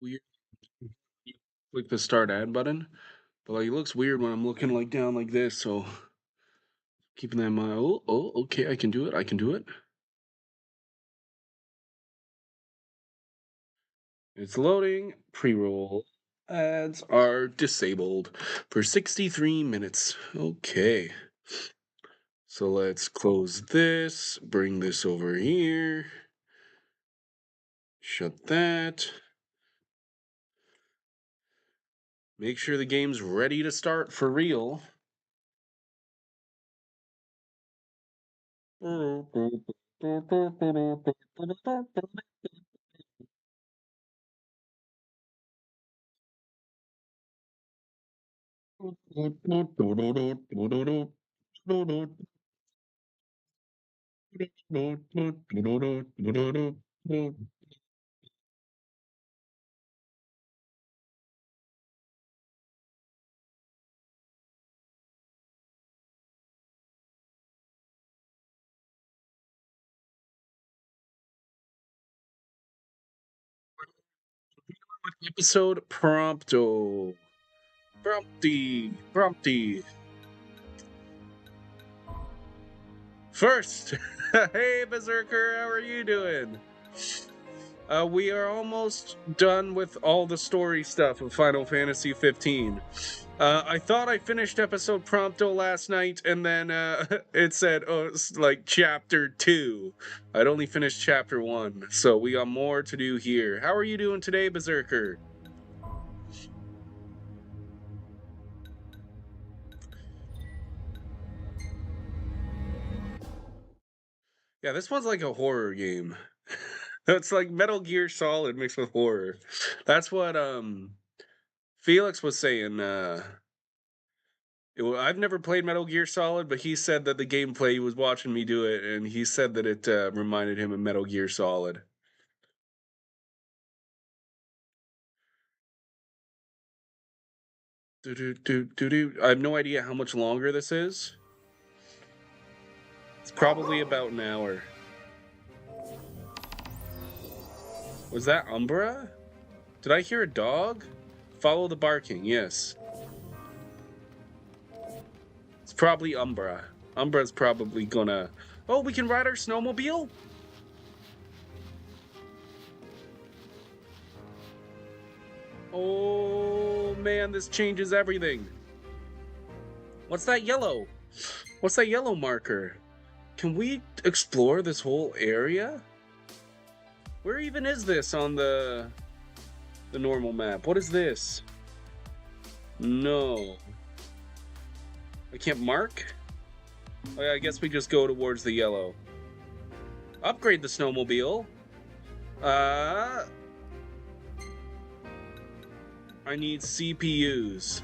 Weird. Click the start ad button, but like it looks weird when I'm looking like down like this. So keeping that in mind. Okay, I can do it. I can do it. It's loading. Pre-roll ads are disabled for 63 minutes. Okay. So let's close this, bring this over here, shut that. Make sure the game's ready to start for real. Episode Prompto. Prompty. First, hey Berserker, how are you doing? We are almost done with all the story stuff of Final Fantasy 15. I thought I finished episode Prompto last night, and then it said, oh, it's like chapter 2. I'd only finished chapter 1, so we got more to do here. How are you doing today, Berserker? Yeah, this one's like a horror game. It's like Metal Gear Solid mixed with horror. That's what Felix was saying. I've never played Metal Gear Solid, but he said that the gameplay, he was watching me do it, and he said that it reminded him of Metal Gear Solid. I have no idea how much longer this is. It's probably about an hour. Was that Umbra? Did I hear a dog? Follow the barking, yes. It's probably Umbra. Umbra's probably gonna... Oh, we can ride our snowmobile? Oh, man, this changes everything. What's that yellow? What's that yellow marker? Can we explore this whole area? Where even is this on the normal map? What is this? No. I can't mark? Oh yeah, I guess we just go towards the yellow. Upgrade the snowmobile. I need CPUs.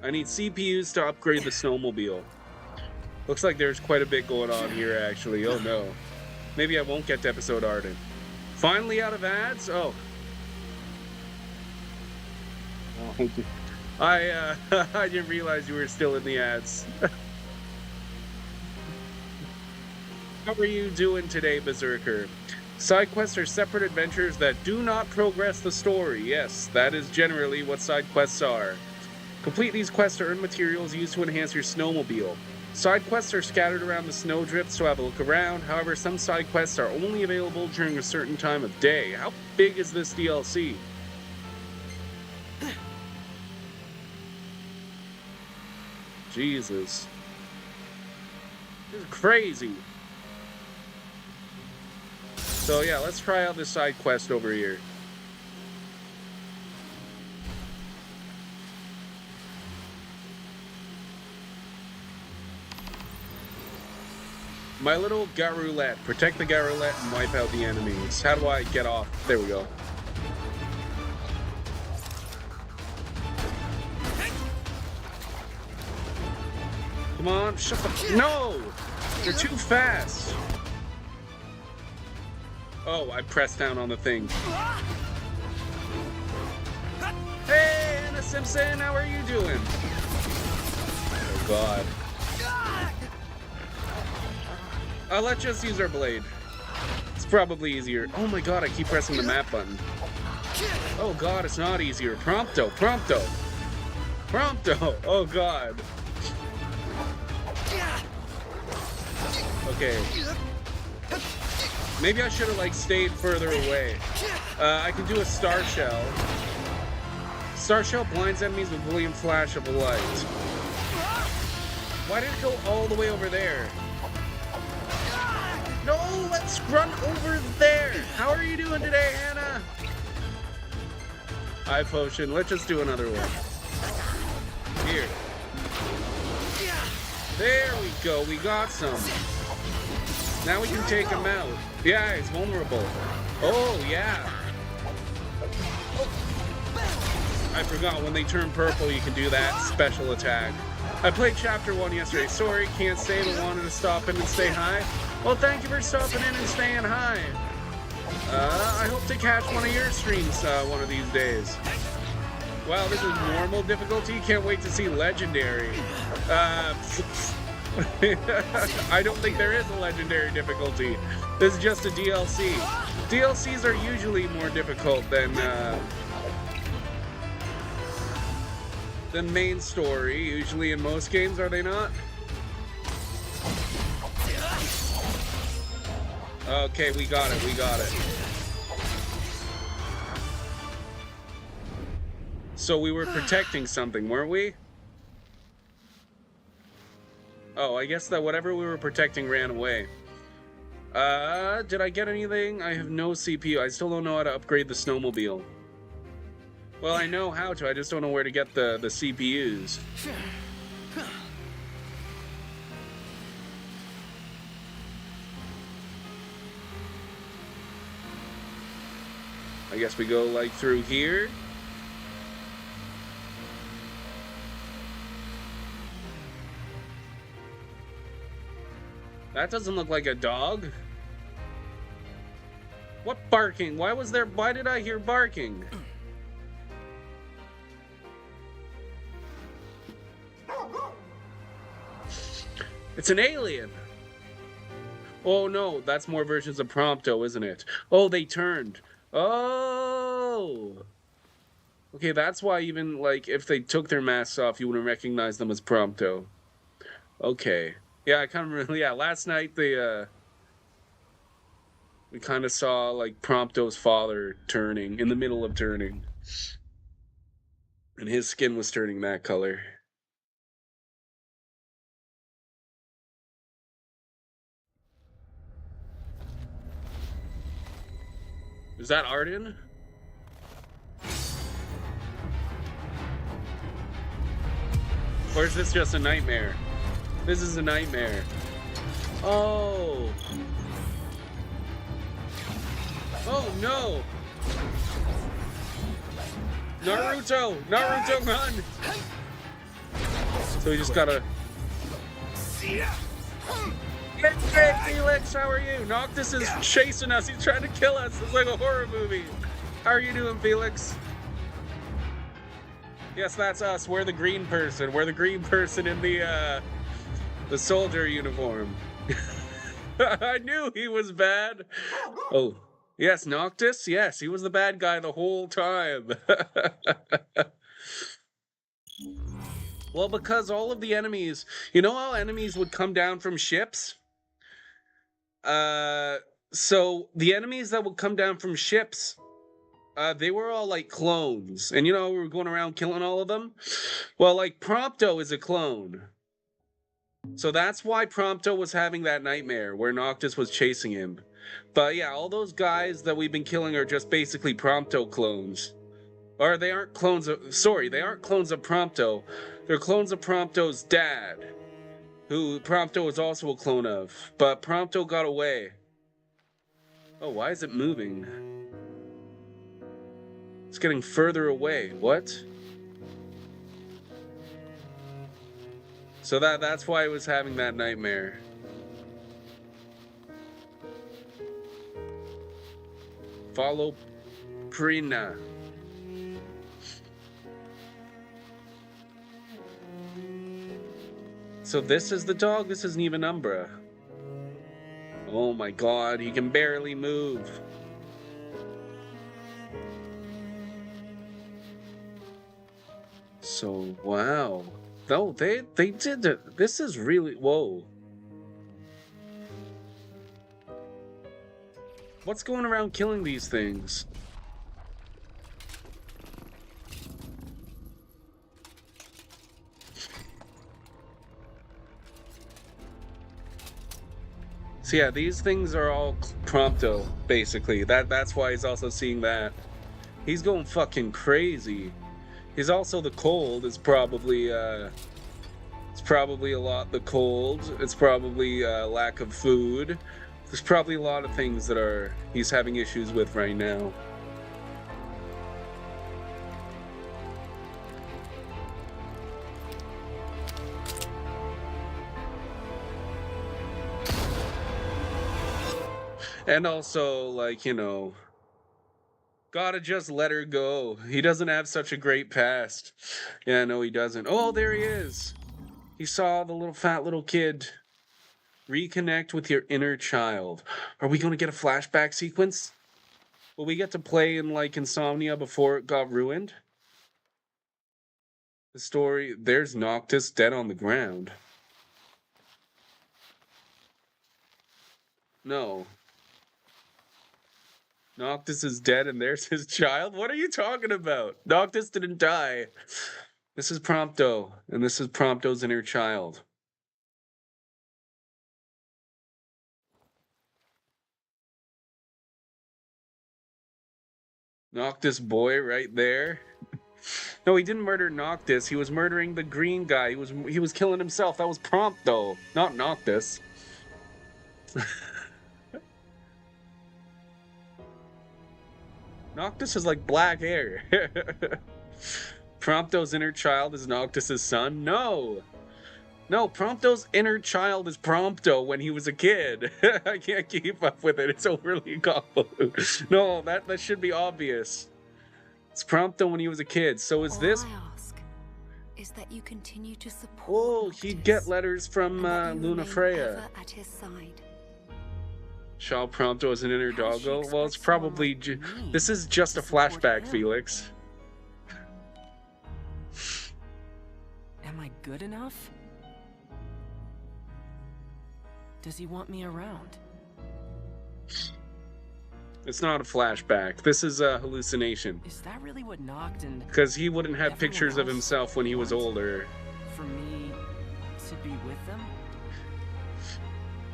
I need CPUs to upgrade the snowmobile. Looks like there's quite a bit going on here, actually. Oh no. Maybe I won't get to episode Arden. Finally out of ads? Oh. I I didn't realize you were still in the ads. How are you doing today, Berserker? Side quests are separate adventures that do not progress the story. Yes, that is generally what side quests are. Complete these quests to earn materials used to enhance your snowmobile. Side quests are scattered around the snowdrift, so have a look around. However, some side quests are only available during a certain time of day. How big is this DLC? Jesus. This is crazy. So yeah, let's try out this side quest over here. My little Garroulette. Protect the Garroulette and wipe out the enemies. How do I get off? There we go. Come on, shut the... No! They're too fast! Oh, I pressed down on the thing. Hey, Anna Simpson, how are you doing? Oh, God. Let's just use our blade. It's probably easier. Oh my god, I keep pressing the map button. Oh god, it's not easier. Prompto, Prompto. Prompto! Oh god. Okay. Maybe I should have like stayed further away. I can do a star shell. Star shell blinds enemies with brilliant flash of light. Why did it go all the way over there? No, let's run over there. How are you doing today, Hannah? Eye potion. Let's just do another one. Here. There we go. We got some. Now we can take him out. Yeah, he's vulnerable. Oh, yeah. Oh. I forgot, when they turn purple, you can do that special attack. I played Chapter 1 yesterday. Sorry, can't stay, but wanted to stop in and stay high. Well, thank you for stopping in and staying high. I hope to catch one of your streams one of these days. Wow, this is normal difficulty. Can't wait to see legendary. I don't think there is a legendary difficulty. This is just a DLC. DLCs are usually more difficult than main story, usually in most games, are they not? Okay, we got it, we got it. So we were protecting something, weren't we? Oh, I guess that whatever we were protecting ran away. Did I get anything? I have no CPU. I still don't know how to upgrade the snowmobile. Well, I know how to, I just don't know where to get the CPUs. I guess we go like through here. That doesn't look like a dog. What barking? Why was there? Why did I hear barking? It's an alien. Oh no, that's more versions of Prompto, isn't it? Oh, they turned. Oh. Okay, that's why even like if they took their masks off, you wouldn't recognize them as Prompto. Okay. Yeah, I kind of really, yeah, last night we kind of saw like Prompto's father turning, in the middle of turning. And his skin was turning that color. Is that Arden? Or is this just a nightmare? This is a nightmare. Oh. Oh no. Naruto! Naruto, run! So we just gotta... Hey, Felix, how are you? Noctis is chasing us. He's trying to kill us. It's like a horror movie. How are you doing, Felix? Yes, that's us. We're the green person. We're the green person in the soldier uniform. I knew he was bad. Oh, yes, Noctis. Yes, he was the bad guy the whole time. Well, because all of the enemies, you know how enemies would come down from ships? So the enemies that would come down from ships, they were all like clones. And you know, we were going around killing all of them. Well, like Prompto is a clone. So that's why Prompto was having that nightmare where Noctis was chasing him. But yeah, all those guys that we've been killing are just basically Prompto clones. Or they aren't clones of, sorry, they aren't clones of Prompto. They're clones of Prompto's dad, who Prompto is also a clone of. But Prompto got away. Oh, why is it moving? It's getting further away. What? So that's why I was having that nightmare. Follow Prina. So this is the dog? This isn't even Umbra. Oh my god, he can barely move. So, wow. No, they did it. This is really, whoa. What's going around killing these things? So yeah, these things are all Prompto, basically. That's why he's also seeing that. He's going fucking crazy. He's also the cold. It's probably a lot the cold. It's probably lack of food. There's probably a lot of things that he's having issues with right now. And also, like, gotta just let her go. He doesn't have such a great past. Yeah, no, he doesn't. Oh, there he is. He saw the little fat little kid. Reconnect with your inner child. Are we going to get a flashback sequence? Will we get to play in, like, Insomnia before it got ruined? The story, there's Noctis dead on the ground. No. Noctis is dead and there's his child? What are you talking about? Noctis didn't die. This is Prompto, and this is Prompto's inner child. Noctis boy right there. No, he didn't murder Noctis. He was murdering the green guy. He was killing himself. That was Prompto, not Noctis. Noctis has like black hair. Prompto's inner child is Noctis's son? No. No, Prompto's inner child is Prompto when he was a kid. I can't keep up with it. It's overly convoluted. No, that should be obvious. It's Prompto when he was a kid. So is this? All I ask is that you continue to support. Oh, he'd get letters from Luna Freya. At his side. Shall Prompto as an inner doggo? Well, it's probably this is just a flashback, Felix. Am I good enough? Does he want me around? It's not a flashback. This is a hallucination. Is that really what Noctis? Because he wouldn't have pictures of himself when he was older. For me to be with them?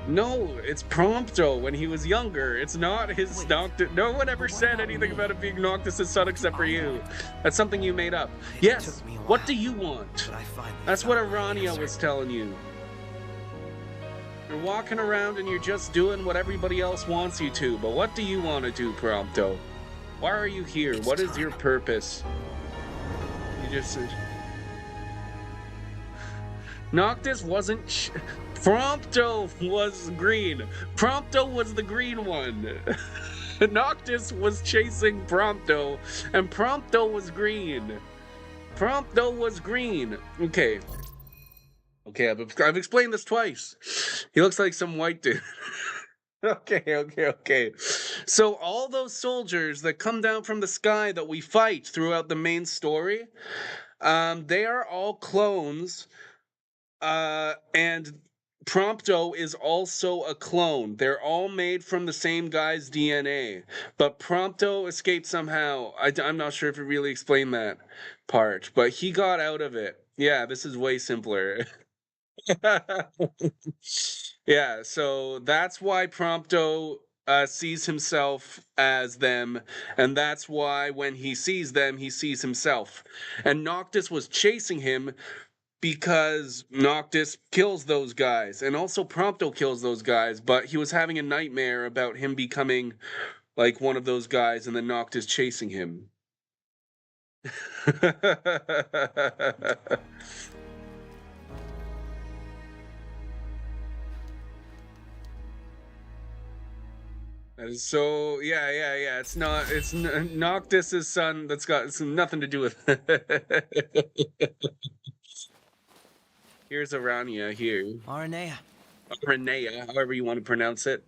No, it's Prompto when he was younger. It's not his Noctis. No one ever said anything about it being Noctis' son except for you. That's something you made up. Yes, what do you want? That's what Arania was telling you. You're walking around and you're just doing what everybody else wants you to, but what do you want to do, Prompto? Why are you here? What is your purpose? You just said... Noctis wasn't... Prompto was green. Prompto was the green one. Noctis was chasing Prompto, and Prompto was green. Prompto was green. Okay. Okay, I've explained this twice. He looks like some white dude. Okay. So all those soldiers that come down from the sky that we fight throughout the main story, they are all clones, and Prompto is also a clone. They're all made from the same guy's DNA, but Prompto escaped somehow. I'm not sure if it really explained that part, but he got out of it. Yeah, this is way simpler. Yeah, so that's why Prompto sees himself as them, and that's why when he sees them, he sees himself. And Noctis was chasing him because Noctis kills those guys, and also Prompto kills those guys, but he was having a nightmare about him becoming like one of those guys, and then Noctis chasing him. So yeah. It's Noctis' son. It's nothing to do with. Here's Arania here. Aranea. Aranea, however you want to pronounce it.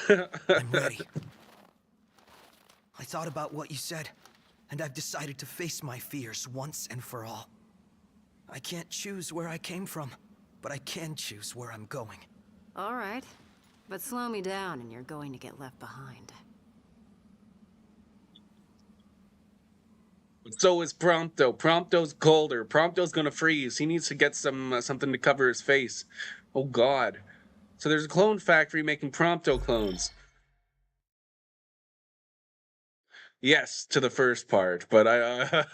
I'm ready. I thought about what you said, and I've decided to face my fears once and for all. I can't choose where I came from, but I can choose where I'm going. All right. But slow me down and you're going to get left behind. So is Prompto. Prompto's colder. Prompto's gonna freeze. He needs to get something to cover his face. Oh God. So there's a clone factory making Prompto clones. Yes, to the first part, but I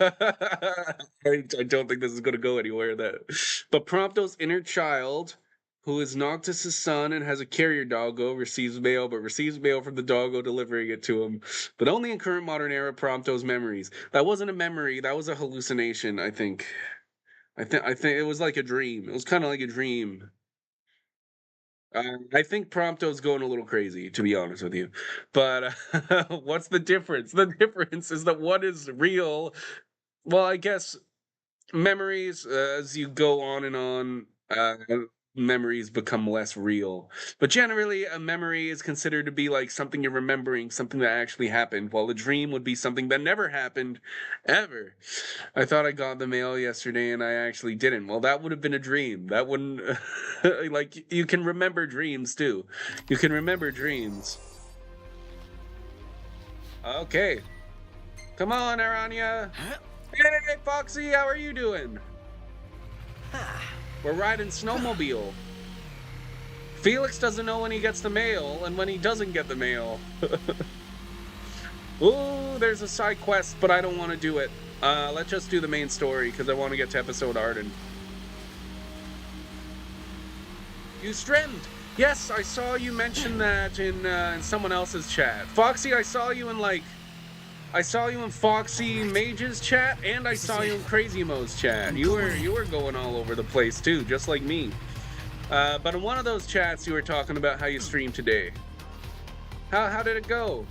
don't think this is going to go anywhere. But Prompto's inner child, who is Noctis's son and has a carrier doggo, receives mail from the doggo delivering it to him. But only in current modern era Prompto's memories. That wasn't a memory. That was a hallucination. I think it was like a dream. It was kind of like a dream. I think Prompto's going a little crazy, to be honest with you. But what's the difference? The difference is that one is real. Well, I guess memories, as you go on and on, memories become less real. But generally, a memory is considered to be like something you're remembering, something that actually happened, while a dream would be something that never happened, ever. I thought I got the mail yesterday and I actually didn't. Well, that would have been a dream. That wouldn't... like, you can remember dreams, too. You can remember dreams. Okay. Come on, Aranya. Hey, Foxy, how are you doing? We're riding snowmobile. Felix doesn't know when he gets the mail and when he doesn't get the mail. Ooh, there's a side quest, but I don't want to do it. Let's just do the main story because I want to get to episode Arden. You streamed. Yes, I saw you mention that in someone else's chat. Foxy, I saw you in Foxy Mage's chat, and I saw you in Crazy Mo's chat. You were going all over the place too, just like me. But in one of those chats, you were talking about how you streamed today. How did it go?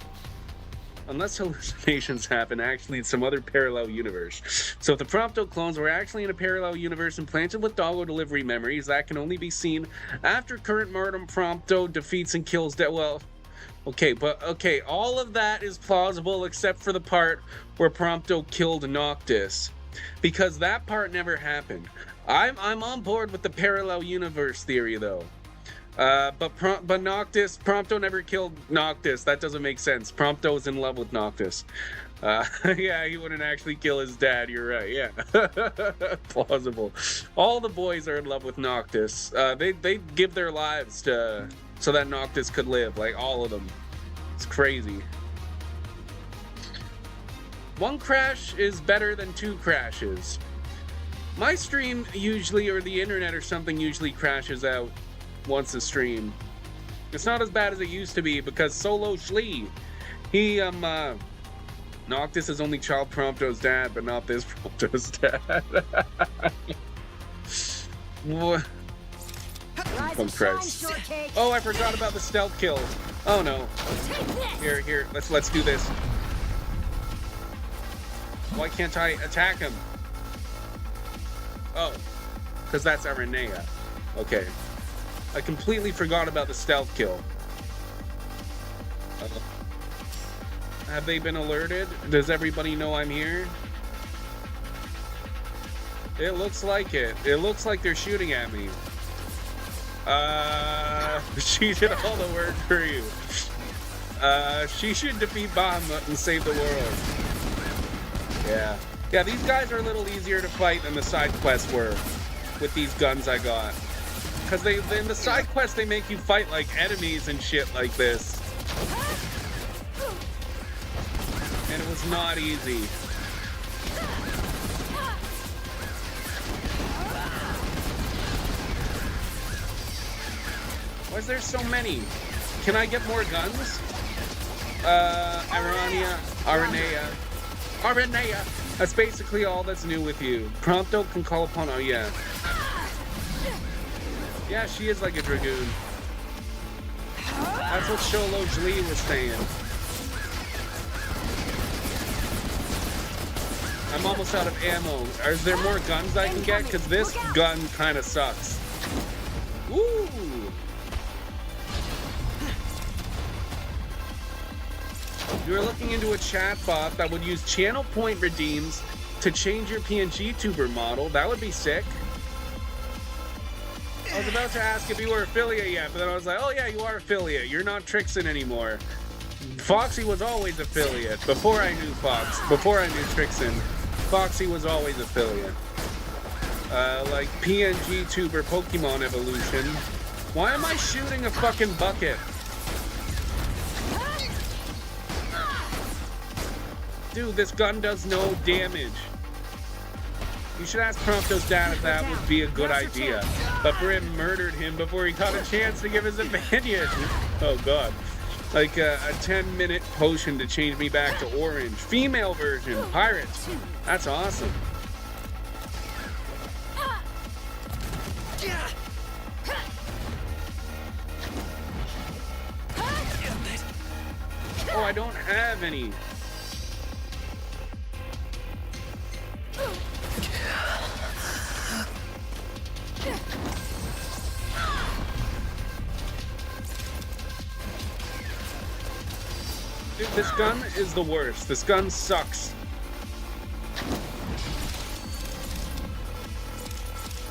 Unless hallucinations happen, actually, it's some other parallel universe. So if the Prompto clones were actually in a parallel universe implanted with doggo delivery memories, that can only be seen after current modern Prompto defeats and kills well. Okay, all of that is plausible except for the part where Prompto killed Noctis, because that part never happened. I'm on board with the parallel universe theory though. But Prompto never killed Noctis. That doesn't make sense. Prompto was in love with Noctis. Yeah, he wouldn't actually kill his dad. You're right. Yeah, plausible. All the boys are in love with Noctis. They give their lives so that Noctis could live. Like all of them. It's crazy. One crash is better than two crashes. My stream usually, or the internet or something, usually crashes out once a stream. It's not as bad as it used to be because Solo Schlee, he Noctis is only child Prompto's dad, but not this Prompto's dad. What? Oh Christ! Oh, I forgot about the stealth kills. Oh no! Here, let's do this. Why can't I attack him? Oh, because that's Aranea. Okay. I completely forgot about the stealth kill. Have they been alerted? Does everybody know I'm here? It looks like it. It looks like they're shooting at me. She did all the work for you. She should defeat Bahamut and save the world. Yeah, these guys are a little easier to fight than the side quests were with these guns I got. Because in the side quests, they make you fight like enemies and shit like this. And it was not easy. Why is there so many? Can I get more guns? Aranea. That's basically all that's new with you. Prompto can call upon, oh yeah. Yeah, she is like a dragoon. That's what Solo Schlee was saying. I'm almost out of ammo. Is there more guns I can get? Because this gun kind of sucks. Woo! You were looking into a chatbot that would use channel point redeems to change your PNG tuber model. That would be sick. I was about to ask if you were affiliate yet, but then I was like, oh yeah, you are affiliate. You're not Trixin anymore. Foxy was always affiliate. Before I knew Trixin, Foxy was always affiliate. Like PNG tuber Pokemon evolution. Why am I shooting a fucking bucket? Dude, this gun does no damage. You should ask Prompto's dad if that would be a good idea. But Brim murdered him before he got a chance to give his opinion. Oh god. Like a 10-minute potion to change me back to orange. Female version, pirates. That's awesome. Oh, I don't have any. Dude, this gun is the worst. This gun sucks.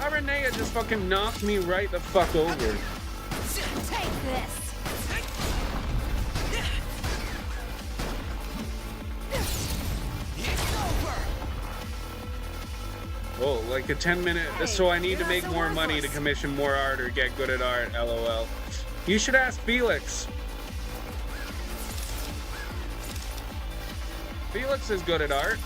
Aranea just fucking knocked me right the fuck over. Take this. Oh, like a 10-minute. So I need to make more money to commission more art or get good at art. LOL. You should ask Felix. Felix is good at art.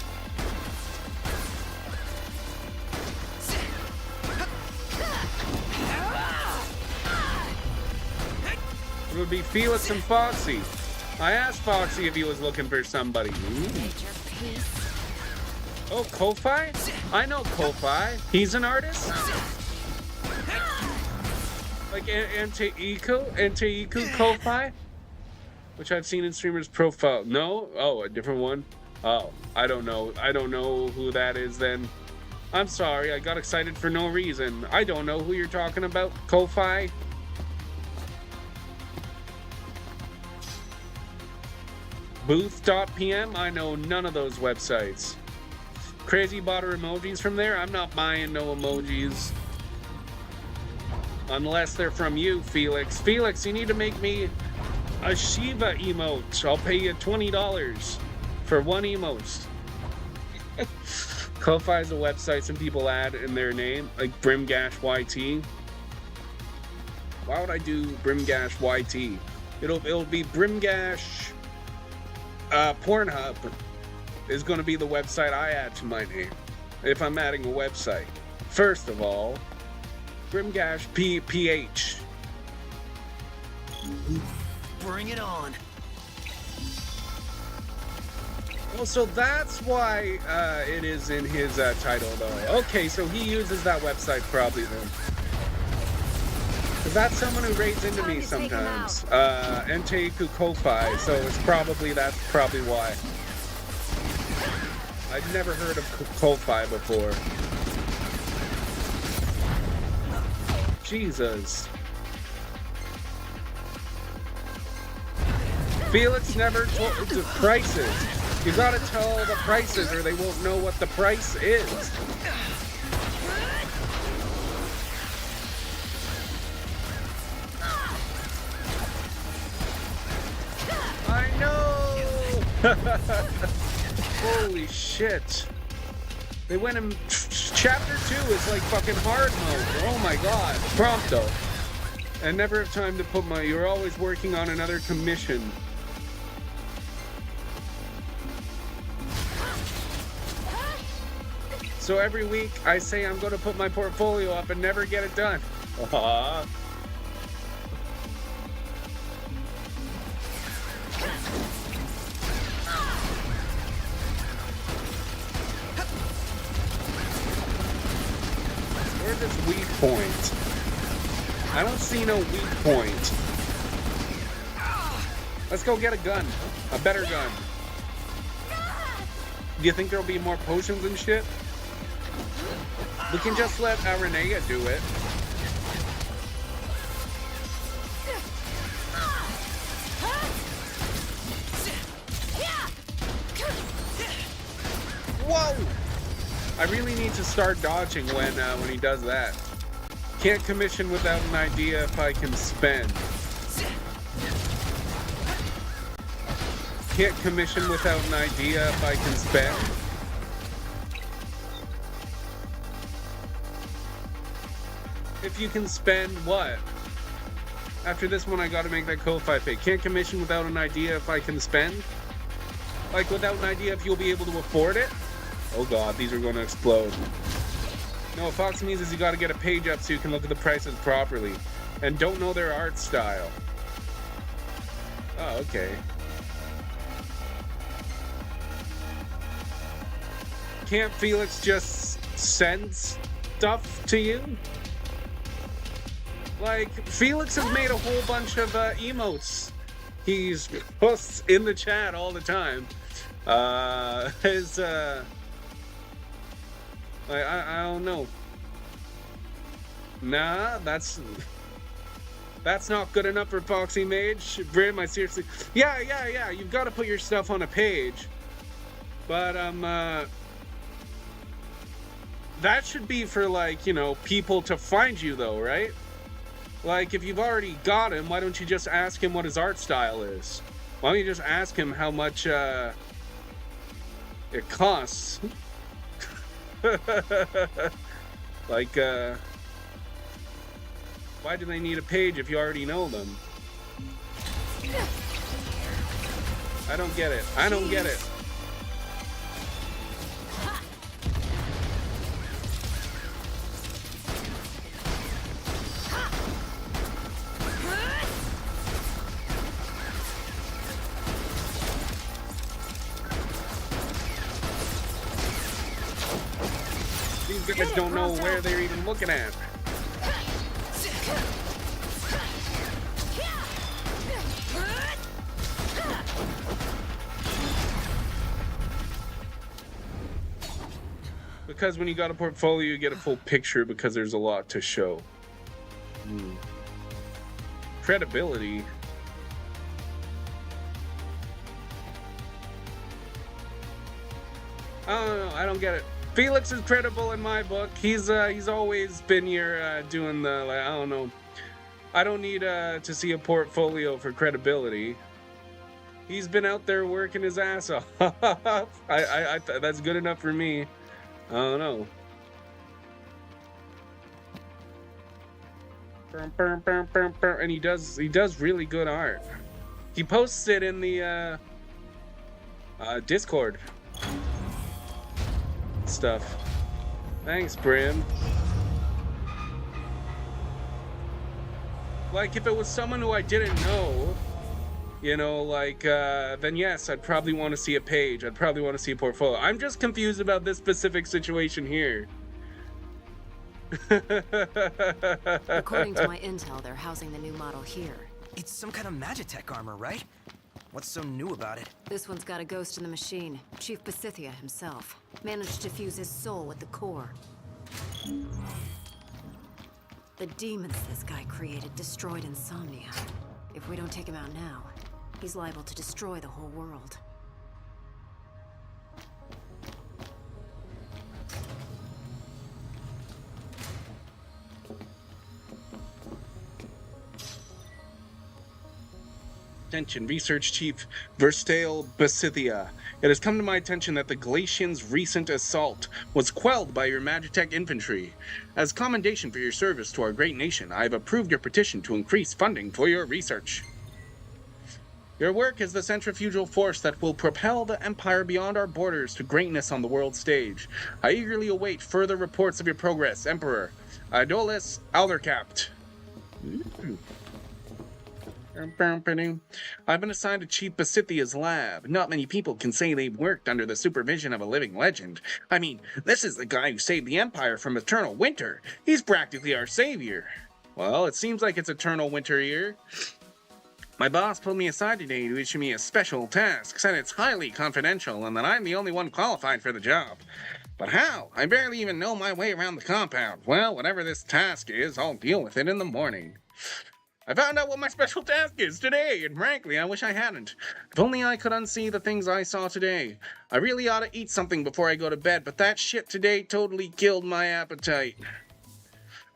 It would be Felix and Foxy. I asked Foxy if he was looking for somebody. Oh, Ko-Fi? I know Ko-Fi. He's an artist? Like Anteiku Ko-Fi? Which I've seen in streamers' profile. No? Oh, a different one? Oh, I don't know. I don't know who that is then. I'm sorry, I got excited for no reason. I don't know who you're talking about. Ko-Fi? Booth.pm? I know none of those websites. Crazy bought her emojis from there? I'm not buying no emojis. Unless they're from you, Felix. Felix, you need to make me a Shiva emote. I'll pay you $20 for one emote. Ko-Fi is a website some people add in their name, like Brimgash YT. Why would I do Brimgash YT? It'll be Brimgash Pornhub is going to be the website I add to my name if I'm adding a website. First of all, Brimgash PH. Bring it on. Oh, so that's why it is in his title, though. Okay, so he uses that website probably then. Because that's someone who raids into me sometimes. Enteiku Ko-Fi, so that's probably why. I'd never heard of Ko-Fi before. Jesus. Felix never told the prices. You gotta tell the prices or they won't know what the price is. I know! Holy shit. They went in chapter 2 is like fucking hard mode. Oh my god. Prompto. And never have time to put my, you're always working on another commission. So every week I say I'm going to put my portfolio up and never get it done. Aww. Where's this weak point? I don't see no weak point. Let's go get a gun. A better gun. Do you think there'll be more potions and shit? We can just let Aranea do it. Whoa! I really need to start dodging when he does that. Can't commission without an idea if I can spend. Can't commission without an idea if I can spend. If you can spend what? After this one, I gotta make that Ko-Fi pay. Can't commission without an idea if I can spend? Like, without an idea if you'll be able to afford it? Oh god, these are gonna explode. No, what Fox means is you gotta get a page up so you can look at the prices properly. And don't know their art style. Oh, okay. Can't Felix just send stuff to you? Like, Felix has made a whole bunch of emotes. He's posts in the chat all the time. I don't know. Nah, that's not good enough for Foxy Mage. Brim, I seriously... Yeah, you've got to put your stuff on a page. But, that should be for, like, you know, people to find you, though, right? Like, if you've already got him, why don't you just ask him what his art style is? Why don't you just ask him how much, it costs? Like, why do they need a page if you already know them? I don't get it. I don't get it. These guys don't know where they're even looking at. Because when you got a portfolio, you get a full picture because there's a lot to show. Credibility. I don't know. I don't get it. Felix is credible in my book. He's always been here doing the, like, I don't know. I don't need to see a portfolio for credibility. He's been out there working his ass off. That's good enough for me. I don't know. And he does really good art. He posts it in the Discord stuff. Thanks, Brim. Like, if it was someone who I didn't know, you know, like, then yes, I'd probably want to see a page. I'd probably want to see a portfolio. I'm just confused about this specific situation here. According to my intel, they're housing the new model here. It's some kind of Magitech armor, right? What's so new about it? This one's got a ghost in the machine. Chief Basithia himself. Managed to fuse his soul with the core. The demons this guy created destroyed Insomnia. If we don't take him out now, he's liable to destroy the whole world. Attention, Research Chief Verstale Basithia. It has come to my attention that the Galatians' recent assault was quelled by your Magitech infantry. As commendation for your service to our great nation, I have approved your petition to increase funding for your research. Your work is the centrifugal force that will propel the Empire beyond our borders to greatness on the world stage. I eagerly await further reports of your progress, Emperor. Idolis Aldercapt. I've been assigned to Chief Basithia's lab. Not many people can say they've worked under the supervision of a living legend. I mean, this is the guy who saved the Empire from eternal winter. He's practically our savior. Well, it seems like it's eternal winter here. My boss pulled me aside today to issue me a special task, said it's highly confidential and that I'm the only one qualified for the job. But how? I barely even know my way around the compound. Well, whatever this task is, I'll deal with it in the morning. I found out what my special task is today, and frankly, I wish I hadn't. If only I could unsee the things I saw today. I really ought to eat something before I go to bed, but that shit today totally killed my appetite.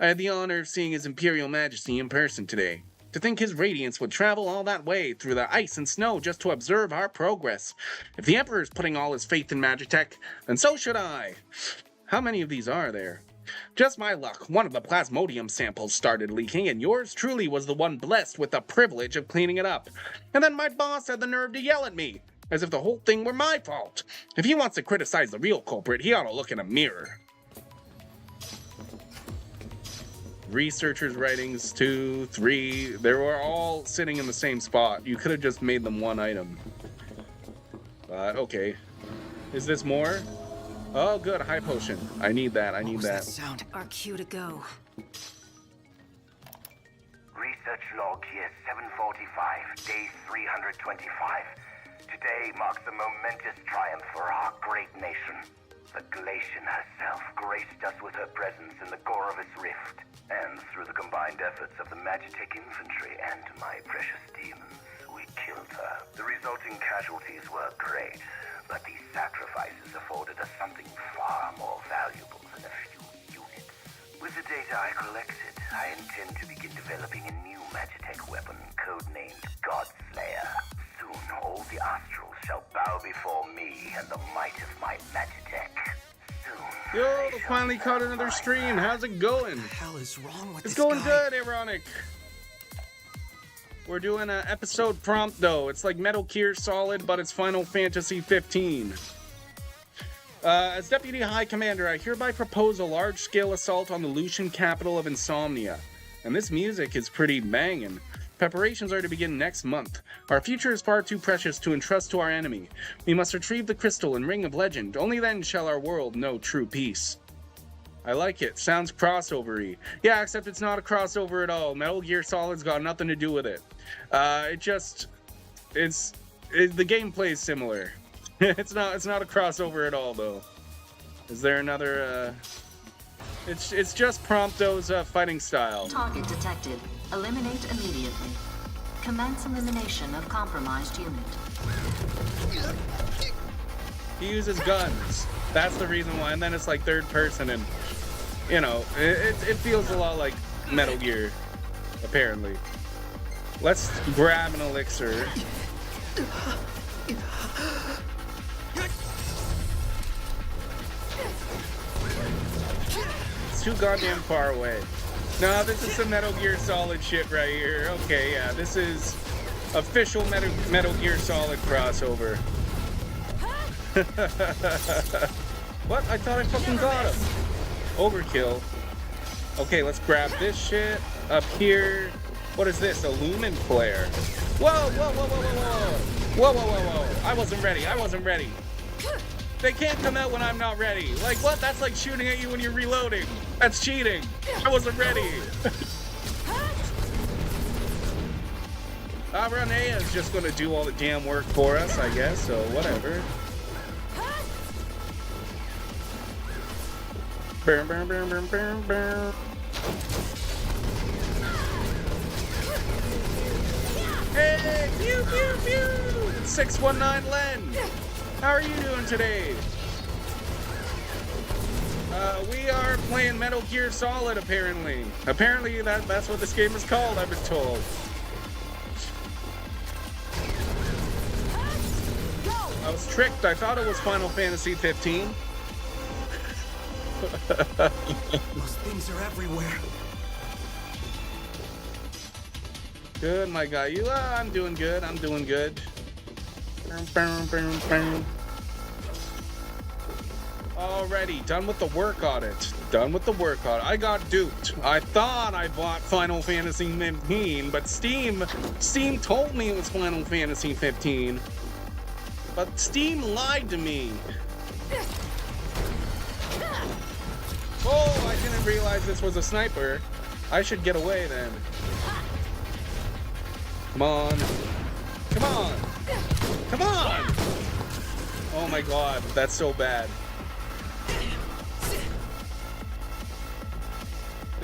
I had the honor of seeing His Imperial Majesty in person today. To think his radiance would travel all that way through the ice and snow just to observe our progress. If the Emperor's putting all his faith in Magitech, then so should I. How many of these are there? Just my luck, one of the plasmodium samples started leaking, and yours truly was the one blessed with the privilege of cleaning it up. And then my boss had the nerve to yell at me, as if the whole thing were my fault. If he wants to criticize the real culprit, he ought to look in a mirror. Researchers' writings, 2, 3, they were all sitting in the same spot. You could have just made them one item. Okay. Is this more? Oh, good, a high potion. I need that, I need that. Sound? Our cue to go. Research log here 745, day 325. Today marks a momentous triumph for our great nation. The Glacian herself graced us with her presence in the Gorovus Rift, and through the combined efforts of the Magitech infantry and my precious demons, we killed her. The resulting casualties were great, but these sacrifices afforded us something far more valuable than a few units. With the data I collected, I intend to begin developing a new Magitech weapon codenamed Godslayer. Soon, all the Astrals shall bow before me and the might of my Magitech. Soon, Yo, finally caught another stream. How's it going? What the hell is wrong with It's this going guy? good, Ironic. We're doing an episode Prompto. It's like Metal Gear Solid, but it's Final Fantasy 15. As Deputy High Commander, I hereby propose a large-scale assault on the Lucian capital of Insomnia. And this music is pretty banging. Preparations are to begin next month. Our future is far too precious to entrust to our enemy. We must retrieve the crystal and ring of legend. Only then shall our world know true peace. I like it. Sounds crossover-y. Yeah, except it's not a crossover at all. Metal Gear Solid's got nothing to do with it. The gameplay is similar. It's not a crossover at all, though. Is there another, It's just Prompto's, fighting style. Target detected. Eliminate immediately. Commence elimination of compromised unit. He uses guns. That's the reason why. And then it's like third person, and you know, it feels a lot like Metal Gear, apparently. Let's grab an elixir. It's too goddamn far away. No, this is some Metal Gear Solid shit right here. Okay, yeah, this is official Metal Gear Solid crossover. What? I thought I fucking got him. Overkill. Okay, let's grab this shit up here. What is this? A lumen flare. Whoa, whoa, whoa, whoa, whoa, whoa. Whoa, whoa, whoa, whoa. I wasn't ready. I wasn't ready. They can't come out when I'm not ready. Like, what? That's like shooting at you when you're reloading. That's cheating. I wasn't ready. Renee is just gonna do all the damn work for us, I guess, so whatever. Burn, burn, burn, burn, burn, burn. Hey, pew, pew, pew! 619 Len! How are you doing today? We are playing Metal Gear Solid, apparently. Apparently, that's what this game is called, I've been told. I was tricked. I thought it was Final Fantasy 15. Those things are everywhere. Good, my guy. I'm doing good. I'm doing good. Alrighty, done with the work on it. Done with the work on it. I got duped. I thought I bought Final Fantasy 15, but Steam told me it was Final Fantasy 15. But Steam lied to me. Oh, I didn't realize this was a sniper. I should get away then. Come on. Come on. Come on! Oh my god, that's so bad.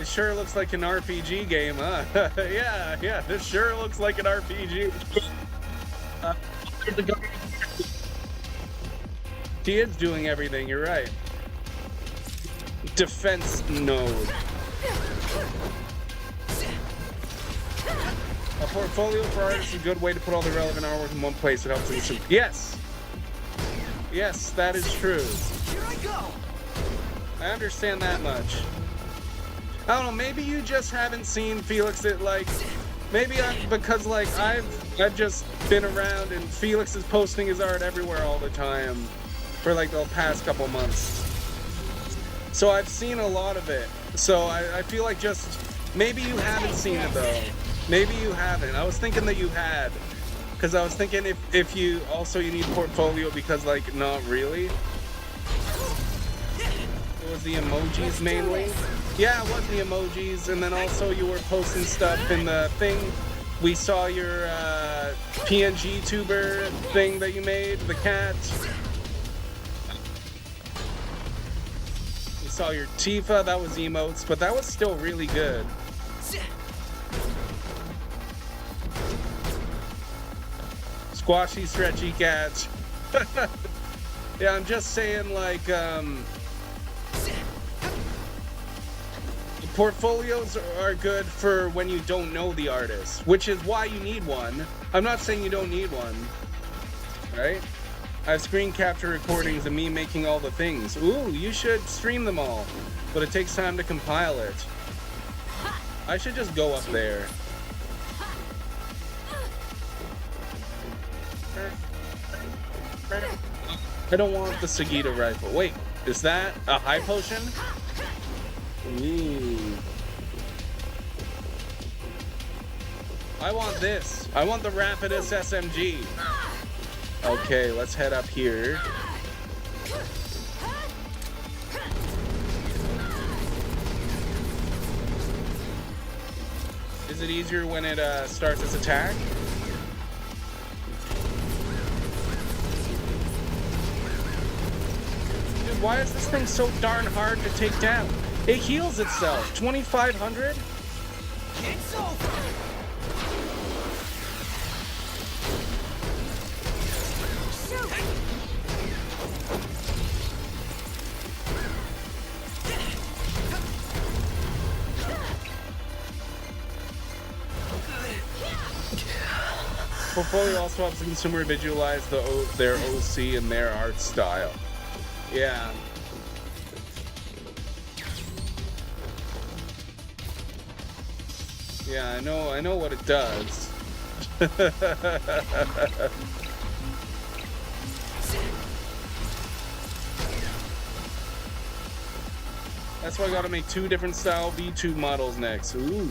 This sure looks like an RPG game, huh? yeah, this sure looks like an RPG. She is doing everything, you're right. Defense node. A portfolio for artists is a good way to put all the relevant artwork in one place. It helps them. Yes! Yes, that is true. Here I go! I understand that much. I don't know, maybe you just haven't seen Felix maybe because I've just been around and Felix is posting his art everywhere all the time for like the past couple months. So I've seen a lot of it. So I feel like just maybe you haven't seen it though. Maybe you haven't. I was thinking that you had. Because I was thinking if you you need portfolio because like not really. It was the emojis mainly. Yeah, it was the emojis, and then also you were posting stuff in the thing. We saw your PNG tuber thing that you made, the cat. We saw your Tifa, that was emotes, but that was still really good. Squashy, stretchy cats. Yeah, I'm just saying like, portfolios are good for when you don't know the artist, which is why you need one. I'm not saying you don't need one, right? I have screen capture recordings of me making all the things. Ooh, you should stream them all, but it takes time to compile it. I should just go up there. I don't want the Sagita rifle. Wait, is that a high potion? Ooh. I want this. I want the Rapidus SMG. Okay, let's head up here. Is it easier when it starts its attack? Dude, why is this thing so darn hard to take down? It heals itself. 2,500? It's over! Portfolio also helps the consumer visualize their OC and their art style. Yeah. Yeah, I know what it does. That's why I gotta make 2 different style V2 models next. Ooh.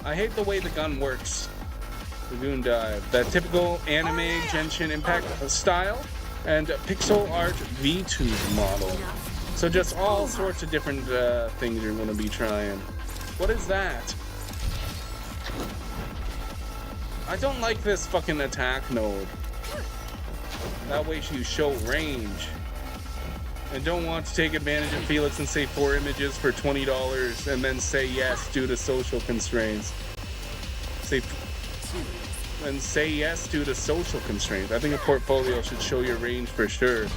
I hate the way the gun works. Lagoon Dive. That typical anime Genshin Impact style and pixel art V2 model. So just all sorts of different things you're gonna be trying. What is that? I don't like this fucking attack node. That way you show range. I don't want to take advantage of Felix and say 4 images for $20 and then say yes due to social constraints. Say yes due to social constraints. I think a portfolio should show your range for sure.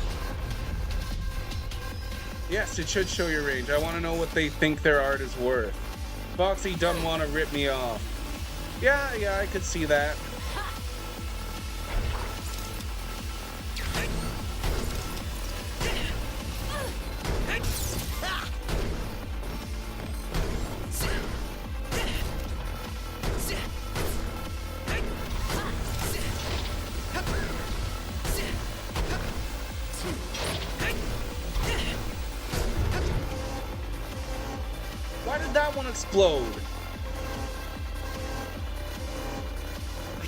Yes, it should show your range. I want to know what they think their art is worth. Foxy doesn't want to rip me off. Yeah, I could see that. Why did that one explode?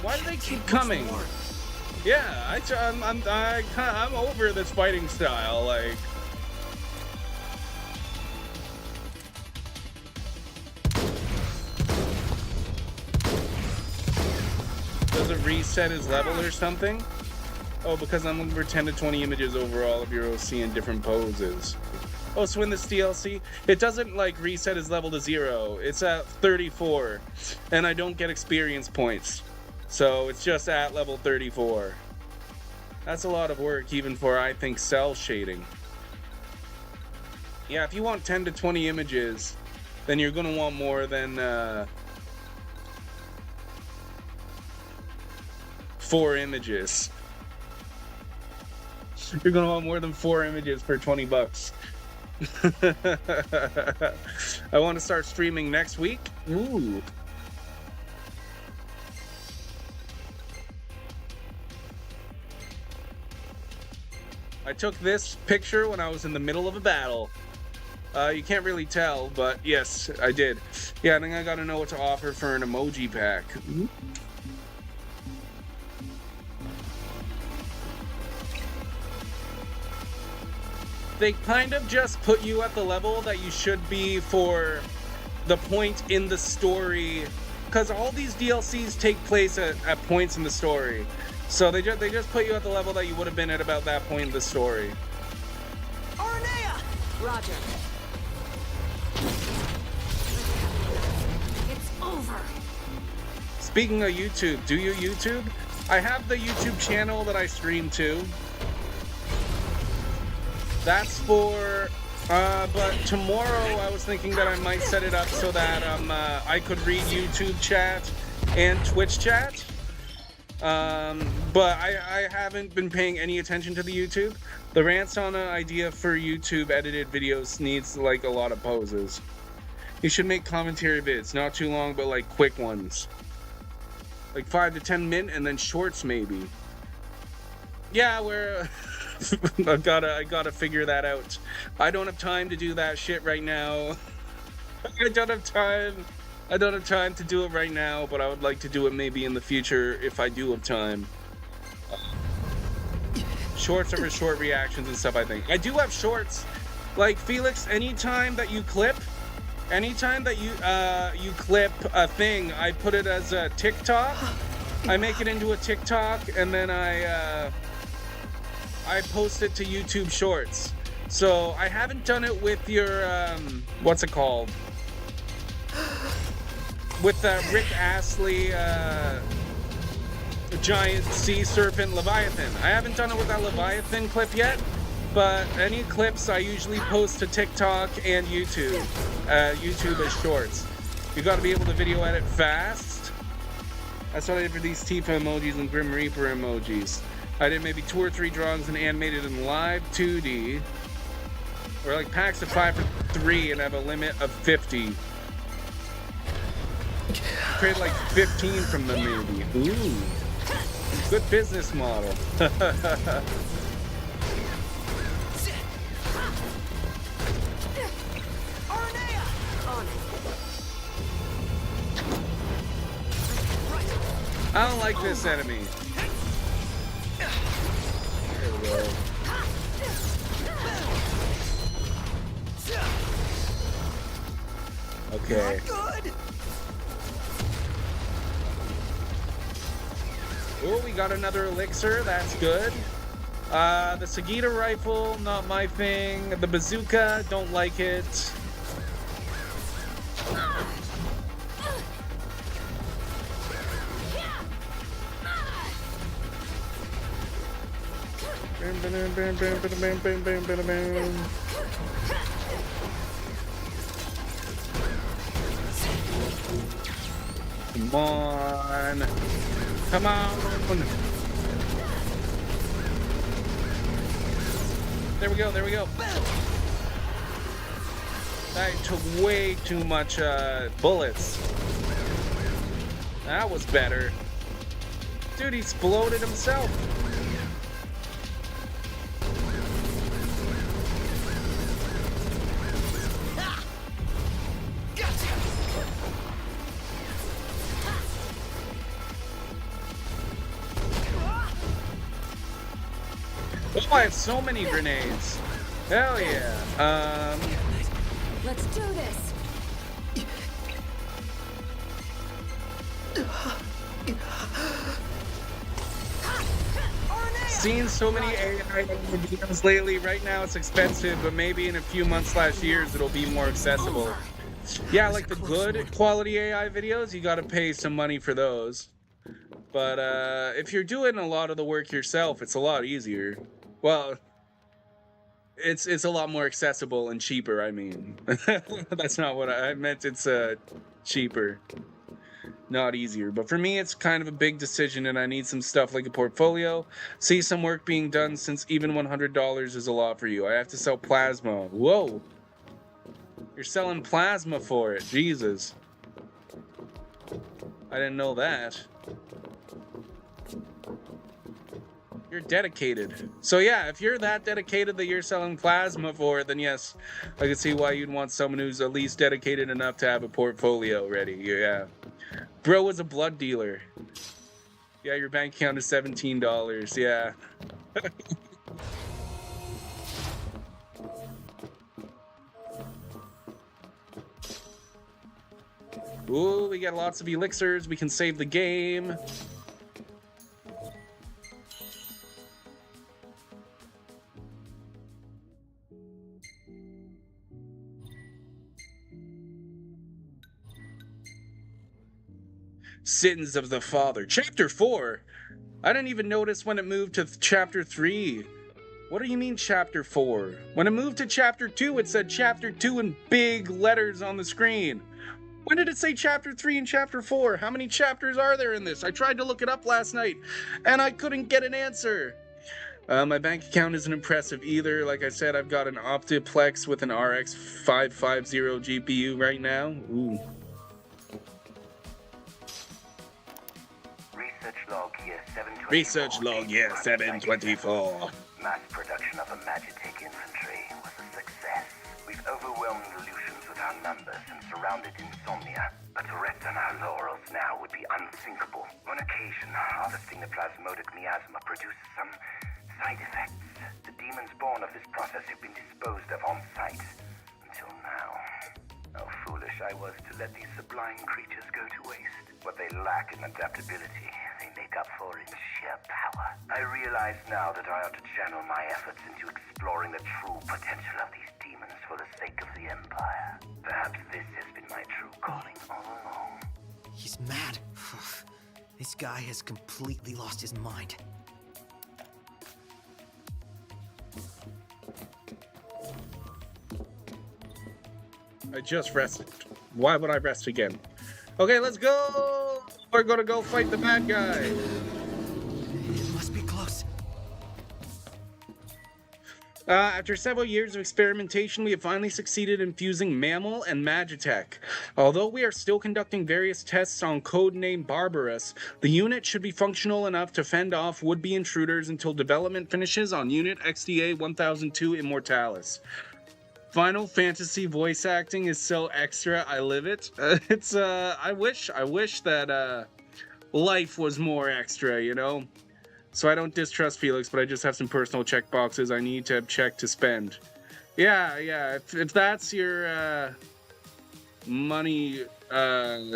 Why do they keep coming? Yeah, I'm over this fighting style. Like, does it reset his level or something? Oh, because I'm looking for 10 to 20 images overall of your OC in different poses. oh, so in this DLC, it doesn't like reset his level to 0. It's at 34, and I don't get experience points. So it's just at level 34. That's a lot of work, even for, I think, cell shading. Yeah, if you want 10 to 20 images, then you're gonna want more than 4 images. You're gonna want more than 4 images for 20 bucks. I want to start streaming next week. Ooh. I took this picture when I was in the middle of a battle. You can't really tell, but yes, I did. Yeah, I think I gotta know what to offer for an emoji pack. They kind of just put you at the level that you should be for the point in the story, because all these DLCs take place at points in the story. So they just put you at the level that you would have been at about that point in the story. Arnea! Roger. It's over. Speaking of YouTube, do you YouTube? I have the YouTube channel that I stream to. That's for, but tomorrow I was thinking that I might set it up so that I could read YouTube chat and Twitch chat. But I haven't been paying any attention to the YouTube. The rants on an idea for YouTube edited videos needs like a lot of poses. You should make commentary vids, not too long, but like quick ones. Like 5 to 10 minutes and then shorts maybe. Yeah, we're... I gotta figure that out. I don't have time to do that shit right now. I don't have time to do it right now, but I would like to do it maybe in the future if I do have time. Shorts are for short reactions and stuff, I think. I do have shorts. Like, Felix, anytime that you clip you clip a thing, I put it as a TikTok. I make it into a TikTok, and then I post it to YouTube Shorts. So I haven't done it with your, what's it called? With Rick Astley, giant sea serpent Leviathan. I haven't done it with that Leviathan clip yet, but any clips I usually post to TikTok and YouTube. YouTube as Shorts. You gotta be able to video edit fast. That's what I did for these Tifa emojis and Grim Reaper emojis. I did maybe 2 or 3 drawings and animated in live 2D. Or like packs of 5 for 3 and have a limit of 50. Create like 15 from them maybe. Ooh. Good business model. I don't like this enemy. There we go. Okay. Oh, we got another elixir. That's good. The Sagita rifle, not my thing. The bazooka, don't like it. Come on. Come on. There we go, there we go. That took way too much bullets. That was better. Dude, he exploded himself. Oh, I have so many grenades. Hell yeah. Let's do this. seen so many AI videos lately. Right now it's expensive, but maybe in a few months/years it'll be more accessible. Yeah, like the good quality AI videos, you gotta pay some money for those. But if you're doing a lot of the work yourself, it's a lot easier. Well, it's a lot more accessible and cheaper, I mean. That's not what I meant. It's cheaper, not easier. But for me, it's kind of a big decision, and I need some stuff like a portfolio. See some work being done, since even $100 is a lot for you. I have to sell plasma. Whoa. You're selling plasma for it. Jesus. I didn't know that. You're dedicated. So yeah, if you're that dedicated that you're selling plasma for it, then yes, I can see why you'd want someone who's at least dedicated enough to have a portfolio ready. Yeah. Bro was a blood dealer. Yeah, your bank account is $17. Yeah. Ooh, we got lots of elixirs. We can save the game. Sins of the Father. Chapter 4? I didn't even notice when it moved to Chapter 3. What do you mean Chapter 4? When it moved to Chapter 2, it said Chapter 2 in big letters on the screen. When did it say Chapter 3 and Chapter 4? How many chapters are there in this? I tried to look it up last night, and I couldn't get an answer. My bank account isn't impressive either. Like I said, I've got an Optiplex with an RX 550 GPU right now. Ooh. Research log year 724. Mass production of a Magitek infantry was a success. We've overwhelmed Aleutians with our numbers and surrounded Insomnia. But to rest on our laurels now would be unthinkable. On occasion, harvesting the plasmodic miasma produces some side effects. The demons born of this process have been disposed of on site. Until now. How foolish I was to let these sublime creatures go to waste. What they lack in adaptability, they make up for in sheer power. I realize now that I ought to channel my efforts into exploring the true potential of these demons for the sake of the Empire. Perhaps this has been my true calling all along. He's mad. This guy has completely lost his mind. I just rested. Why would I rest again? Okay, let's go! We're gonna go fight the bad guy. It must be close. After several years of experimentation, we have finally succeeded in fusing Mammal and Magitek. Although we are still conducting various tests on codename Barbarous, the unit should be functional enough to fend off would-be intruders until development finishes on Unit XDA 1002 Immortalis. Final Fantasy voice acting is so extra, I live it. I wish that life was more extra, you know? So I don't distrust Felix, but I just have some personal checkboxes I need to have checked to spend. Yeah, if that's your money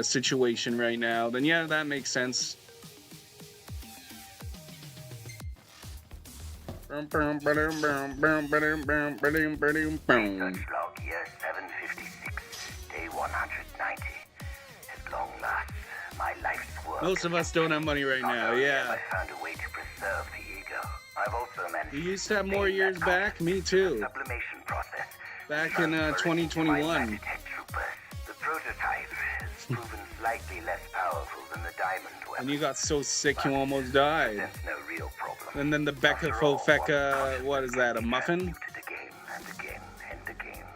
situation right now, then yeah, that makes sense. Research log year 756, day 190. At long last, my life's work. Most of us don't have money right now, yeah. I found a way to preserve the ego. I've also managed You used to have more years back? Me too. sublimation process. Back in 2021. The prototype has proven slightly less powerful than the diamond weapon. And you got so sick you almost died. There's no real problem. And then the Becca Fofeka, what is that, a muffin?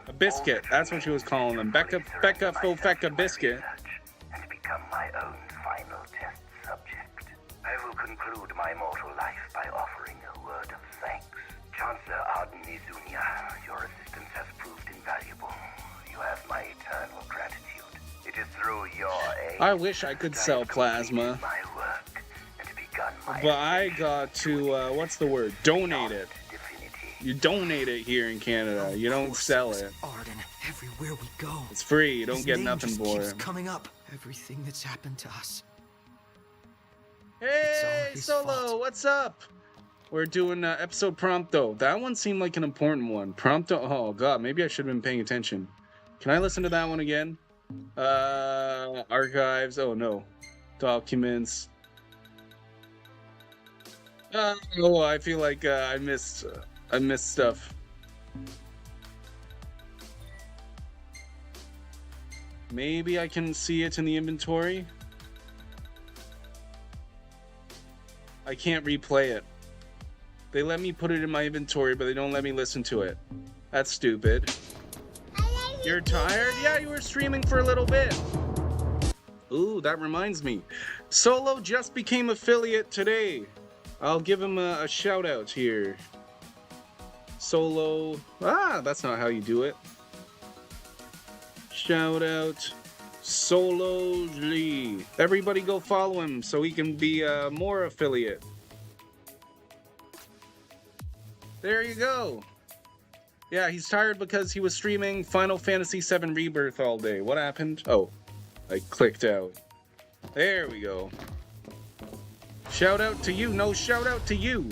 A biscuit, that's what she was calling them. Becca Fofeka biscuit. And become my own final test subject. I will conclude my mortal life by offering a word of thanks. Chancellor Arden Izunia, your assistance has proved invaluable. You have my eternal gratitude. It is through your aid. I wish I could sell plasma. My work and begun my But I got to, what's the word? Donate it. You donate it here in Canada. You don't sell it. Arden, everywhere we go. It's free. You don't His get name nothing just for keeps it. coming up. Everything that's happened to us. Hey, his Solo, fault. what's up? We're doing episode Prompto. That one seemed like an important one. Prompto. Oh god, maybe I should have been paying attention. Can I listen to that one again? Archives. Oh no. Documents. Oh, I feel like I missed stuff. Maybe I can see it in the inventory. I can't replay it. They let me put it in my inventory, but they don't let me listen to it. That's stupid. You're tired? Yeah, you were streaming for a little bit. Ooh, that reminds me. Solo just became affiliate today. I'll give him a shout out here. Solo. That's not how you do it. Shout out Solo Lee. Everybody go follow him so he can be more affiliate. There you go. Yeah, he's tired because he was streaming Final Fantasy VII Rebirth all day. What happened? Oh, I clicked out. There we go. Shout out to you. No, shout out to you.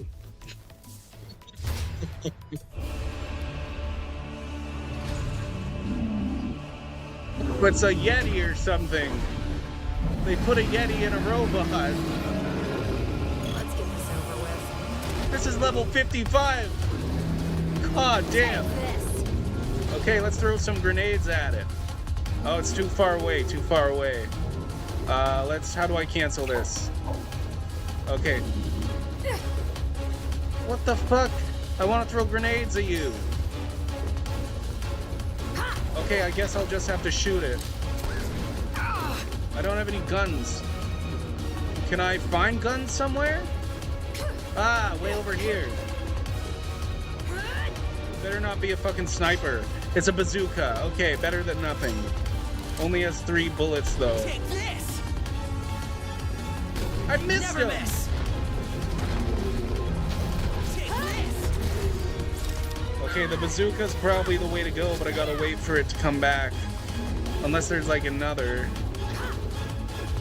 It's a Yeti or something. They put a Yeti in a robot. Let's get this over with. This is level 55. God damn. This. Okay, let's throw some grenades at it. Oh, it's too far away, too far away. How do I cancel this? Okay. What the fuck? I want to throw grenades at you. Okay, I guess I'll just have to shoot it. I don't have any guns. Can I find guns somewhere? Way over here. Better not be a fucking sniper. It's a bazooka. Okay, better than nothing. Only has 3 bullets though. Take this! I missed him! Miss! Take this! Okay, the bazooka's probably the way to go, but I gotta wait for it to come back. Unless there's like another.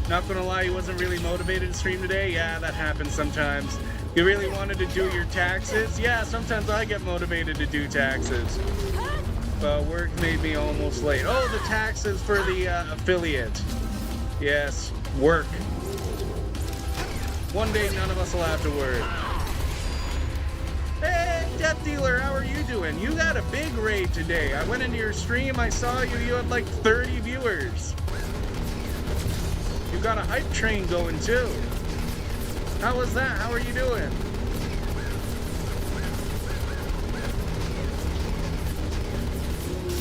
Not gonna lie, you wasn't really motivated to stream today? Yeah, that happens sometimes. You really wanted to do your taxes? Yeah, sometimes I get motivated to do taxes. But work made me almost late. Oh, the taxes for the affiliate. Yes, work. One day none of us will have to work. Hey, Death Dealer, how are you doing? You got a big raid today. I went into your stream, I saw you, you had like 30 viewers. You got a hype train going too. How was that? How are you doing?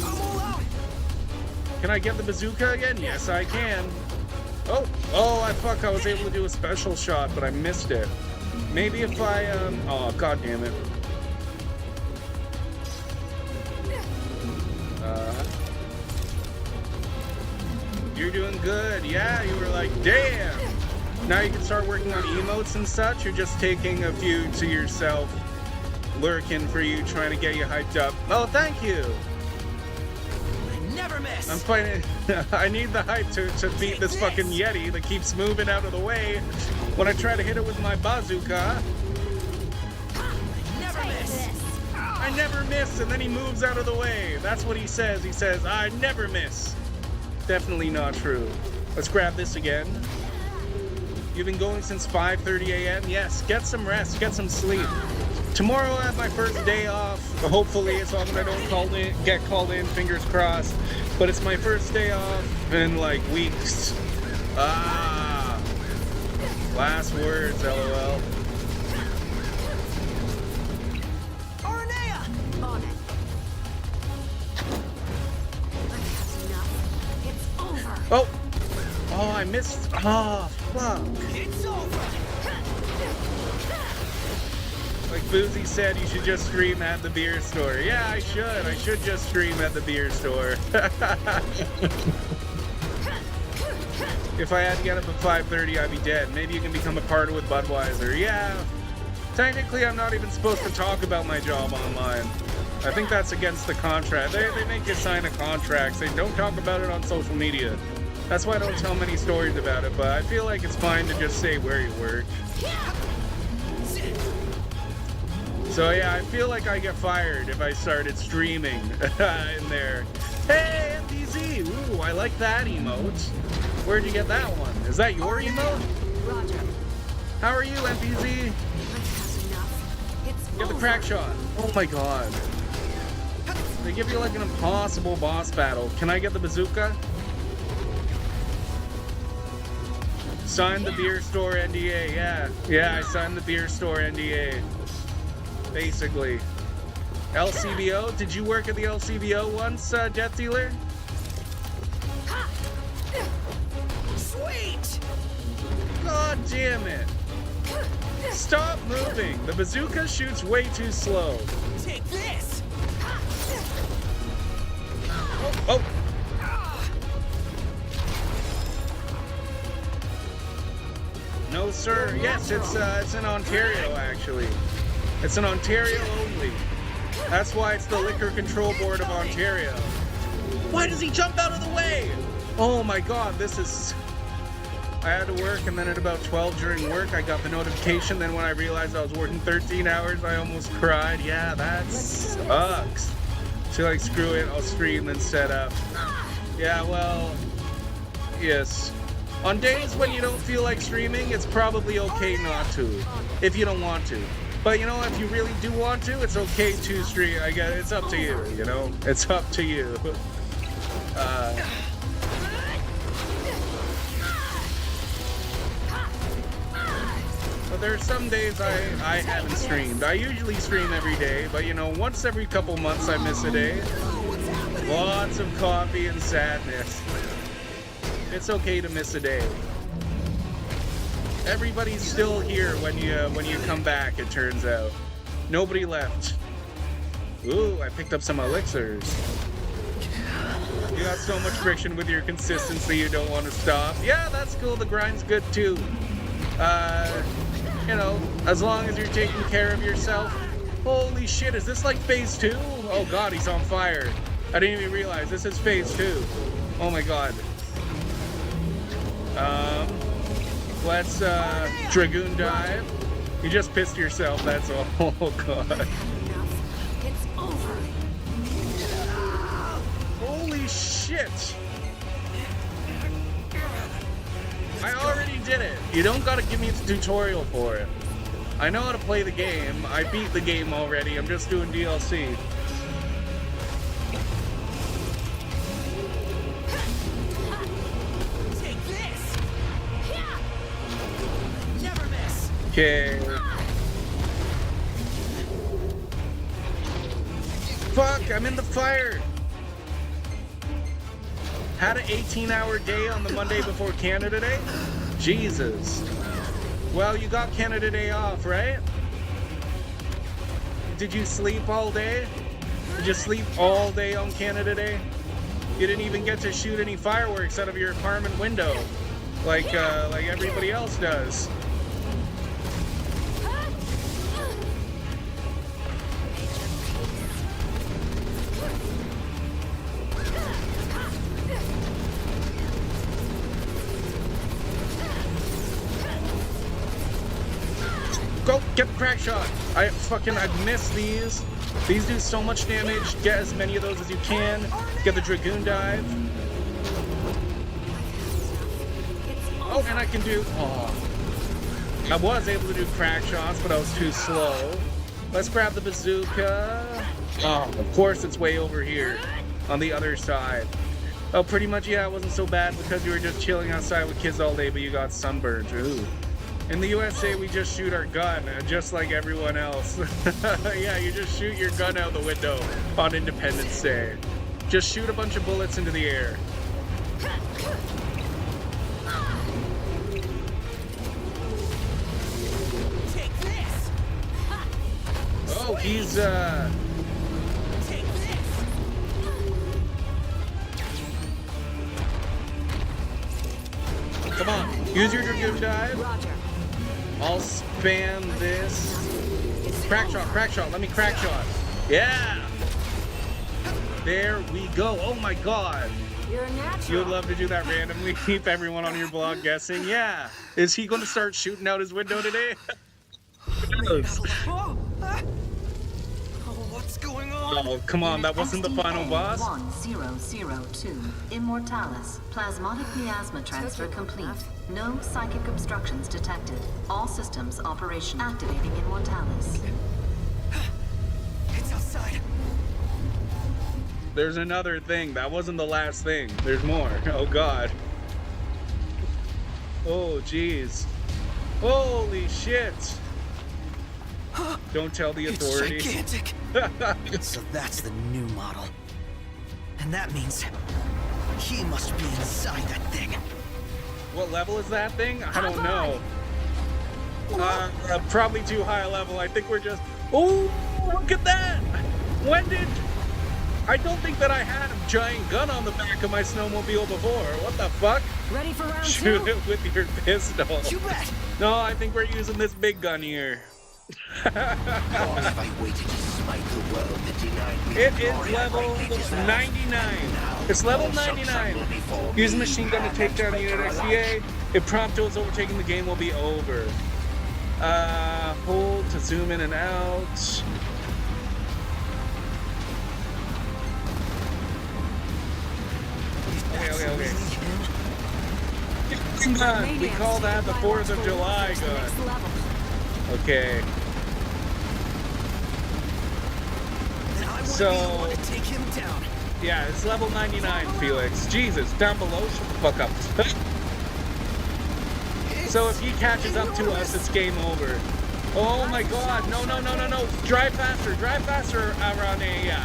I'm all out! Can I get the bazooka again? Yes, I can. Oh, I was able to do a special shot, but I missed it. Maybe if I, oh, god damn it. You're doing good. Yeah, you were like, damn. Now you can start working on emotes and such. You're just taking a few to yourself, lurking for you, trying to get you hyped up. Oh, thank you. I never miss! I'm fighting. I need the hype to beat this fucking Yeti that keeps moving out of the way when I try to hit it with my bazooka. I never miss! I never miss, and then he moves out of the way. That's what he says. He says, I never miss. Definitely not true. Let's grab this again. You've been going since 5:30 a.m.? Yes, get some rest, get some sleep. Tomorrow I have my first day off. Hopefully, as long as I don't get called in, fingers crossed. But it's my first day off in like weeks. Last words, LOL. Aranea! On it. That's enough. It's over. Oh, I missed. Oh, fuck. It's over! Like Boozy said, you should just stream at the beer store. Yeah, I should. I should just stream at the beer store. If I had to get up at 5:30, I'd be dead. Maybe you can become a partner with Budweiser. Yeah. Technically, I'm not even supposed to talk about my job online. I think that's against the contract. They make you sign a contract saying don't talk about it on social media. That's why I don't tell many stories about it, but I feel like it's fine to just say where you work. So yeah, I feel like I get fired if I started streaming in there. Hey, MPZ! Ooh, I like that emote. Where'd you get that one? Is that your emote? Roger. How are you, MPZ? I've had enough. It's Get the over. crack shot. Oh my god. They give you like an impossible boss battle. Can I get the bazooka? Sign the beer store NDA, yeah. Yeah, I signed the beer store NDA. Basically. LCBO? Did you work at the LCBO once, Death Dealer? Sweet! God damn it. Stop moving. The bazooka shoots way too slow. Take this! Oh! No, sir. Yes, it's in Ontario, actually. It's in Ontario only. That's why it's the Liquor Control Board of Ontario. Why does he jump out of the way? Oh my god, this is... I had to work, and then at about 12 during work, I got the notification. Then when I realized I was working 13 hours, I almost cried. Yeah, that sucks. So like, screw it, I'll stream and set up. Yeah, well, yes. On days when you don't feel like streaming, it's probably okay not to, if you don't want to. But you know, if you really do want to, it's okay to stream. I guess it's up to you, you know? It's up to you. But there are some days I haven't streamed. I usually stream every day, but you know, once every couple months I miss a day. Lots of coffee and sadness. It's okay to miss a day. Everybody's still here when you come back, it turns out. Nobody left. Ooh, I picked up some elixirs. You got so much friction with your consistency you don't want to stop. Yeah, that's cool. The grind's good too. You know, as long as you're taking care of yourself. Holy shit, is this like phase 2? Oh god, he's on fire. I didn't even realize this is phase 2. Oh my god. Let's Dragoon dive. You just pissed yourself, that's all. Oh god. Enough. It's over. Holy shit. I already did it. You don't gotta give me the tutorial for it. I know how to play the game. I beat the game already. I'm just doing DLC. Take this! Never miss! Okay. Fuck, I'm in the fire. Had an 18-hour day on the Monday before Canada Day? Jesus. Well, you got Canada Day off, right? Did you sleep all day? Did you sleep all day on Canada Day? You didn't even get to shoot any fireworks out of your apartment window, like everybody else does. Go, get the crack shot. I've missed these. These do so much damage. Get as many of those as you can. Get the Dragoon dive. Oh, and I can do, I was able to do crack shots, but I was too slow. Let's grab the bazooka. Oh, of course it's way over here on the other side. Oh, pretty much, yeah, it wasn't so bad because you were just chilling outside with kids all day, but you got sunburned. Ooh. In the USA, we just shoot our gun, just like everyone else. Yeah, you just shoot your gun out the window on Independence Day. Just shoot a bunch of bullets into the air. Take this! Oh, he's, Take this! Come on, use your Dragoon dive. Roger. I'll spam this. Crack shot, let me crack shot. Yeah! There we go. Oh my god. You're a natural. You would love to do that randomly. Keep everyone on your blog guessing. Yeah. Is he going to start shooting out his window today? Who knows? What's going on? Oh, come on, that wasn't the final boss? 1002, Immortalis. Plasmodic miasma transfer Took you long complete. enough. No psychic obstructions detected. All systems operation. Activating Immortalis. It's outside. There's another thing. That wasn't the last thing. There's more. Oh, God. Oh, jeez. Holy shit. Don't tell the authorities. It's gigantic. So that's the new model. And that means he must be inside that thing. What level is that thing? I don't know. Probably too high a level. I think we're just... Oh, look at that! When did... I don't think that I had a giant gun on the back of my snowmobile before. What the fuck? Ready for round Shoot two? it with your pistol. You bet. No, I think we're using this big gun here. Long have I waited to smite the world that denied me It the is glory I level rightly deserve. 99. It's level 99. Use a machine gun to take down the unit XVA. If Prompto is overtaking, the game will be over. Hold to zoom in and out. Okay. Gun. We call that the 4th of July gun. Okay. Then I want So- to be the one to take him down. Yeah, it's level 99, Felix. Jesus, down below, shut the fuck up. So if he catches up to us, it's game over. Oh my god, no. Drive faster, Aranea.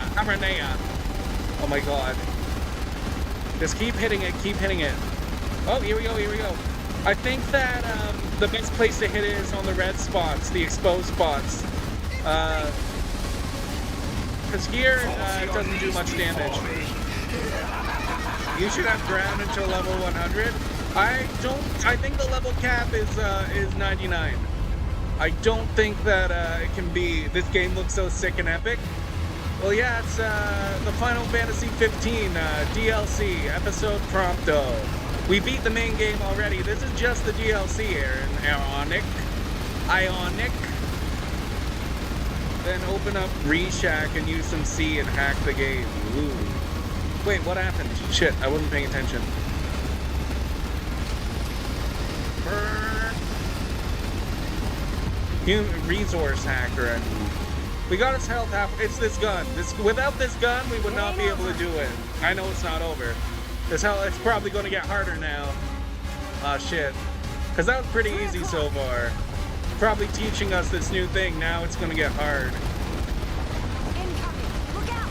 Oh my god. Just keep hitting it. Oh, here we go. I think that the best place to hit it is on the red spots, the exposed spots. Because here, it doesn't do much damage. You should have ground until level 100. I think the level cap is 99. I don't think that it can be. This game looks so sick and epic. Well, yeah, it's the Final Fantasy 15 DLC episode Prompto. We beat the main game already. This is just the DLC, Aaron. Ionic. Then open up Reshack and use some C and hack the game. Ooh. Wait, what happened? Shit, I wasn't paying attention. Human resource hacker. And we got his health half. It's this gun. Without this gun, we would not be able to do it. I know it's not over. It's probably going to get harder now. Ah, shit. Because that was pretty easy so far. Probably teaching us this new thing. Now it's going to get hard. Incoming! Look out!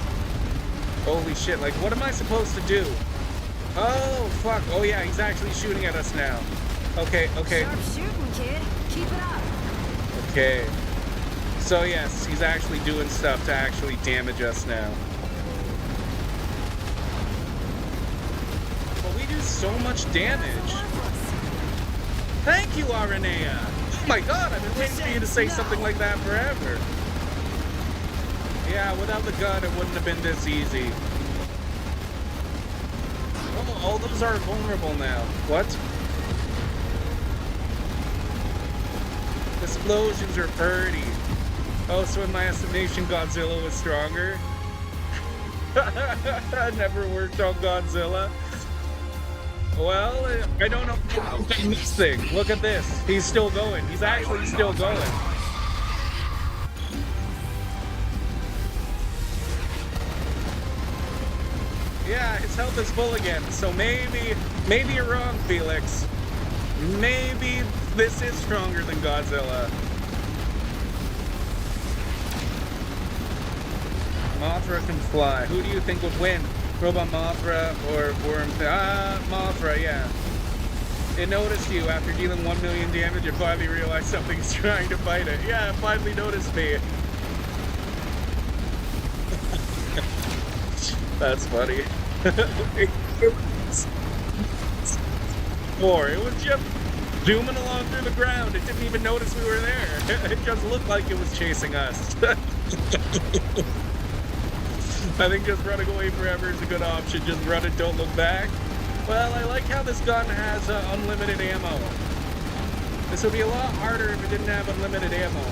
Holy shit, like, what am I supposed to do? Oh, fuck. Oh, yeah, he's actually shooting at us now. Okay. Sharp shooting, kid. Keep it up. Okay. So, yes, he's actually doing stuff to actually damage us now. But we do so much damage. Thank you, Aranea. Oh my god, I've been waiting for you to say something like that forever. Yeah, without the gun, it wouldn't have been this easy. Oh, all those are vulnerable now. What? Explosions are pretty. Oh, so in my estimation, Godzilla was stronger? Never worked on Godzilla. Well, I don't know this thing. Look at this. He's still going. He's actually still going. Yeah, his health is full again. So maybe you're wrong, Felix. Maybe this is stronger than Godzilla. Mothra can fly. Who do you think would win? Robot Mothra or Worm? Mothra, yeah. It noticed you after dealing 1 million damage. It finally realized something's trying to fight it. Yeah, it finally noticed me. That's funny. It was just zooming along through the ground. It didn't even notice we were there. It just looked like it was chasing us. I think just running away forever is a good option. Just run and don't look back. Well, I like how this gun has unlimited ammo. This would be a lot harder if it didn't have unlimited ammo.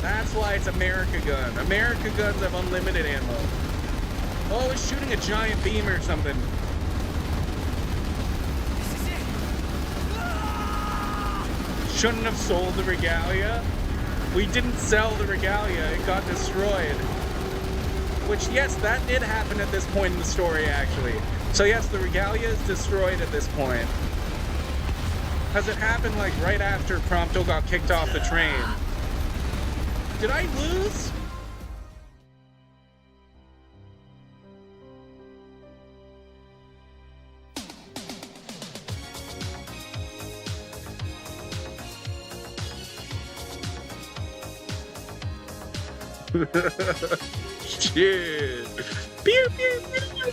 That's why it's America gun. America guns have unlimited ammo. Oh, it's shooting a giant beam or something. This is it. Shouldn't have sold the regalia. We didn't sell the regalia. It got destroyed. Which, yes, that did happen at this point in the story, actually. So, yes, the regalia is destroyed at this point. Because it happened, like, right after Prompto got kicked off the train. Did I lose? Shit. Pew, pew, pew.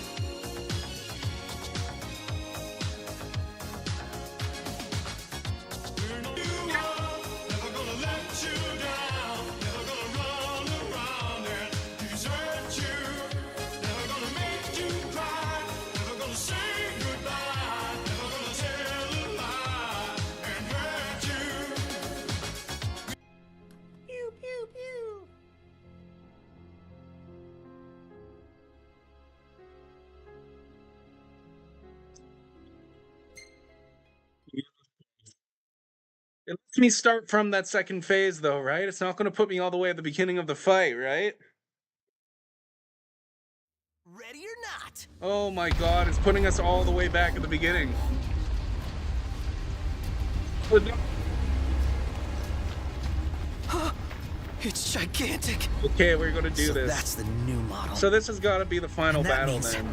It lets me start from that second phase, though, right? It's not going to put me all the way at the beginning of the fight, right? Ready or not? Oh my god, it's putting us all the way back at the beginning. But no- It's gigantic. Okay, we're going to do So this. that's the new model. So this has got to be the final And that battle, means- then.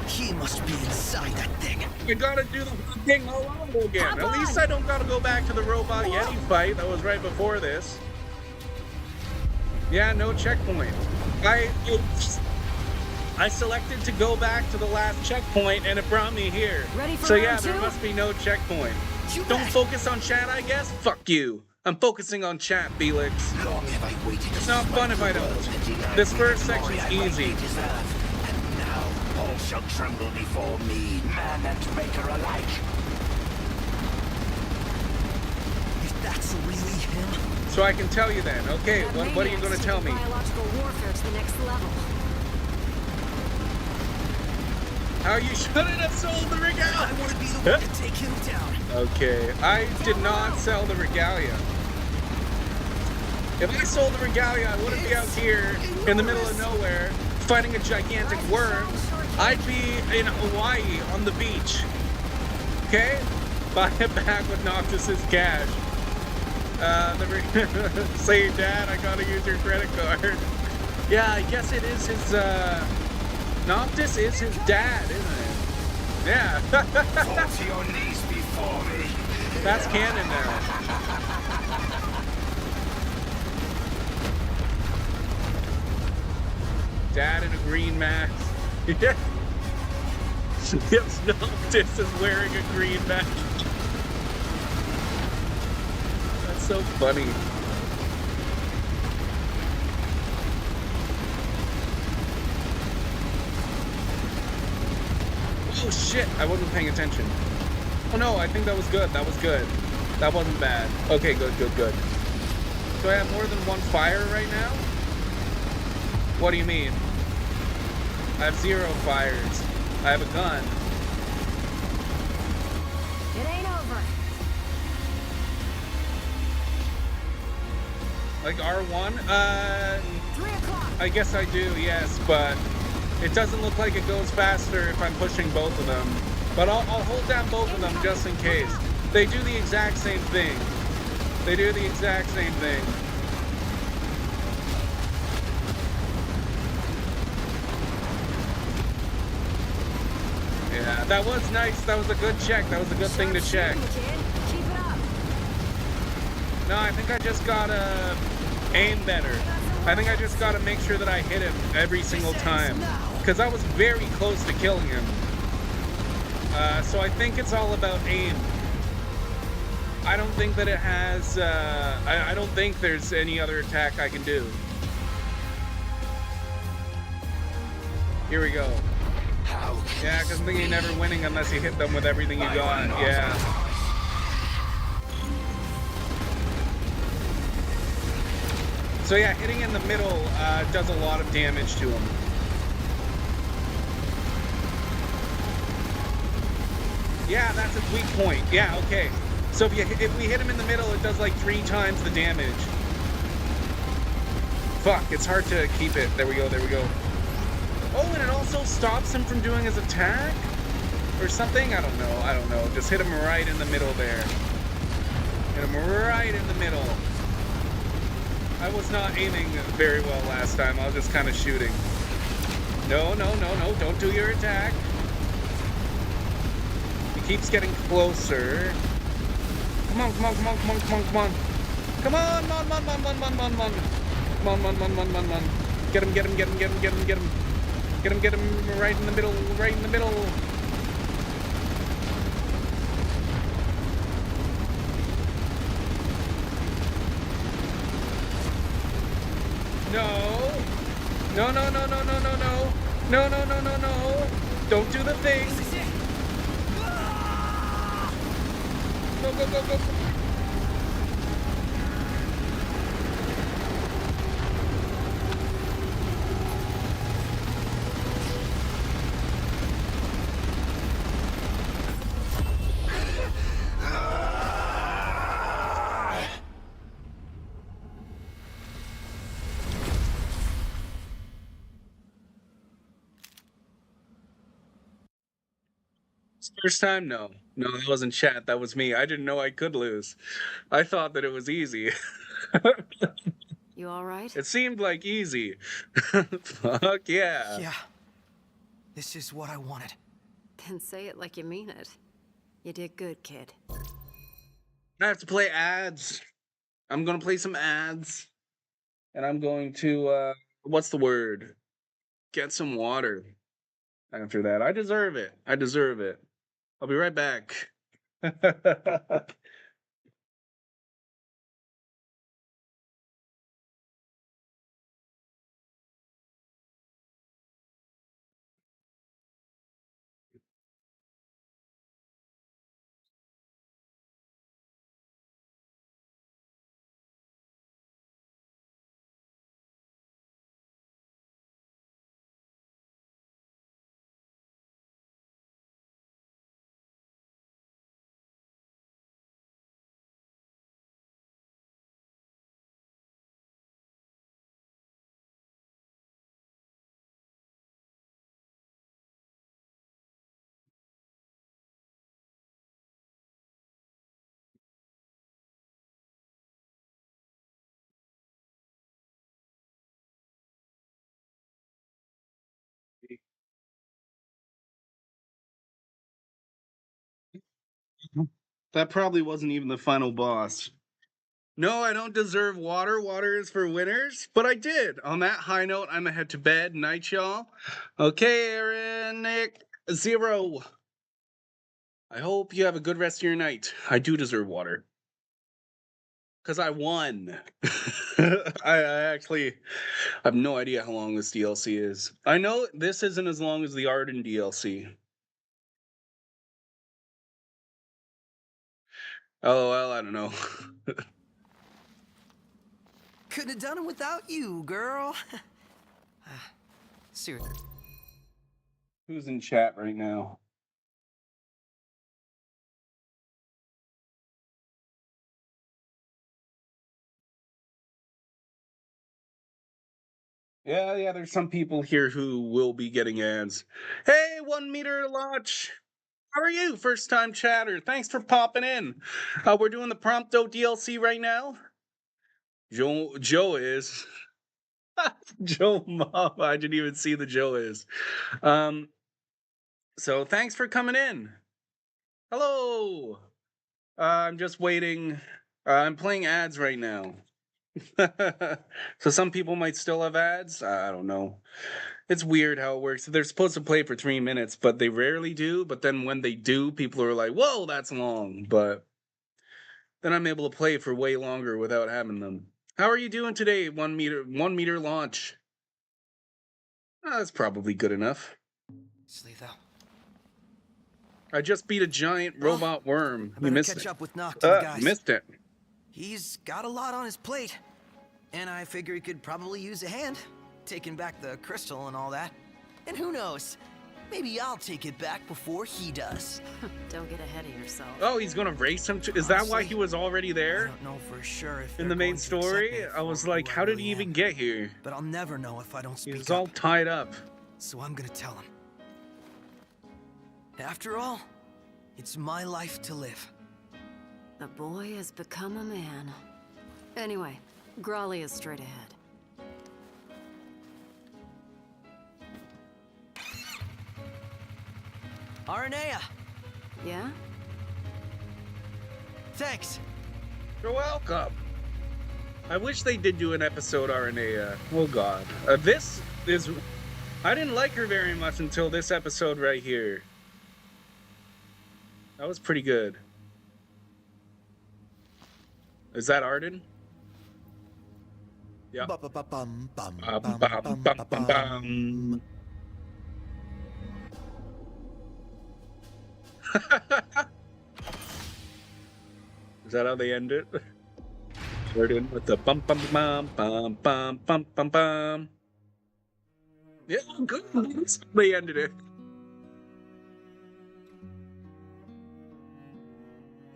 He must be inside that thing. You gotta do the thing all over again. At least I don't gotta go back to the Robot Yeti fight that was right before this. Yeah, no checkpoint. I selected to go back to the last checkpoint and it brought me here. Ready for So yeah, round there two? must be no checkpoint. You Don't bet. focus on chat, I guess? Fuck you. I'm focusing on chat, Felix. Long have I waited. It's not fun if I don't. This first section's easy. And now all shall tremble before me, man and maker alike. If that's really him, So I can tell you then. Okay, That what are you maniac's gonna tell me? taking biological warfare to the next level. How you shouldn't have sold the regalia. I want to be the one to take him down. Okay, I did not sell the regalia. If I sold the regalia, I wouldn't be out here in the middle of nowhere fighting a gigantic worm. I'd be in Hawaii on the beach. Okay? Buy it back with Noctis's cash. Say, Dad, I gotta use your credit card. Yeah, I guess it is his, Noctis is his dad, isn't it? Yeah. Fall to your knees before me. That's canon now. Dad in a green mask. Yeah. Yes, Noctis is wearing a green mask. That's so funny. Oh shit, I wasn't paying attention. Oh no, I think that was good. That was good. That wasn't bad. Okay, good, good, good. Do I have more than one fire right now? What do you mean? I have 0 fires. I have a gun. It ain't over. Like R1? 3 o'clock. I guess I do, yes, but it doesn't look like it goes faster if I'm pushing both of them. But I'll hold down both of them just in case. They do the exact same thing. They do the exact same thing. Yeah, that was nice. That was a good check. That was a good thing to check. Sharp shooting, kid. Keep it up. No, I think I just gotta aim better. I think I just gotta make sure that I hit him every single time. Because I was very close to killing him. So I think it's all about aim. I don't think that it has, I don't think there's any other attack I can do. Here we go. Yeah, because I'm thinking you're never winning unless you hit them with everything you got. Yeah. So yeah, hitting in the middle does a lot of damage to him. Yeah, that's its weak point. Yeah, okay. So if we hit him in the middle, it does like 3 times the damage. Fuck, it's hard to keep it. There we go, there we go. Oh, and it also stops him from doing his attack? Or something? I don't know. Just hit him right in the middle there. Hit him right in the middle. I was not aiming very well last time. I was just kind of shooting. No, don't do your attack. He keeps getting closer. Come on. Come on. Get him. Get him right in the middle. No. Don't do the thing. Go. First time? No, that wasn't chat. That was me. I didn't know I could lose. I thought that it was easy. You all right? It seemed like easy. Fuck yeah. Yeah. This is what I wanted. Then say it like you mean it. You did good, kid. I have to play ads. I'm gonna play some ads. And I'm going to, what's the word? Get some water after that. I deserve it. I'll be right back. That probably wasn't even the final boss. No, I don't deserve water. Water is for winners, but I did. On that high note, I'm gonna head to bed. Night, y'all. Okay, Aaron, Nick, Zero. I hope you have a good rest of your night. I do deserve water. Because I won. I actually have no idea how long this DLC is. I know this isn't as long as the Arden DLC. LOL, I don't know. Couldn't have done it without you, girl. Seriously. Who's in chat right now? Yeah, there's some people here who will be getting ads. Hey, 1 meter launch. How are you? First time chatter. Thanks for popping in. We're doing the Prompto DLC right now. Joe is. Joe Mom. I didn't even see the Joe is. So thanks for coming in. Hello. I'm just waiting. I'm playing ads right now. So some people might still have ads. I don't know. It's weird how it works. They're supposed to play for 3 minutes, but they rarely do. But then when they do, people are like, whoa, that's long. But then I'm able to play for way longer without having them. How are you doing today? 1 meter launch. That's probably good enough. Though. I just beat a giant robot worm. I better catch up with Noct and the guys. Missed it. He's got a lot on his plate. And I figure he could probably use a hand, taking back the crystal and all that. And who knows, maybe I'll take it back before he does. Don't get ahead of yourself. Oh, he's gonna race him to... Is that why he was already I there? don't know for sure if In they're the main going to accept story? me I was for like, who I how did really he even am. get here? But I'll never know if I don't He speak was up. all tied up. So I'm gonna tell him. After all, it's my life to live. The boy has become a man. Anyway, Grawley is straight ahead. Aranea, Yeah? thanks. You're welcome. I wish they did do an episode Aranea. Oh god. This is... I didn't like her very much until this episode right here. That was pretty good. Is that Arden? Yeah. Bum, bum, Bum, bum, bum, bum, bum. Is that how they end it? Arden with the bum bum bum bum bum bum bum bum. Yeah, good. That's how they ended it.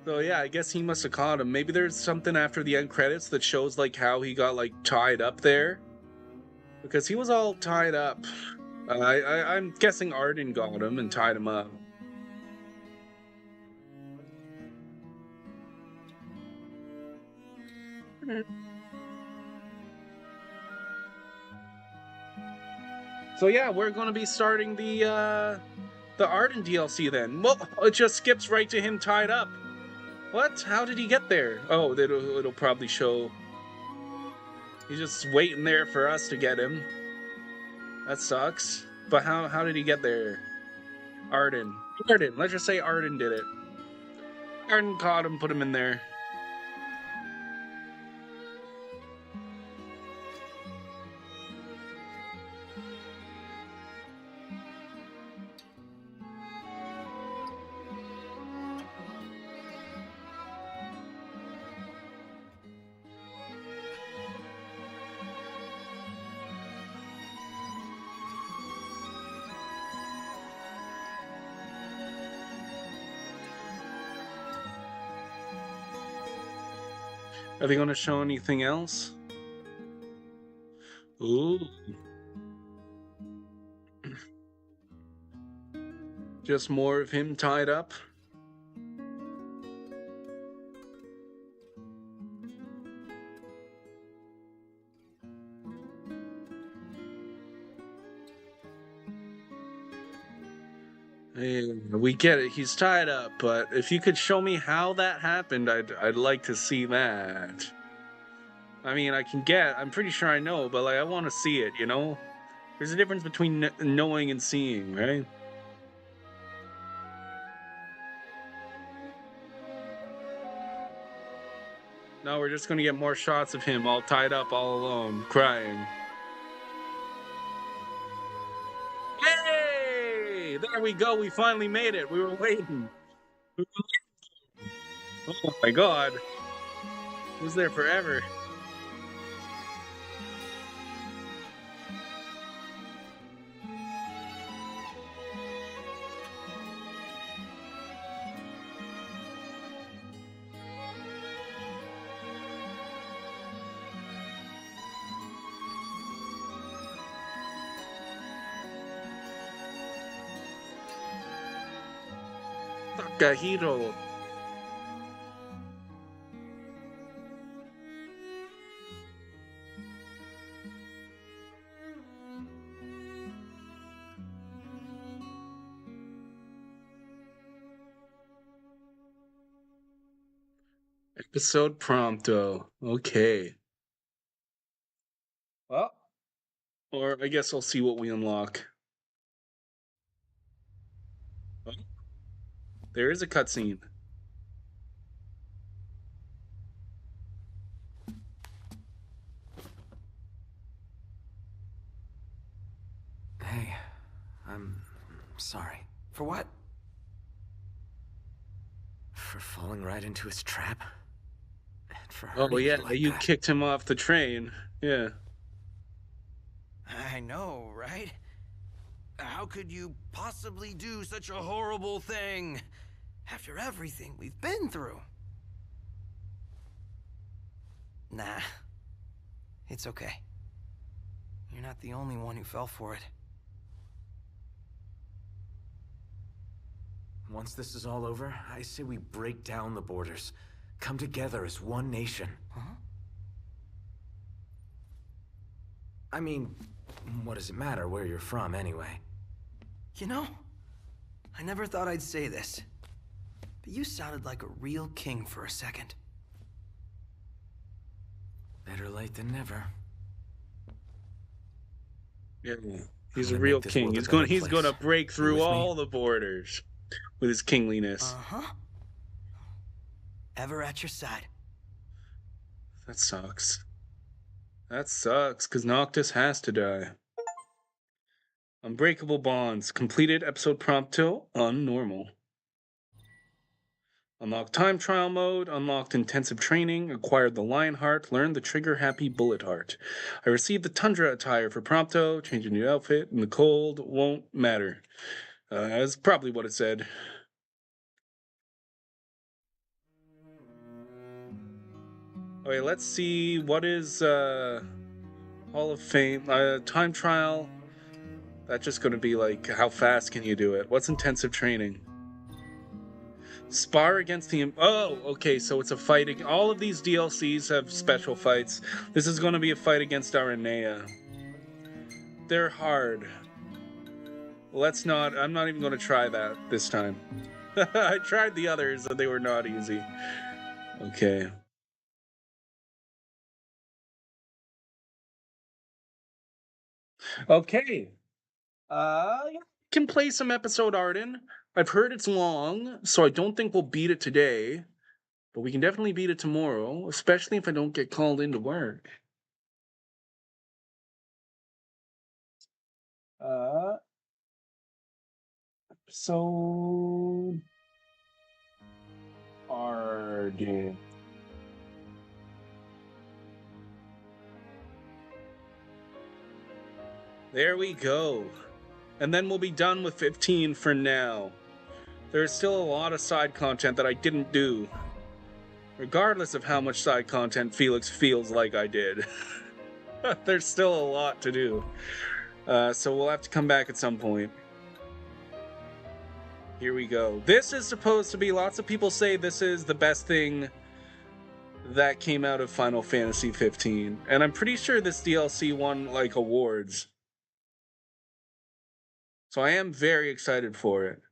So yeah, I guess he must have caught him. Maybe there's something after the end credits that shows like how he got like tied up there, because he was all tied up. I'm guessing Arden got him and tied him up. So yeah, we're gonna be starting the Arden DLC then. Well, it just skips right to him tied up. What? How did he get there? Oh, it'll probably show. He's just waiting there for us to get him. That sucks. But how did he get there? Arden. Let's just say Arden did it. Arden caught him, put him in there. Are they going to show anything else? Ooh. Just more of him tied up? Hey, we get it, he's tied up, but if you could show me how that happened, I'd like to see that. I mean, I'm pretty sure I know, but like I want to see it, you know? There's a difference between knowing and seeing, right? No, we're just gonna get more shots of him all tied up, all alone, crying. Yay! There we go, we finally made it. We were waiting. Oh my god. He was there forever. Takahiro. Episode Prompto. Okay. Well, or I guess I'll see what we unlock. Oh, there is a cutscene. Hey, I'm sorry. For what? For falling right into his trap. And for Oh hurting yeah, you like you that. kicked him off the train. Yeah. I know, right? How could you possibly do such a horrible thing after everything we've been through? Nah, it's okay. You're not the only one who fell for it. Once this is all over, I say we break down the borders. Come together as one nation. Huh? I mean, what does it matter where you're from, anyway? You know, I never thought I'd say this, but you sounded like a real king for a second. Better late than never. Yeah. I'm He's a gonna real make this king. world a He's better going to place. break You through with me? all the borders with his kingliness. Uh-huh. Ever at your side. That sucks. That sucks, because Noctis has to die. Unbreakable bonds. Completed episode Prompto on normal. Unlocked time trial mode, unlocked intensive training, acquired the lion heart, learned the trigger happy bullet heart. I received the tundra attire for Prompto, change a new outfit, and the cold won't matter. That's probably what it said. Okay, let's see, what is Hall of Fame, time trial? That's just gonna be like, how fast can you do it? What's intensive training? Spar against the... Oh, okay, so it's a fight. All of these DLCs have special fights. This is going to be a fight against Aranea. They're hard. Let's not... I'm not even going to try that this time. I tried the others, and they were not easy. Okay. Okay. Yeah, can play some episode Arden. I've heard it's long, so I don't think we'll beat it today. But we can definitely beat it tomorrow, especially if I don't get called into work. So Arden. There we go. And then we'll be done with 15 for now. There's still a lot of side content that I didn't do. Regardless of how much side content Felix feels like I did. There's still a lot to do. So we'll have to come back at some point. Here we go. This is supposed to be, lots of people say this is the best thing that came out of Final Fantasy 15. And I'm pretty sure this DLC won, like, awards. So I am very excited for it.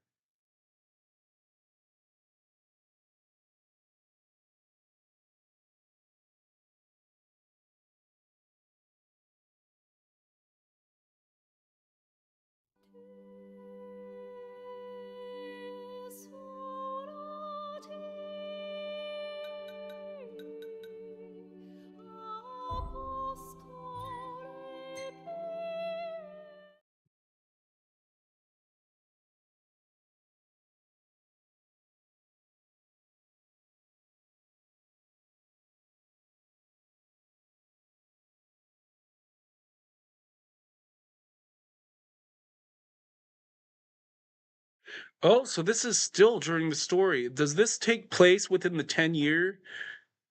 Oh, so this is still during the story. Does this take place within the 10-year?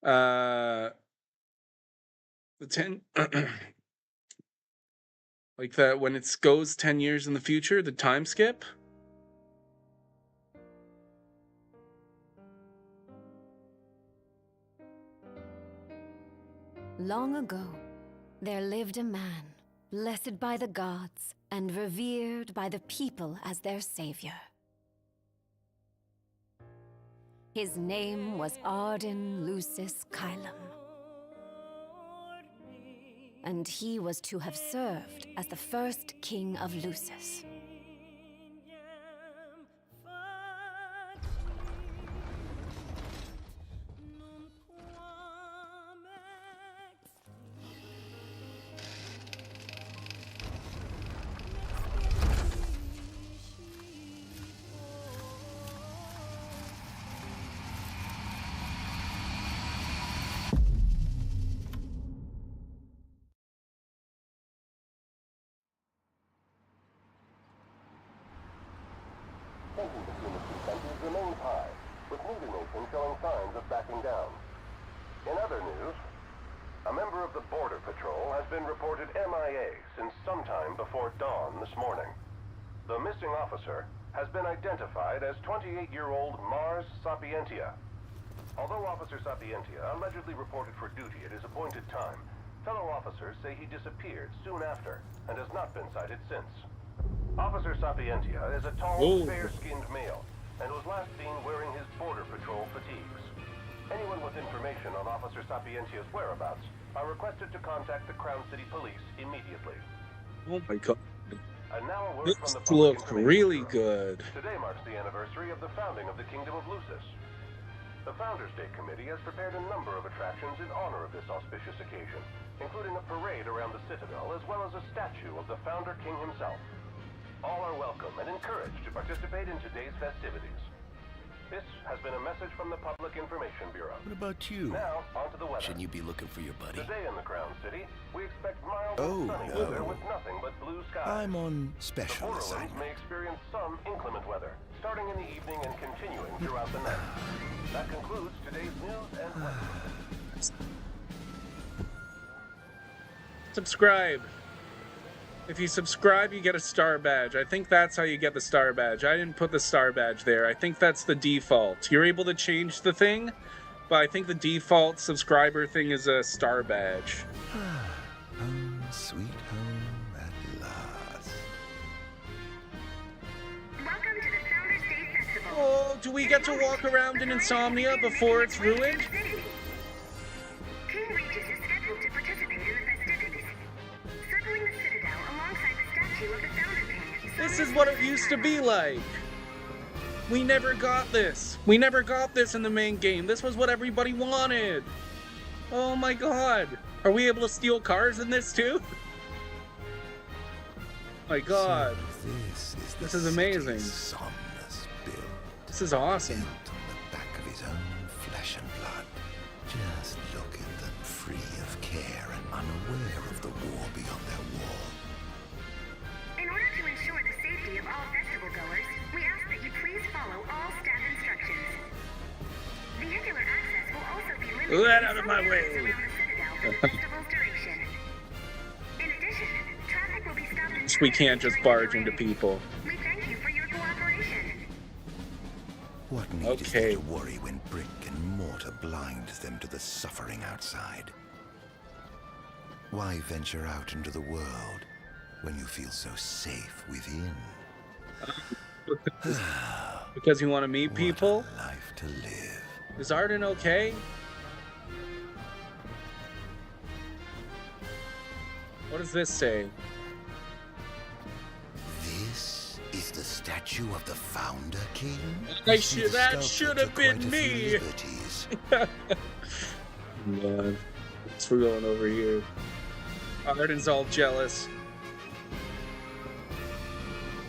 The 10... like that when it goes 10 years in the future, the time skip? Long ago, there lived a man, blessed by the gods and revered by the people as their savior. His name was Arden Lucis Kylum, and he was to have served as the first king of Lucis. tension between the two countries remains high, with neither nation showing signs of backing down. In other news, a member of the Border Patrol has been reported MIA since sometime before dawn this morning. The missing officer has been identified as 28-year-old Mars Sapientia. Although Officer Sapientia allegedly reported for duty at his appointed time, fellow officers say he disappeared soon after and has not been sighted since. Officer Sapientia is a tall, fair-skinned male and was last seen wearing his Border Patrol fatigues. Anyone with information on Officer Sapientia's whereabouts are requested to contact the Crown City Police immediately. Oh my god. And now a word This from the Public looks Information really Bureau. good. Today marks the anniversary of the founding of the Kingdom of Lucis. The Founders Day Committee has prepared a number of attractions in honor of this auspicious occasion, including a parade around the Citadel as well as a statue of the Founder King himself. All are welcome and encouraged to participate in today's festivities. This has been a message from the Public Information Bureau. What about you? Now, on to the weather. Shouldn't you be looking for your buddy? Today in the Crown City, we expect mild Oh, and sunny no. weather with nothing but blue skies. I'm on The special Borderlands assignment. may experience some inclement weather, starting in the evening and continuing throughout the night. That concludes today's news and weather. Subscribe. If you subscribe, you get a star badge. I think that's how you get the star badge. I didn't put the star badge there. I think that's the default. You're able to change the thing, but I think the default subscriber thing is a star badge. Home, sweet home at last. Welcome to the Founders Day Festival. Oh, do we get to walk around in Insomnia before it's ruined? King Regis is scheduled to participate in the festivities. Circling the Citadel alongside the statue of the Founder King. This is what it used to be like. We never got this. We never got this in the main game. This was what everybody wanted. Oh my god. Are we able to steal cars in this too? My god. So This is amazing. Somnus built. This is awesome. Built on the back of his own flesh and blood. Just look at them, free of care and unaware of the war beyond their wall. In order to ensure the safety of all festival goers, we ask that you please follow all staff instructions. Vehicular access will also be limited Get to out of some my areas way. around the Citadel for the festival's duration. In addition, traffic will be stopped in We can't just during the barge into parade. people. We thank you for your cooperation. What need is Okay. there to worry when brick and mortar blinds them to the suffering outside? Why venture out into the world when you feel so safe within? Because you want to meet people? What a life to live. Is Arden okay? What does this say? This is the statue of the Founder King? I You see, should- the that sculptor should have took been quite a me. few liberties. Man, thanks for going over here. Arden's all jealous.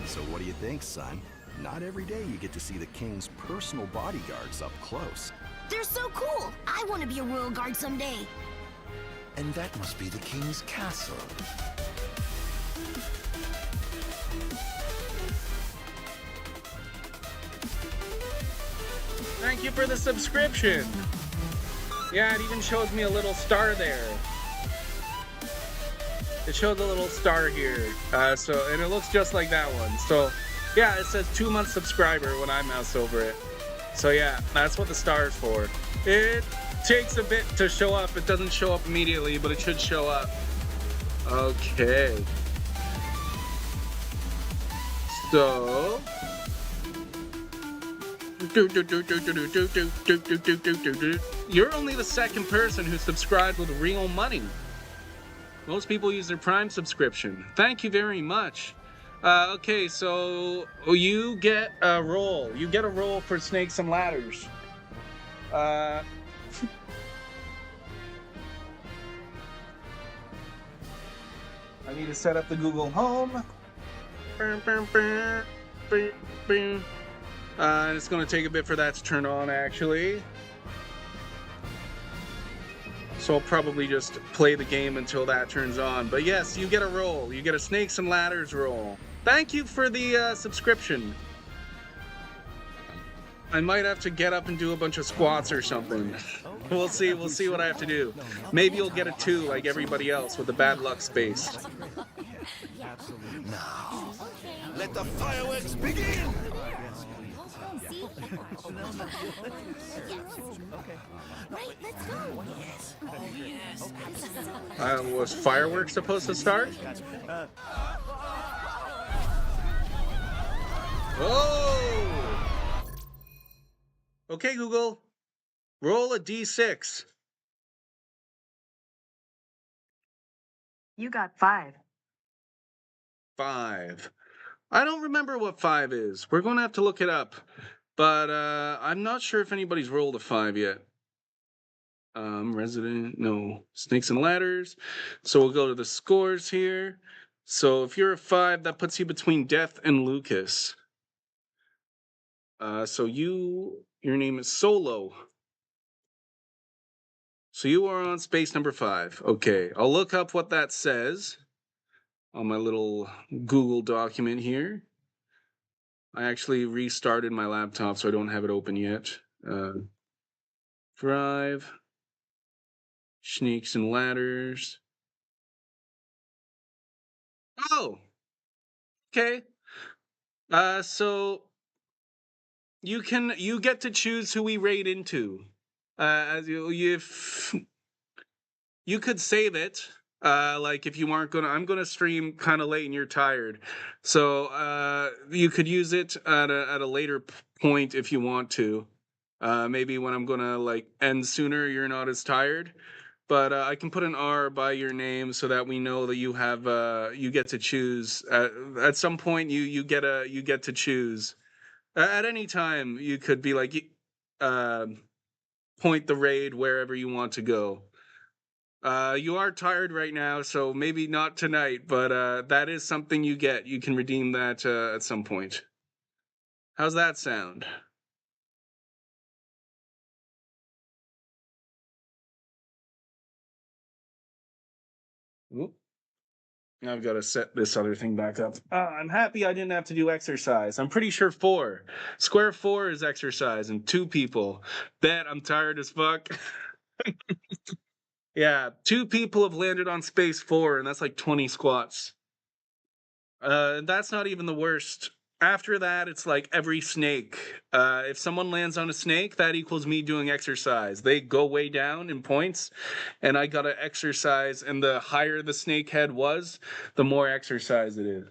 So what do you think, son? Not every day you get to see the king's personal bodyguards up close. They're so cool! I want to be a royal guard someday. And that must be the king's castle. Thank you for the subscription. Yeah, it even shows me a little star there. It shows a little star here. And it looks just like that one. So, yeah, it says 2-month subscriber when I mouse over it. So yeah, that's what the star is for. It takes a bit to show up. It doesn't show up immediately, but it should show up. Okay. So... You're only the second person who subscribed with real money. Most people use their Prime subscription. Thank you very much. Okay, so you get a roll. You get a roll for Snakes and Ladders. I need to set up the Google Home. And it's going to take a bit for that to turn on, actually. So I'll probably just play the game until that turns on. But yes, you get a roll. You get a Snakes and Ladders roll. Thank you for the subscription. I might have to get up and do a bunch of squats or something. We'll see what I have to do. Maybe you'll get a 2 like everybody else with the bad luck space. Now, let the fireworks begin! Was fireworks supposed to start? Oh! Okay, Google. Roll a d6. You got 5. 5. I don't remember what 5 is. We're going to have to look it up. But I'm not sure if anybody's rolled a 5 yet. No, snakes and ladders. So we'll go to the scores here. So if you're a 5, that puts you between Death and Lucas. So your name is Solo. So you are on space number 5. Okay, I'll look up what that says on my little Google document here. I actually restarted my laptop, so I don't have it open yet. Drive. Snakes and ladders. Oh! Okay. So you get to choose who we raid into. If you could save it, like if you aren't gonna, I'm gonna stream kind of late and you're tired, so you could use it at a later point if you want to. Maybe when I'm gonna like end sooner, you're not as tired. But I can put an R by your name so that we know that you have you get to choose at some point. You get to choose at any time. You could be like point the raid wherever you want to go. You are tired right now, so maybe not tonight, but that is something you get. You can redeem that at some point. How's that sound? Oop. I've got to set this other thing back up. I'm happy I didn't have to do exercise. I'm pretty sure 4. Square 4 is exercise and 2 people. Bet I'm tired as fuck. Yeah, 2 people have landed on space 4, and that's like 20 squats. That's not even the worst. After that, it's like every snake. If someone lands on a snake, that equals me doing exercise. They go way down in points, and I gotta exercise. And the higher the snake head was, the more exercise it is.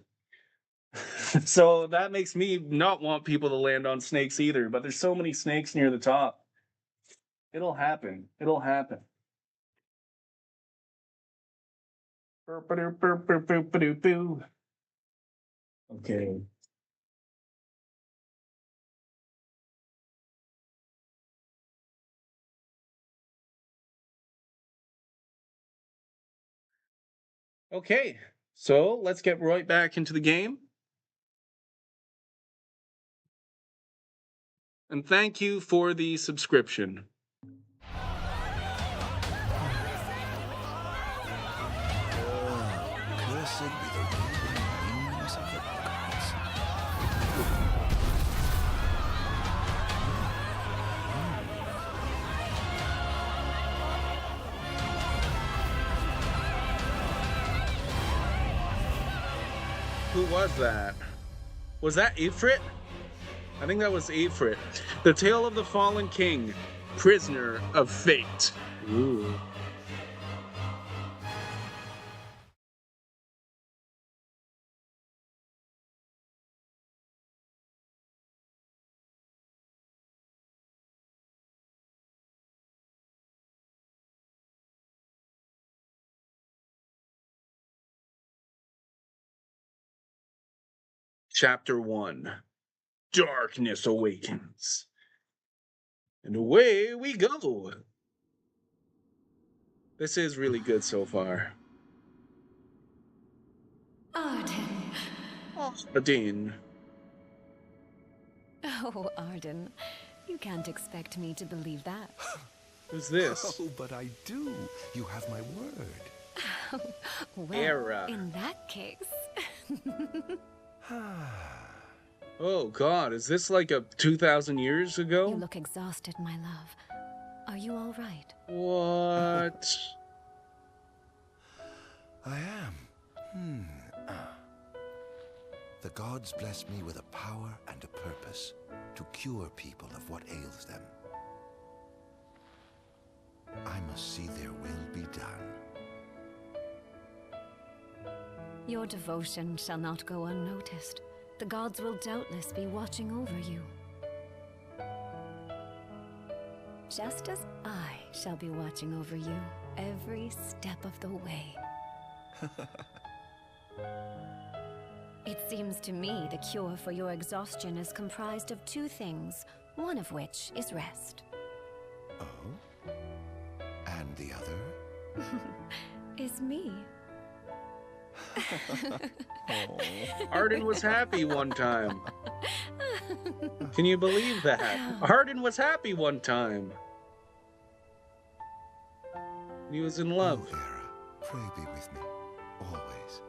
So that makes me not want people to land on snakes either. But there's so many snakes near the top. It'll happen. It'll happen. Okay. Okay, so let's get right back into the game. And thank you for the subscription. Cursed be the raven wings of the gods. Who was that? Was that Ifrit? I think that was Ifrit. The Tale of the Fallen King, Prisoner of Fate. Ooh. Chapter 1. Darkness Awakens. And away we go. This is really good so far. Arden. Adine. Oh, Arden. You can't expect me to believe that. Who's this? Oh, but I do. You have my word. Well, Era. in that case... Oh god, is this like a 2,000 years ago? You look exhausted, my love. Are you all right? What? I am. The gods bless me with a power and a purpose to cure people of what ails them. I must see their will be done. Your devotion shall not go unnoticed. The gods will doubtless be watching over you. Just as I shall be watching over you every step of the way. It seems to me the cure for your exhaustion is comprised of two things, one of which is rest. Oh? And the other? Is me. Arden was happy one time. Can you believe that? Arden was happy one time. He was in love. Oh, Vera, pray be with me, always.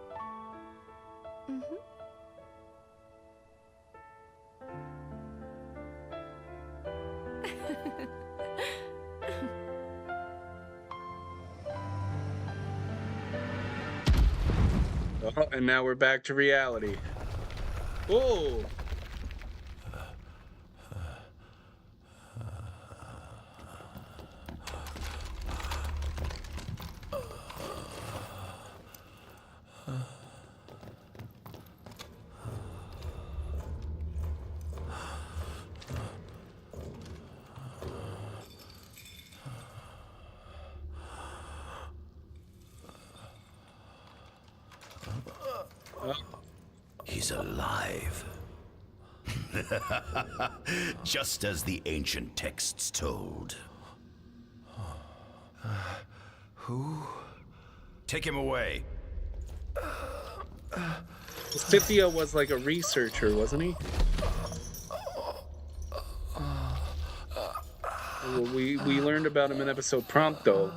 Oh, and now we're back to reality. Oh! He's alive. Just as the ancient texts told. Who? Take him away. Scythia was like a researcher, wasn't he? Well, we learned about him in episode Prompto.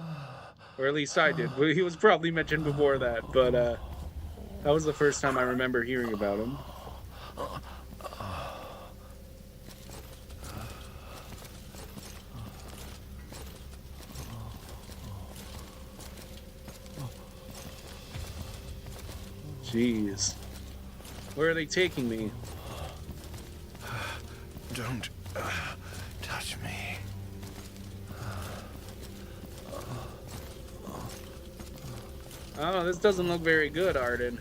Or at least I did. He was probably mentioned before that, but that was the first time I remember hearing about him. Jeez. Where are they taking me? Don't touch me. Oh, this doesn't look very good, Arden.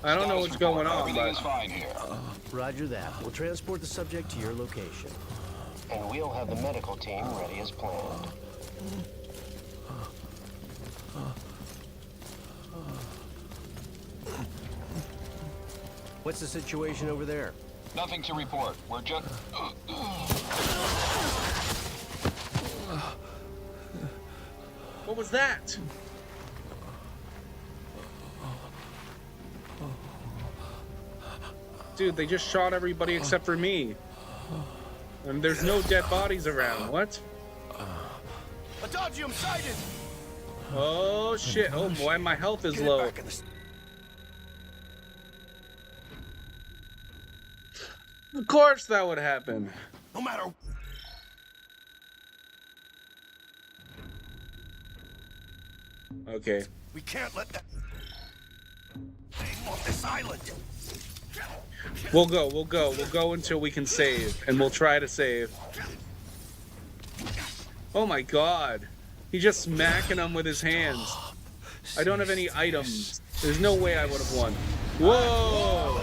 I don't know what's going on, Everything is fine here. Roger that. We'll transport the subject to your location. And we'll have the medical team ready as planned. What's the situation over there? Nothing to report. We're just... What was that? Dude, they just shot everybody except for me. And there's no dead bodies around. What? Adagium sighted! Oh shit. Oh boy, my health is low. Of course that would happen. No matter... Okay. We can't let that... thing off this island. We'll go until we can save, and we'll try to save. Oh my god. He's just smacking them with his hands. I don't have any items. There's no way I would have won. Whoa!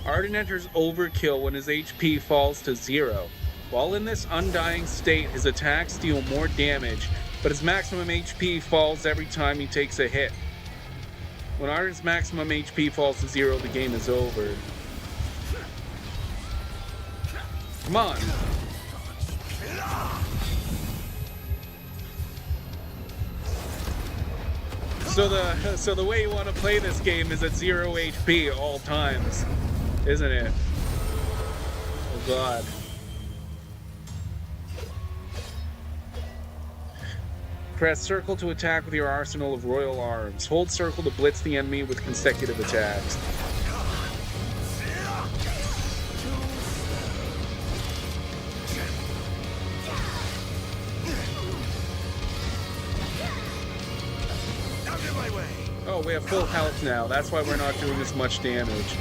Arden enters overkill when his HP falls to 0. While in this undying state, his attacks deal more damage, but his maximum HP falls every time he takes a hit. When Arden's maximum HP falls to 0, the game is over. Come on. So the way you want to play this game is at 0 HP all times, isn't it? Oh god. Press circle to attack with your arsenal of royal arms. Hold circle to blitz the enemy with consecutive attacks. Oh, we have full health now. That's why we're not doing as much damage.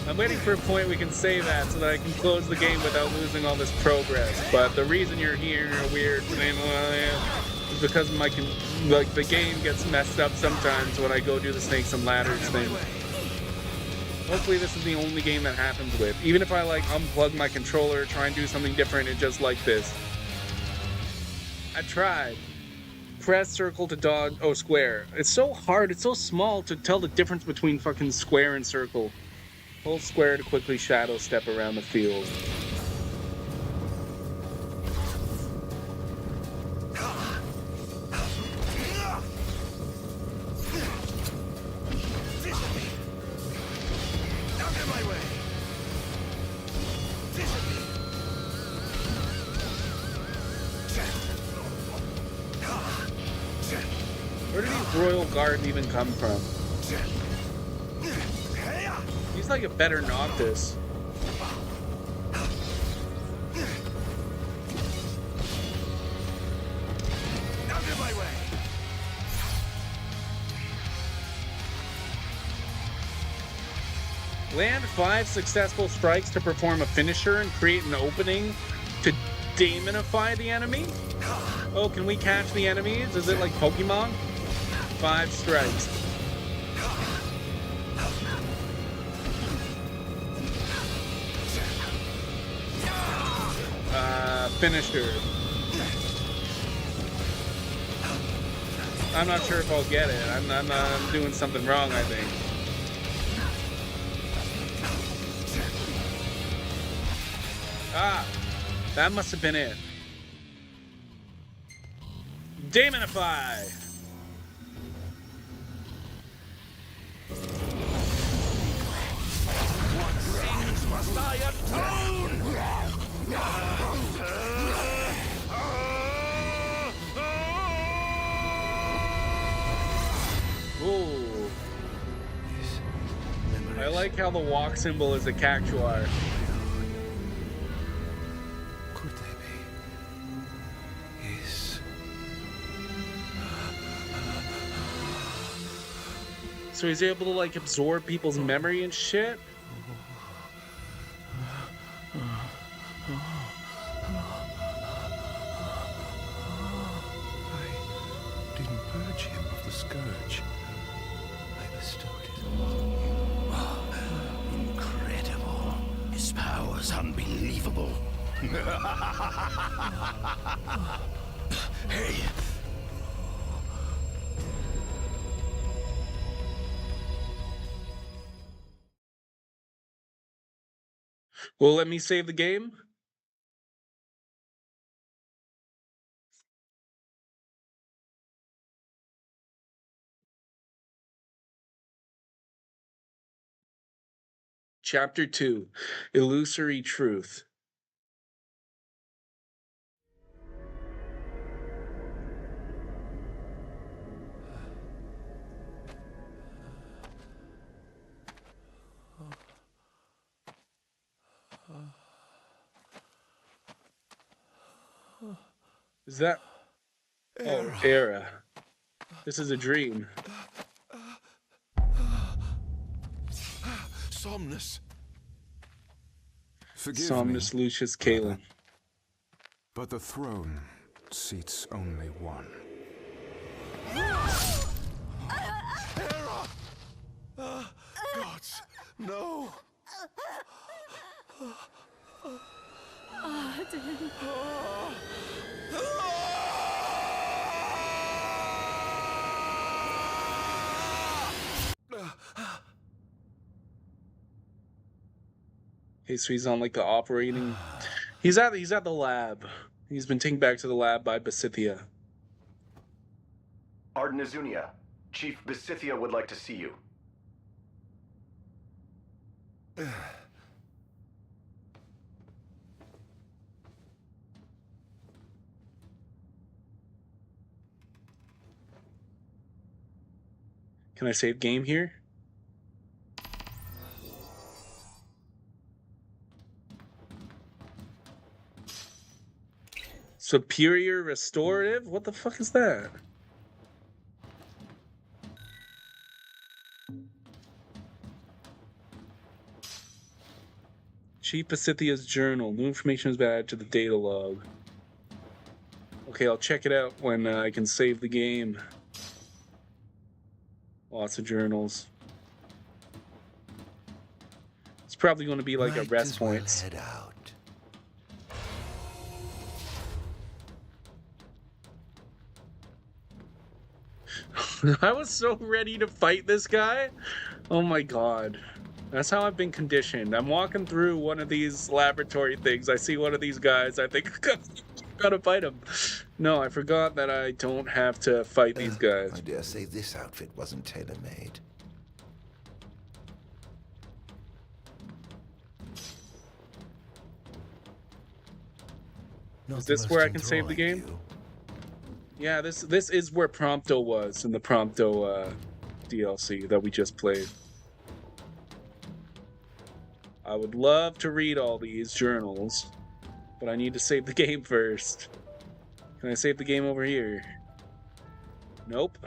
I'm waiting for a point we can save at so that I can close the game without losing all this progress. But the reason you're hearing a weird thing is because the game gets messed up sometimes when I go do the snakes and ladders thing. Hopefully this is the only game that happens with. Even if I unplug my controller, try and do something different, it's just like this. I tried. Press circle to dodge. Oh, square. It's so hard. It's so small to tell the difference between fucking square and circle. Hold square to quickly shadow step around the field. Where did these Royal Guards even come from? He's like a better Noctis. Land 5 successful strikes to perform a finisher and create an opening to demonify the enemy? Oh, can we catch the enemies? Is it like Pokemon? 5 strikes. Finisher. I'm not sure if I'll get it. I'm doing something wrong, I think. Ah, that must have been it. Demonify! What sins must I atone? Ooh. I like how the walk symbol is a cactuar. Could they be? Is... So he's able to like absorb people's memory and shit? I didn't purge him of the scourge. I bestowed it. Incredible. His power's unbelievable. Hey. Well, let me save the game. Chapter 2, Illusory Truth. Is that... Oh, Era. This is a dream. Somnus. Forgive Somnus me, Lucius Kalen. but the throne seats only one. Gods, no. Okay, so he's on like the operating... He's at the lab. He's been taken back to the lab by Basithia. Arden Azunia, Chief Basithia would like to see you. Can I save game here? Superior restorative? What the fuck is that? Chief Pasithia's journal. New information has been added to the data log. Okay, I'll check it out when I can save the game. Lots of journals. It's probably going to be like a rest points. Head out. I was so ready to fight this guy. Oh my god. That's how I've been conditioned. I'm walking through one of these laboratory things. I see one of these guys. I think, gotta fight him. No, I forgot that I don't have to fight these guys. I dare say this outfit wasn't tailor-made. Is this where I can save the game? Yeah, this is where Prompto was in the Prompto DLC that we just played. I would love to read all these journals, but I need to save the game first. Can I save the game over here? Nope.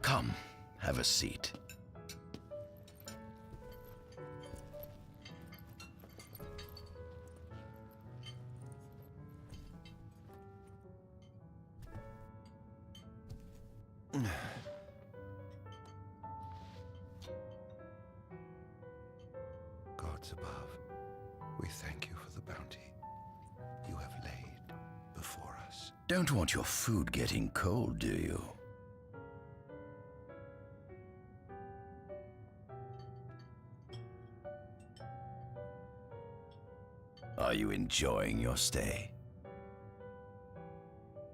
Come, have a seat. Gods above, we thank you for the bounty you have laid before us. Don't want your food getting cold, do you? Are you enjoying your stay?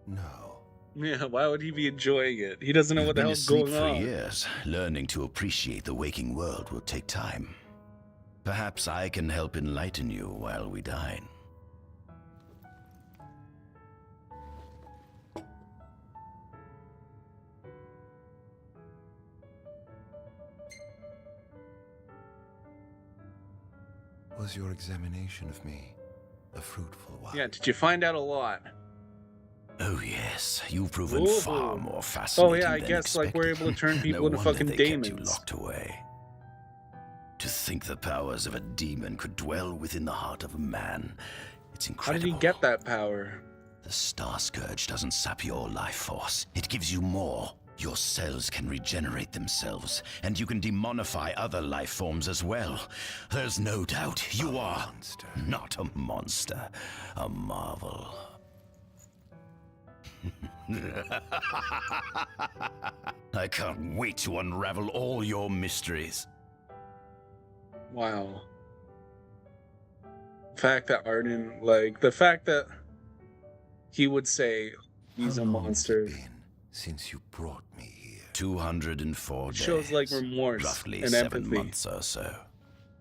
No. Yeah, why would he be enjoying it? He doesn't know what the hell's going on. For years, learning to appreciate the waking world will take time. Perhaps I can help enlighten you while we dine. Was your examination of me a fruitful one? Yeah, did you find out a lot? Oh yes, you've proven Ooh. far more fascinating. Oh yeah, I than guess like we're able to turn people no into wonder fucking they kept demons. you locked away. To think the powers of a demon could dwell within the heart of a man, it's How incredible. did he get that power? The Star Scourge doesn't sap your life force. It gives you more. Your cells can regenerate themselves, and you can demonify other life forms as well. There's no doubt you are not a monster, a marvel. I can't wait to unravel all your mysteries. Wow. The fact that Arden, like, the fact that he would say he's a monster. Since you brought me here. 204 days. Shows like remorse roughly and 7 empathy. months or so.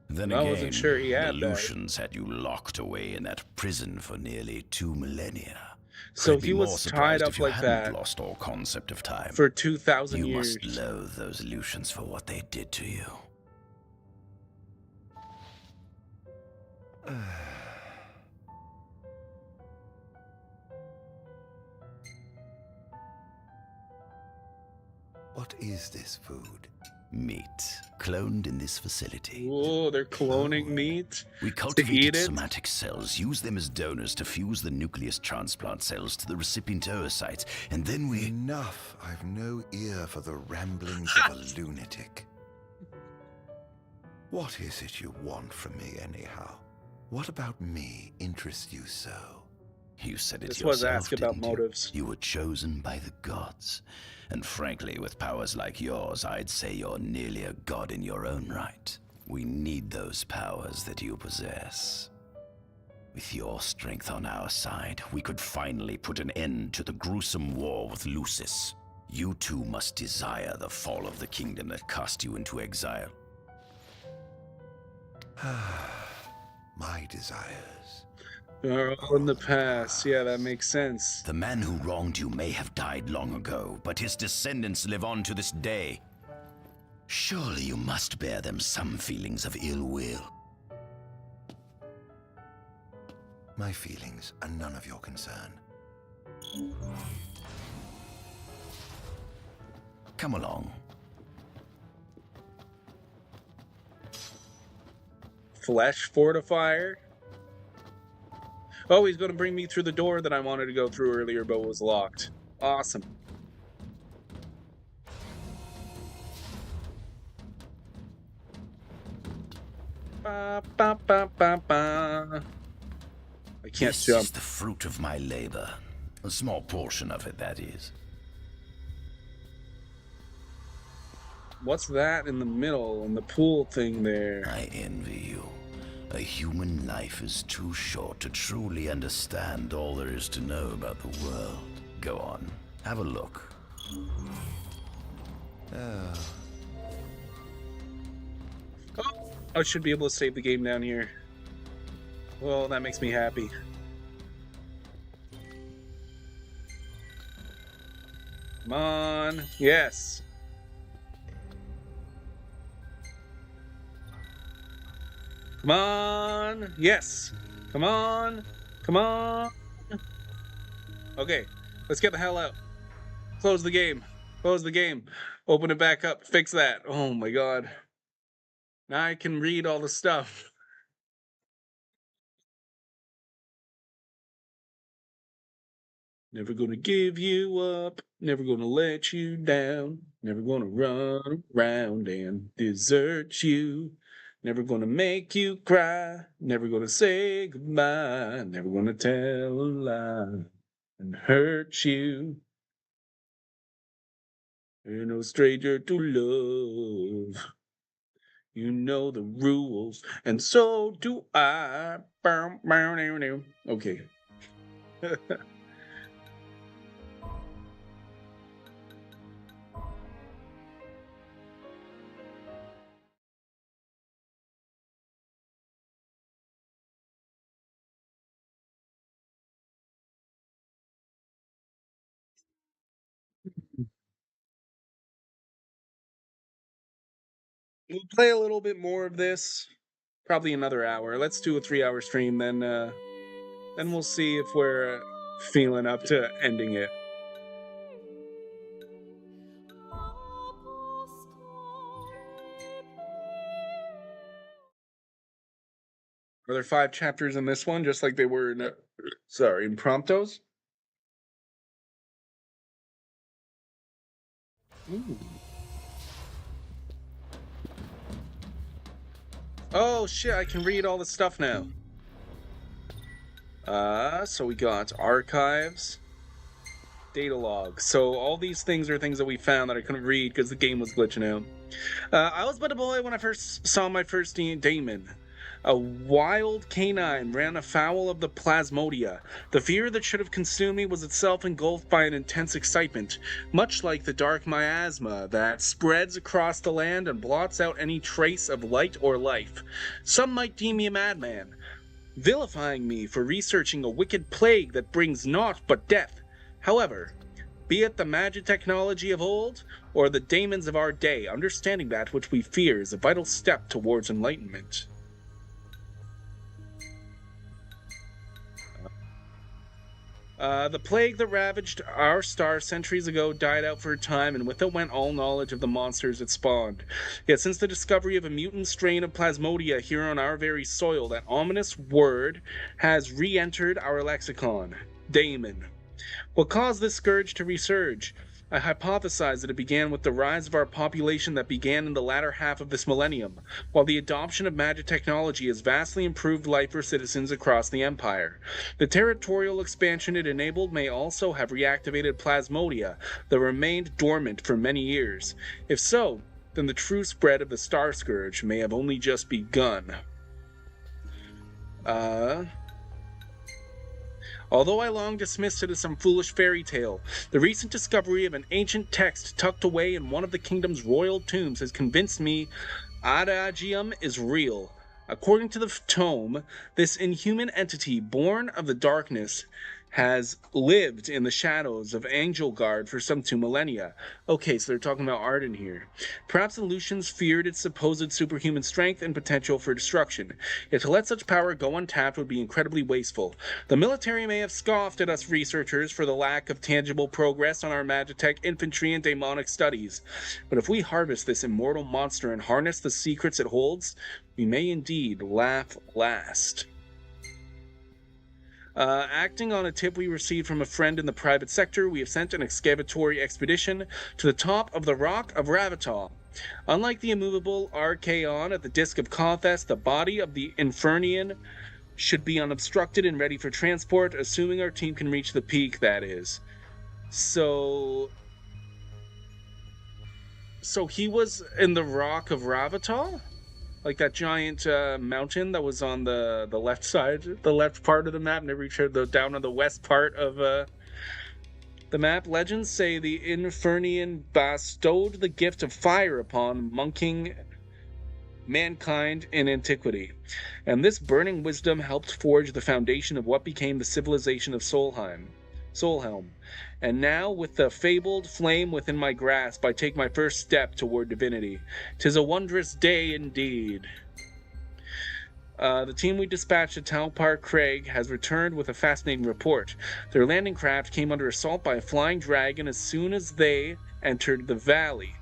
Then I again, wasn't sure he had the that. Lucians had you locked away in that prison for nearly 2 millennia. So Could be he was more tied surprised up if you like hadn't that lost all concept of time. for 2,000 You years. must loathe those Lucians for what they did to you. What is this food? Meat, cloned in this facility. Whoa, they're cloning meat? We to cultivated eat it? somatic cells, use them as donors to fuse the nucleus transplant cells to the recipient oocytes, and then we... Enough. I've no ear for the ramblings of a lunatic. What is it you want from me, anyhow? What about me interests you so? You said it This yourself, was asked about didn't you? motives. You were chosen by the gods. And frankly, with powers like yours, I'd say you're nearly a god in your own right. We need those powers that you possess. With your strength on our side, we could finally put an end to the gruesome war with Lucis. You too must desire the fall of the kingdom that cast you into exile. My desires. Are all in the past. Yeah, that makes sense. The man who wronged you may have died long ago, but his descendants live on to this day. Surely you must bear them some feelings of ill will. My feelings are none of your concern. Come along. Flesh fortifier. Oh, he's going to bring me through the door that I wanted to go through earlier, but was locked. Awesome. Ba, ba, ba, ba, ba. I can't This jump. is the fruit of my labor. A small portion of it, that is. What's that in the middle, in the pool thing there? I envy you. A human life is too short to truly understand all there is to know about the world. Go on, have a look. Oh, I should be able to save the game down here. Well, that makes me happy. Come on. Yes. Come on. Yes. Come on. Come on. Okay, let's get the hell out. Close the game. Close the game. Open it back up. Fix that. Oh my god. Now I can read all the stuff. Never gonna give you up. Never gonna let you down. Never gonna run around and desert you. Never gonna make you cry. Never gonna say goodbye. Never gonna tell a lie and hurt you. You're no stranger to love. You know the rules, and so do I. Okay. We'll play a little bit more of this. Probably another hour. Let's do a 3-hour stream, then we'll see if we're feeling up to ending it. Are there 5 chapters in this one, just like they were in in Promptos? Ooh. Oh shit, I can read all the stuff now. So we got archives, data log. So all these things are things that we found that I couldn't read because the game was glitching out. I was but a boy when I first saw my first daemon. A wild canine ran afoul of the plasmodia. The fear that should have consumed me was itself engulfed by an intense excitement, much like the dark miasma that spreads across the land and blots out any trace of light or life. Some might deem me a madman, vilifying me for researching a wicked plague that brings naught but death. However, be it the magic technology of old, or the daemons of our day, understanding that which we fear is a vital step towards enlightenment. The plague that ravaged our star centuries ago died out for a time, and with it went all knowledge of the monsters it spawned. Yet since the discovery of a mutant strain of plasmodia here on our very soil, that ominous word has re-entered our lexicon: daemon. What caused this scourge to resurge? I hypothesize that it began with the rise of our population that began in the latter half of this millennium, while the adoption of magic technology has vastly improved life for citizens across the Empire. The territorial expansion it enabled may also have reactivated plasmodia that remained dormant for many years. If so, then the true spread of the Star Scourge may have only just begun. Although I long dismissed it as some foolish fairy tale, the recent discovery of an ancient text tucked away in one of the kingdom's royal tombs has convinced me adagium is real. According to the tome, this inhuman entity, born of the darkness, has lived in the shadows of Angelgard for some 2 millennia. Okay, so they're talking about Arden here. Perhaps the Lucians feared its supposed superhuman strength and potential for destruction. Yet to let such power go untapped would be incredibly wasteful. The military may have scoffed at us researchers for the lack of tangible progress on our Magitech infantry and demonic studies. But if we harvest this immortal monster and harness the secrets it holds, we may indeed laugh last. Acting on a tip we received from a friend in the private sector, we have sent an excavatory expedition to the top of the Rock of Ravatal. Unlike the immovable Archaon at the Disk of Kothas, the body of the Infernian should be unobstructed and ready for transport, assuming our team can reach the peak, that is. So he was in the Rock of Ravatal? Like that giant mountain that was on the left side, the left part of the map, never reached down on the west part of the map. Legends say the Infernian bestowed the gift of fire upon monking mankind in antiquity, and this burning wisdom helped forge the foundation of what became the civilization of Solhelm. And now, with the fabled flame within my grasp, I take my first step toward divinity. 'Tis a wondrous day indeed. The team we dispatched at Talpar Craig has returned with a fascinating report. Their landing craft came under assault by a flying dragon as soon as they entered the valley.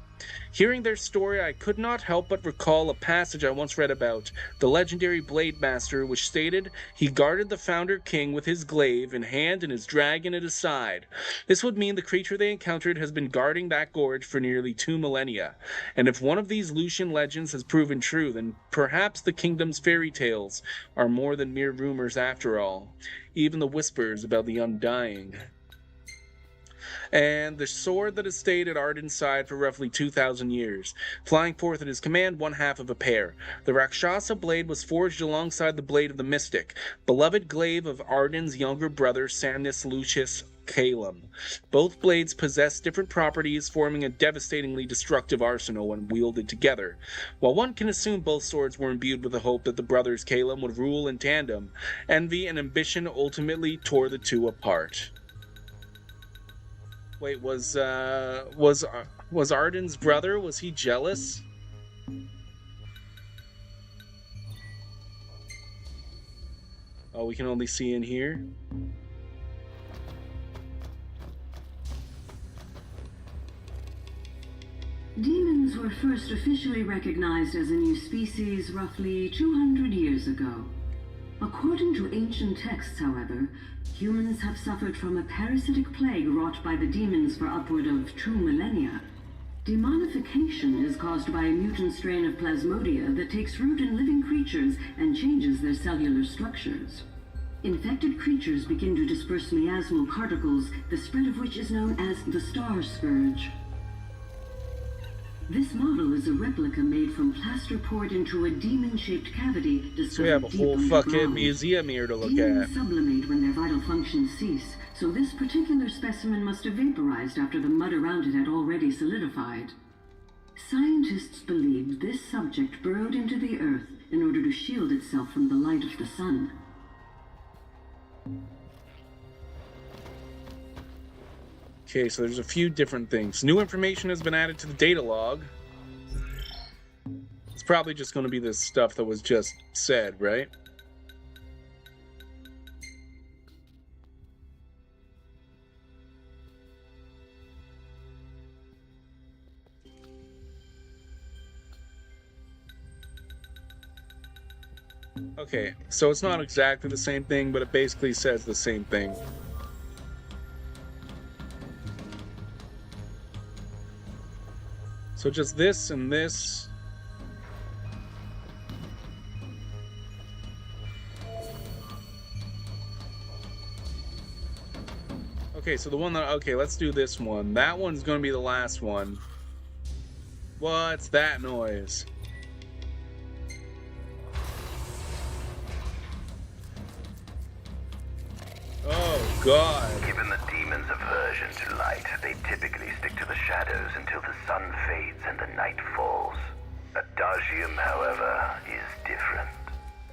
Hearing their story, I could not help but recall a passage I once read about the legendary Blade Master, which stated he guarded the Founder King with his glaive in hand and his dragon at his side. This would mean the creature they encountered has been guarding that gorge for nearly 2 millennia. And if one of these Lucian legends has proven true, then perhaps the kingdom's fairy tales are more than mere rumors after all. Even the whispers about the undying. And the sword that has stayed at Arden's side for roughly 2,000 years, flying forth at his command 1/2 of a pair. The Rakshasa blade was forged alongside the blade of the mystic, beloved glaive of Arden's younger brother Samnus Lucius Calum. Both blades possess different properties, forming a devastatingly destructive arsenal when wielded together. While one can assume both swords were imbued with the hope that the brothers Calum would rule in tandem, envy and ambition ultimately tore the two apart. Wait, was Arden's brother, was he jealous? Oh, we can only see in here? Demons were first officially recognized as a new species roughly 200 years ago. According to ancient texts, however, humans have suffered from a parasitic plague wrought by the demons for upward of 2 millennia. Demonification is caused by a mutant strain of plasmodia that takes root in living creatures and changes their cellular structures. Infected creatures begin to disperse miasmal particles, the spread of which is known as the Star Scourge. This model is a replica made from plaster poured into a demon-shaped cavity. So we have a whole fucking museum here to look Demons at. sublimate when their vital functions cease, so this particular specimen must have vaporized after the mud around it had already solidified. Scientists believed this subject burrowed into the earth in order to shield itself from the light of the sun. Okay, so there's a few different things. New information has been added to the data log. It's probably just going to be this stuff that was just said, right? Okay, so it's not exactly the same thing, but it basically says the same thing. So just this and this. Okay, so the one that, okay, let's do this one. That one's gonna be the last one. What's that noise? Oh, God. Given the demon's aversion to light, they typically stick to the shadows until the sun fades and the night falls. Adagium, however, is different.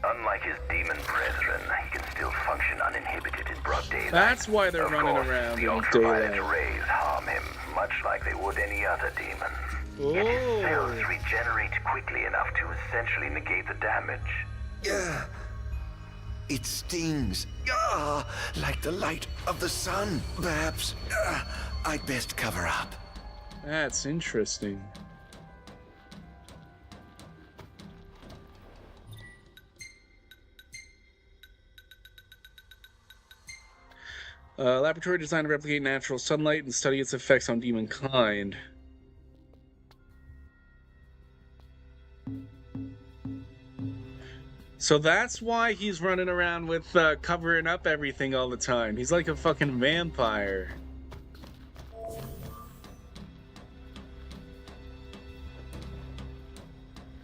Unlike his demon brethren, he can still still function uninhibited in broad daylight. That's why they're running around the in ultraviolet daylight. rays harm him, much like they would any other demon. Yet his cells regenerate quickly enough to essentially negate the damage. Yeah. It stings. Like the light of the sun. Perhaps I'd best cover up. That's interesting. Laboratory designed to replicate natural sunlight and study its effects on demon kind. So that's why he's running around with covering up everything all the time. He's like a fucking vampire.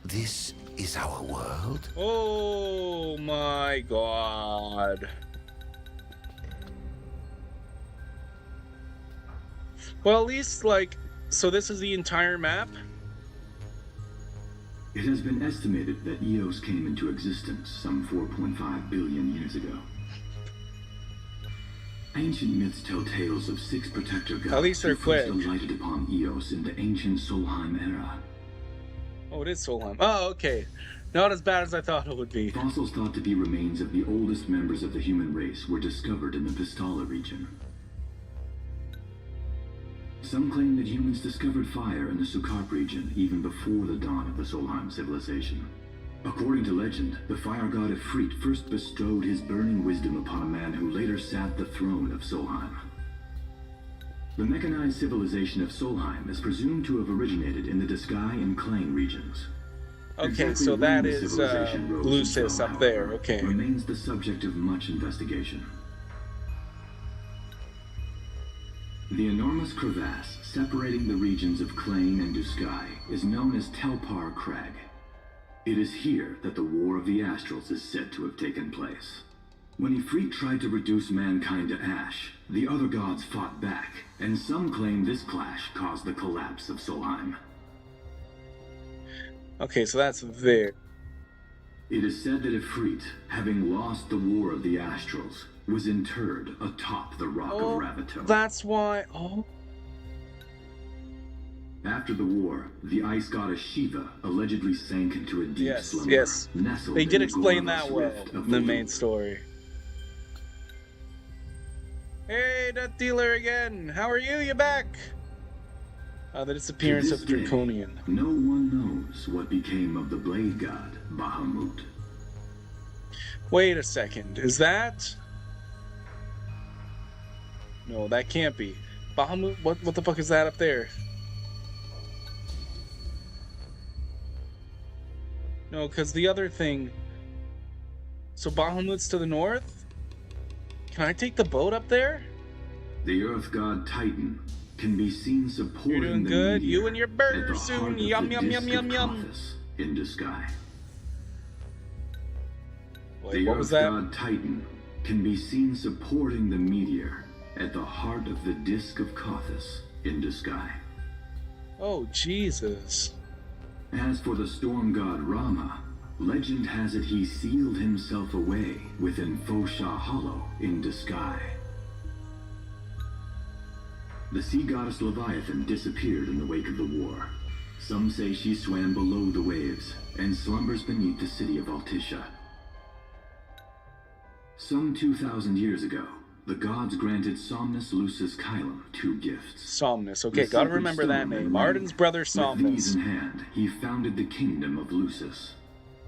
This is our world? Oh my god. Well, at least, like, so this is the entire map? It has been estimated that Eos came into existence some 4.5 billion years ago. Ancient myths tell tales of 6 protector gods at least they're who first quick. alighted upon Eos in the ancient Solheim era. Oh, it is Solheim. Oh, okay. Not as bad as I thought it would be. Fossils thought to be remains of the oldest members of the human race were discovered in the Pistola region. Some claim that humans discovered fire in the Sukarp region even before the dawn of the Solheim civilization. According to legend, the fire god Ifrit first bestowed his burning wisdom upon a man who later sat the throne of Solheim. The mechanized civilization of Solheim is presumed to have originated in the Disgaea and Klain regions. Okay, Exactly so when that the is civilization rose and Lucis fell, up there, however, okay. remains the subject of much investigation. The enormous crevasse separating the regions of Klain and Disgaea is known as Telpar Crag. It is here that the War of the Astrals is said to have taken place. When Ifrit tried to reduce mankind to ash, the other gods fought back, and some claim this clash caused the collapse of Solheim. Okay, so that's there. It is said that Ifrit, having lost the War of the Astrals, was interred atop the Rock of Ravito. That's why. Oh. After the war, the ice goddess Shiva allegedly sank into a deep slumber. Yes. Nestled They in did the explain Goron's that well Rift of in the Vulu. main story. Hey, Death Dealer again! How are you? You back? The disappearance To of this day, Draconian. No one knows what became of the blade god, Bahamut. Wait a second. Is that? No, that can't be. Bahamut? What the fuck is that up there? No, because the other thing... So Bahamut's to the north? Can I take the boat up there? The earth god Titan can be seen supporting You're doing the good. meteor You and your at burger the soon. heart of Yum, the yum, disk yum, yum, of yum. Cothis in Disgaea. Wait, The what was earth that? god Titan can be seen supporting the meteor at the heart of the disk of Cothis in Disgaea. Oh, Jesus. As for the storm god Rama, legend has it he sealed himself away within Fosha Hollow in Disgaea. The sea goddess Leviathan disappeared in the wake of the war. Some say she swam below the waves and slumbers beneath the city of Altisha. Some 2,000 years ago, the gods granted Somnus Lucis Kylum 2 gifts. Somnus. Okay, The gotta sacred remember that stone name. and Martin's ring. brother With these Somnus. in hand, he founded the kingdom of Lucis.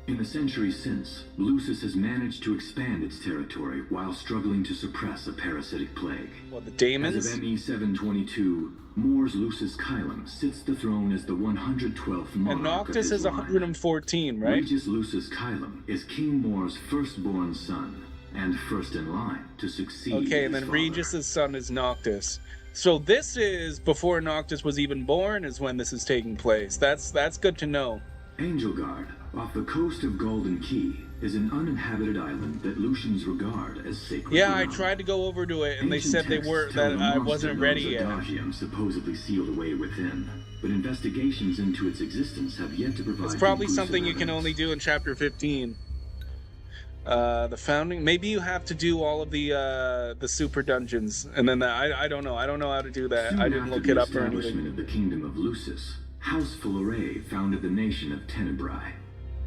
In the centuries since, Lucis has managed to expand its territory while struggling to suppress a parasitic plague. What, the Daemons? As of ME 722, Mor's Lucis Kylum sits the throne as the 112th monarch And of Noctis his is line. 114, right? Regis Lucis Kylum is King Mor's firstborn son, and first in line to succeed Okay, and his then father. Regis's son is Noctis. So this is before Noctis was even born is when this is taking place. That's good to know. Angelgard, off the coast of Golden Key, is an uninhabited island that Lucians regard as sacred Yeah, I ground. tried to go over to it, and they Ancient said they texts were tell that the I monster wasn't known ready as yet. Adagium supposedly sealed away within, but investigations into its existence have yet to provide. It's probably conclusive something you can evidence. only do in chapter 15. The founding. Maybe you have to do all of the super dungeons, and then I don't know. I don't know how to do that. Soon I didn't after look the it up or establishment anything. of the Kingdom of Lucis, House Fulleray founded the nation of Tenebrae.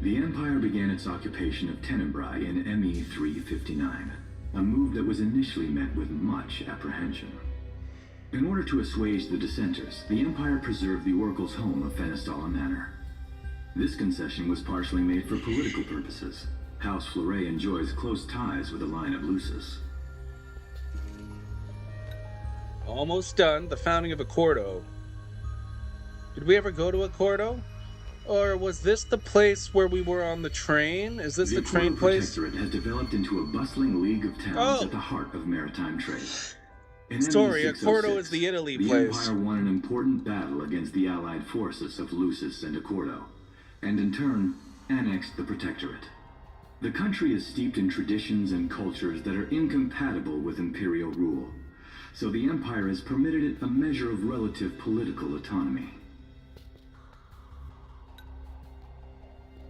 The Empire began its occupation of Tenebrae in ME 359, a move that was initially met with much apprehension. In order to assuage the dissenters, the Empire preserved the Oracle's home of Fenestala Manor. This concession was partially made for political purposes. House Fleuret enjoys close ties with the line of Lucis. Almost done. The founding of Accordo. Did we ever go to Accordo? Or was this the place where we were on the train? Is this the train place? The Protectorate has developed into a bustling league of towns at the heart of maritime trade. In Sorry, ME Accordo is the Italy the place. Empire won an important battle against the allied forces of Lucis and Accordo, and in turn, annexed the Protectorate. The country is steeped in traditions and cultures that are incompatible with imperial rule, so the Empire has permitted it a measure of relative political autonomy.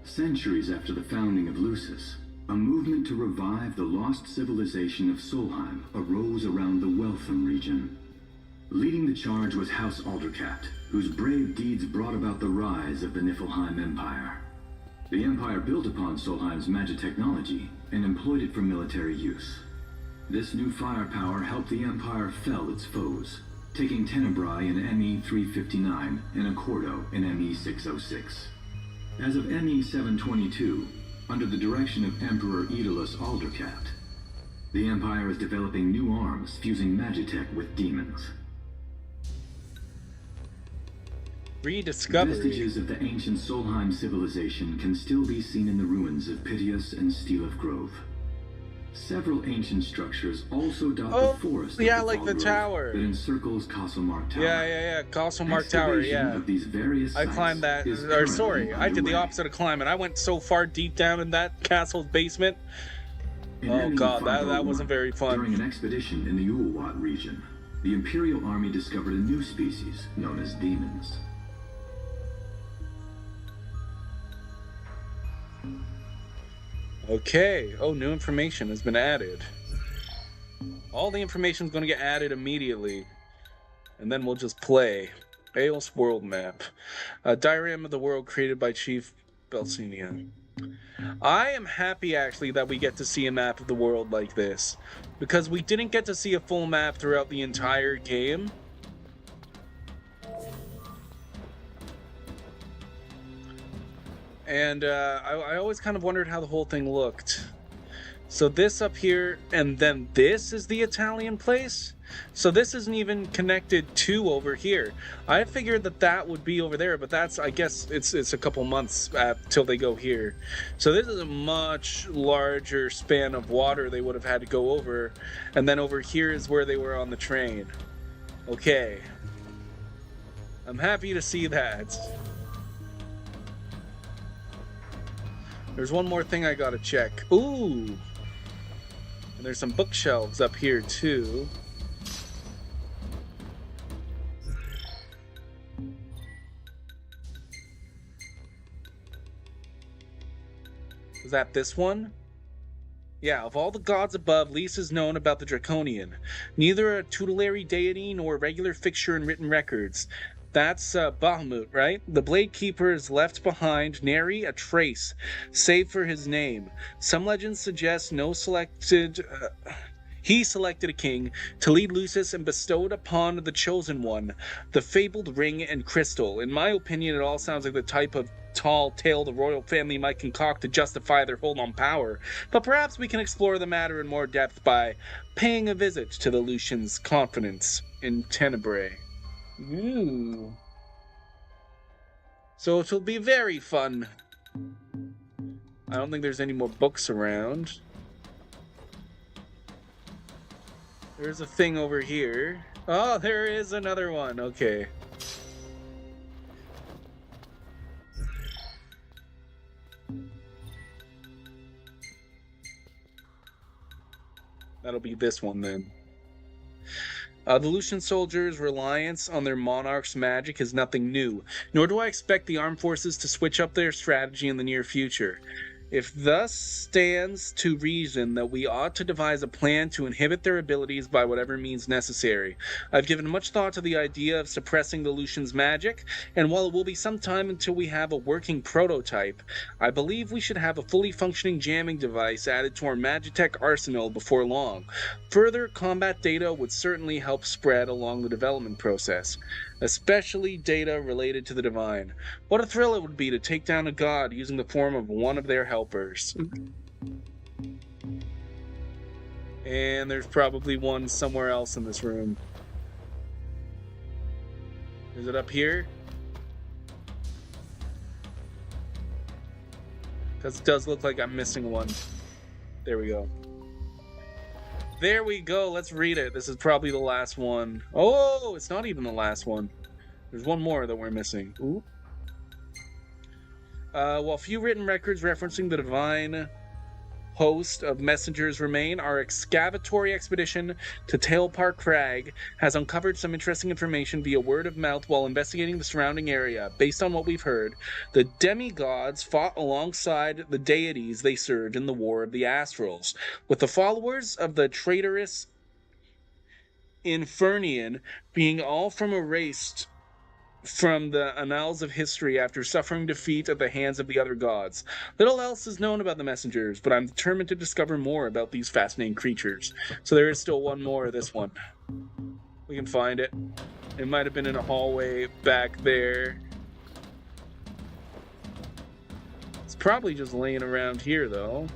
Centuries after the founding of Lucis, a movement to revive the lost civilization of Solheim arose around the Weltham region. Leading the charge was House Aldercat, whose brave deeds brought about the rise of the Niflheim Empire. The Empire built upon Solheim's magic technology and employed it for military use. This new firepower helped the Empire fell its foes, taking Tenebrae in ME 359 and Accordo in ME 606. As of ME 722, under the direction of Emperor Aedalus Aldercat, the Empire is developing new arms fusing magitech with demons. Rediscovery. Vestiges of the ancient Solheim civilization can still be seen in the ruins of Piteous and Steeleth Grove. Several ancient structures also dot the forest of yeah, the like Fall the Grove tower that encircles Castlemark Tower. Yeah. Castlemark Tower, yeah. Of these various I climbed that. Or sorry, I did the opposite of climbing. I went so far deep down in that castle's basement. Oh god, that wasn't very fun. During an expedition in the Ulwat region, the Imperial Army discovered a new species known as demons. Okay. Oh, new information has been added. All the information is going to get added immediately. And then we'll just play. Aos World Map. A diagram of the world created by Chief Belsinia. I am happy, actually, that we get to see a map of the world like this. Because we didn't get to see a full map throughout the entire game. And I always kind of wondered how the whole thing looked. So this up here, and then this is the Italian place? So this isn't even connected to over here. I figured that would be over there, but that's, I guess, it's a couple months till they go here. So this is a much larger span of water they would have had to go over. And then over here is where they were on the train. Okay. I'm happy to see that. There's one more thing I gotta check. Ooh! And there's some bookshelves up here, too. Is that this one? Yeah, of all the gods above, least is known about the Draconian. Neither a tutelary deity nor a regular fixture in written records. That's Bahamut, right? The Blade Keeper has left behind nary a trace, save for his name. Some legends suggest he selected a king to lead Lucis and bestowed upon the Chosen One the fabled ring and crystal. In my opinion, it all sounds like the type of tall tale the royal family might concoct to justify their hold on power. But perhaps we can explore the matter in more depth by paying a visit to the Lucian's confidence in Tenebrae. Ooh. So it will be very fun. I don't think there's any more books around. There's a thing over here. Oh, there is another one. Okay. That'll be this one then. The Lucian soldiers' reliance on their monarch's magic is nothing new, nor do I expect the armed forces to switch up their strategy in the near future. If thus stands to reason that we ought to devise a plan to inhibit their abilities by whatever means necessary. I've given much thought to the idea of suppressing the Lucian's magic, and while it will be some time until we have a working prototype, I believe we should have a fully functioning jamming device added to our Magitech arsenal before long. Further combat data would certainly help spread along the development process, especially data related to the divine. What a thrill it would be to take down a god using the form of one of their helpers. And there's probably one somewhere else in this room. Is it up here? Because it does look like I'm missing one. There we go. There we go. Let's read it. This is probably the last one. Oh, it's not even the last one. There's one more that we're missing. Ooh. While few written records referencing the divine host of messengers remain, our excavatory expedition to Tailpark Crag has uncovered some interesting information via word of mouth while investigating the surrounding area. Based on what we've heard, the demigods fought alongside the deities they served in the War of the Astrals, with the followers of the traitorous Infernian being all from erased from the annals of history after suffering defeat at the hands of the other gods. Little else is known about the messengers, but I'm determined to discover more about these fascinating creatures. So there is still one more of this one. We can find it. It might have been in a hallway back there. It's probably just laying around here, though.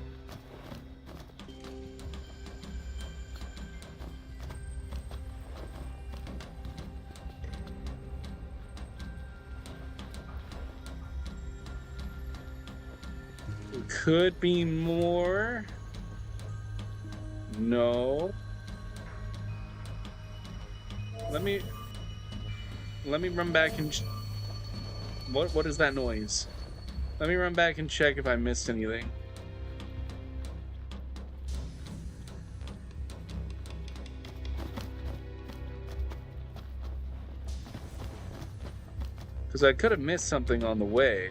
Could be more. No. Let me run back and what is that noise? Let me run back and check if I missed anything. Because I could have missed something on the way.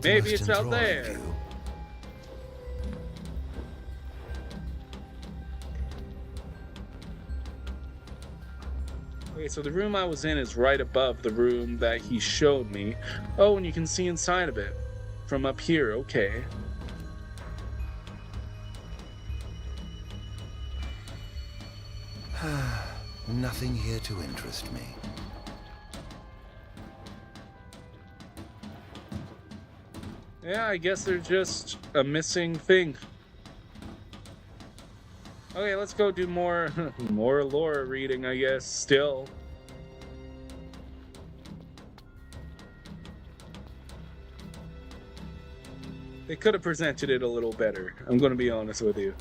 Maybe it's out there. Okay, so the room I was in is right above the room that he showed me. Oh, and you can see inside of it from up here. Okay. Nothing here to interest me. Yeah, I guess there's just a missing thing. Okay, let's go do more more lore reading, I guess, still. They could have presented it a little better, I'm going to be honest with you.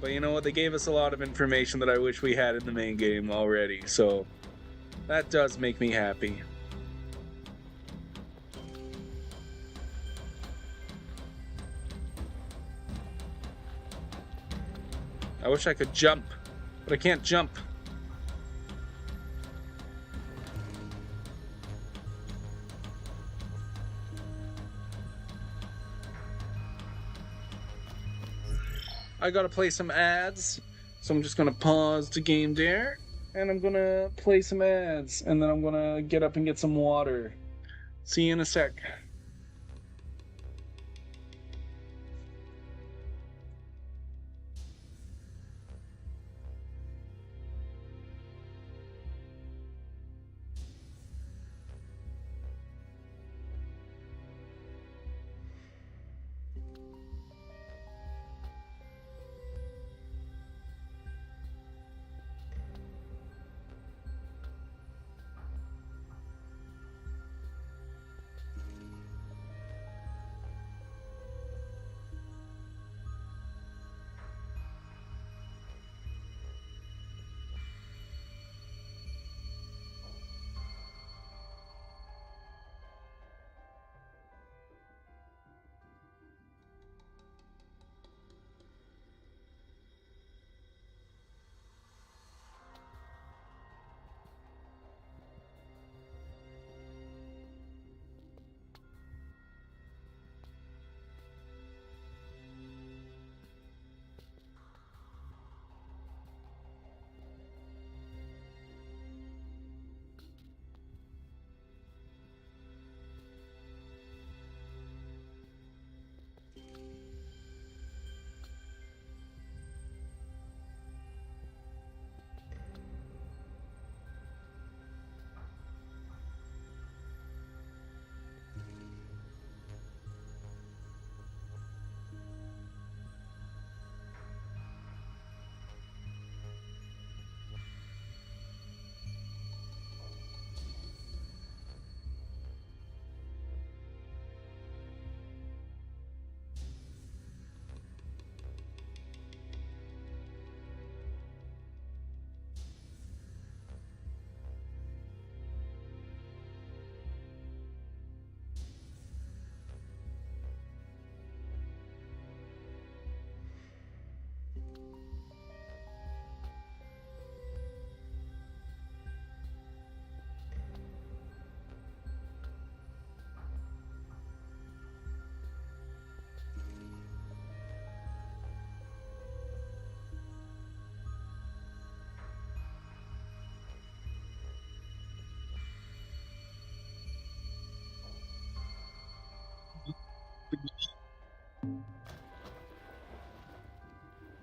But you know what, they gave us a lot of information that I wish we had in the main game already, so that does make me happy. I wish I could jump, but I can't jump. I gotta play some ads, so I'm just gonna pause the game there, and I'm gonna play some ads, and then I'm gonna get up and get some water. See you in a sec.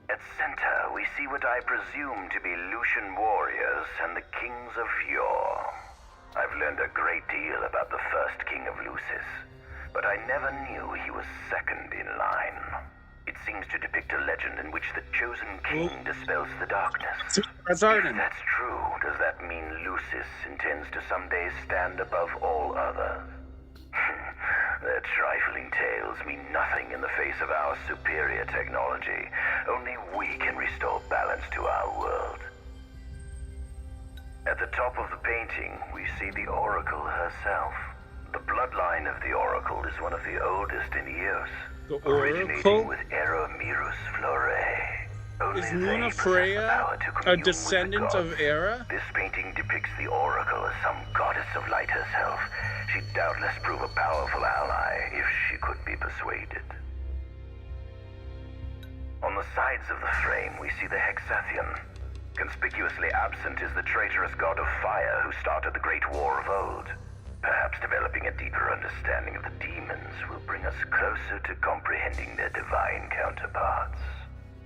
At center, we see what I presume to be Lucian warriors and the kings of yore. I've learned a great deal about the first king of Lucis, but I never knew he was second in line. It seems to depict a legend in which the chosen king dispels the darkness. If that's true, does that mean Lucis intends to someday stand above all others? Their trifling tales mean nothing in the face of our superior technology. Only we can restore balance to our world. At the top of the painting, we see the Oracle herself. The bloodline of the Oracle is one of the oldest in Eos, originating with Eramirus Flore. Only is Luna Freya a descendant of Era? This painting depicts the Oracle as some goddess of light herself. She'd doubtless prove a powerful ally if she could be persuaded. On the sides of the frame, we see the Hexathian. Conspicuously absent is the traitorous god of fire who started the Great War of old. Perhaps developing a deeper understanding of the demons will bring us closer to comprehending their divine counterparts.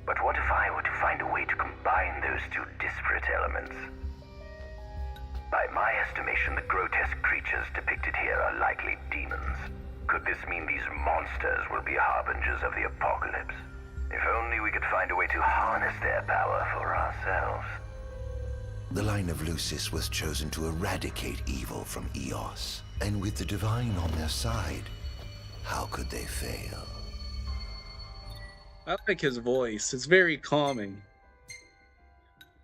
But what if I were to find a way to combine those two disparate elements? By my estimation, the grotesque creatures depicted here are likely demons. Could this mean these monsters will be harbingers of the apocalypse? If only we could find a way to harness their power for ourselves. The line of Lucis was chosen to eradicate evil from Eos. And with the divine on their side, how could they fail? I like his voice. It's very calming.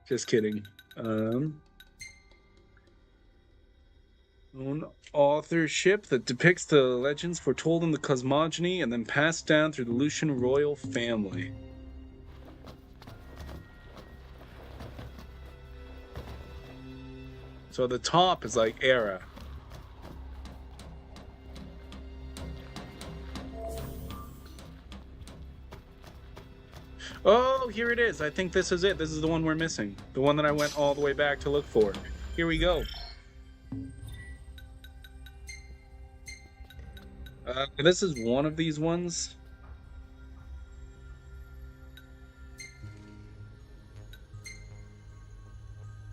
Just kidding. Own authorship that depicts the legends foretold in the cosmogony and then passed down through the Lucian royal family. So the top is like Era. Oh, here it is. I think this is it. This is the one we're missing. The one that I went all the way back to look for. Here we go. This is one of these ones.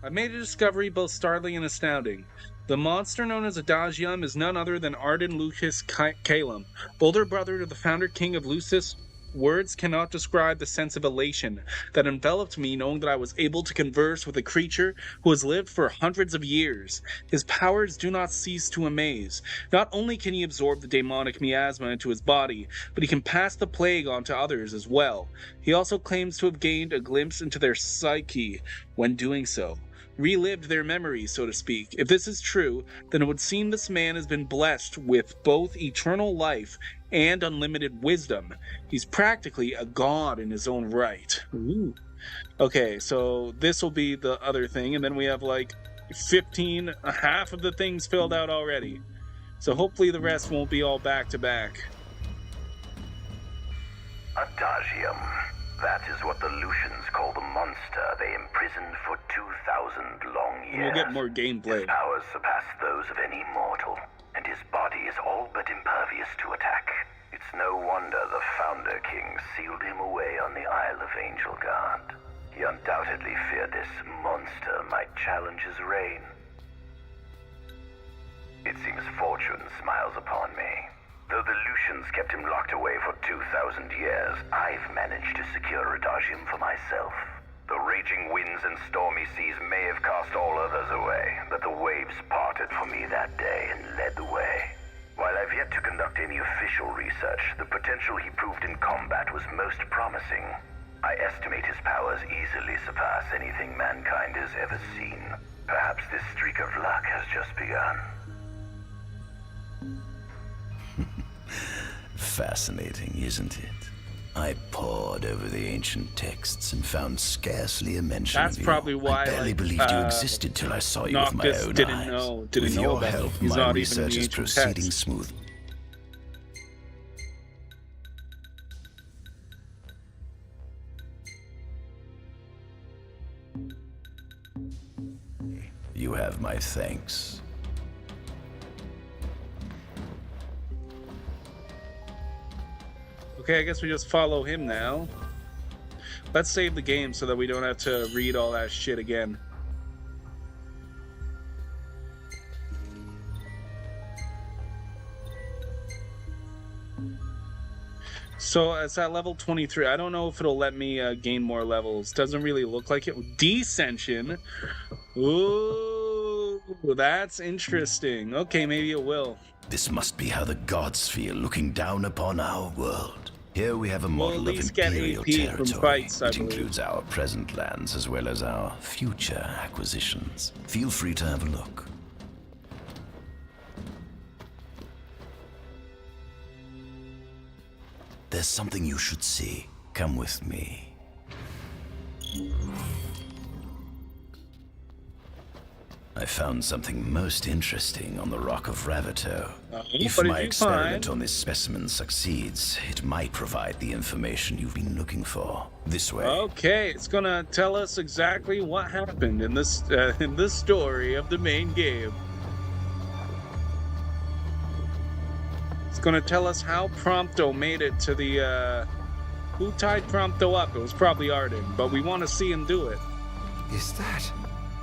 I made a discovery both startling and astounding. The monster known as Adagium is none other than Arden Lucas Calum, older brother to the founder king of Lucis. Words cannot describe the sense of elation that enveloped me knowing that I was able to converse with a creature who has lived for hundreds of years. His powers do not cease to amaze. Not only can he absorb the demonic miasma into his body, but he can pass the plague on to others as well. He also claims to have gained a glimpse into their psyche when doing so. Relived their memories, so to speak. If this is true, then it would seem this man has been blessed with both eternal life and unlimited wisdom. He's practically a god in his own right. Ooh. Okay, so this will be the other thing, and then we have like 15, half of the things filled out already. So hopefully the rest won't be all back to back. Adagium. That is what the Lucians call the monster they imprisoned for 2,000 long years. We'll get more gameplay. His powers surpass those of any mortal, and his body is all but impervious to attack. It's no wonder the Founder King sealed him away on the Isle of Angel Guard. He undoubtedly feared this monster might challenge his reign. It seems fortune smiles upon me. Though the Lucians kept him locked away for 2,000 years, I've managed to secure Adagium for myself. The raging winds and stormy seas may have cast all others away, but the waves parted for me that day and led the way. While I've yet to conduct any official research, the potential he proved in combat was most promising. I estimate his powers easily surpass anything mankind has ever seen. Perhaps this streak of luck has just begun. Fascinating, isn't it? I pored over the ancient texts and found scarcely a mention That's of you. probably why I barely believed you existed till I saw you with my own eyes. With your help, my research is proceeding smoothly. You have my thanks. Okay, I guess we just follow him now. Let's save the game so that we don't have to read all that shit again. So it's at level 23. I don't know if it'll let me gain more levels. Doesn't really look like it. Descension. Ooh, that's interesting. Okay, maybe it will. This must be how the gods feel looking down upon our world. Here we have a model of imperial territory. It includes our present lands as well as our future acquisitions. Feel free to have a look. There's something you should see. Come with me. I found something most interesting on the Rock of Ravito. If my experiment on this specimen succeeds, it might provide the information you've been looking for. This way. Okay, it's gonna tell us exactly what happened in this story of the main game. It's gonna tell us how Prompto made it to the, who tied Prompto up? It was probably Arden, but we want to see him do it. Is that...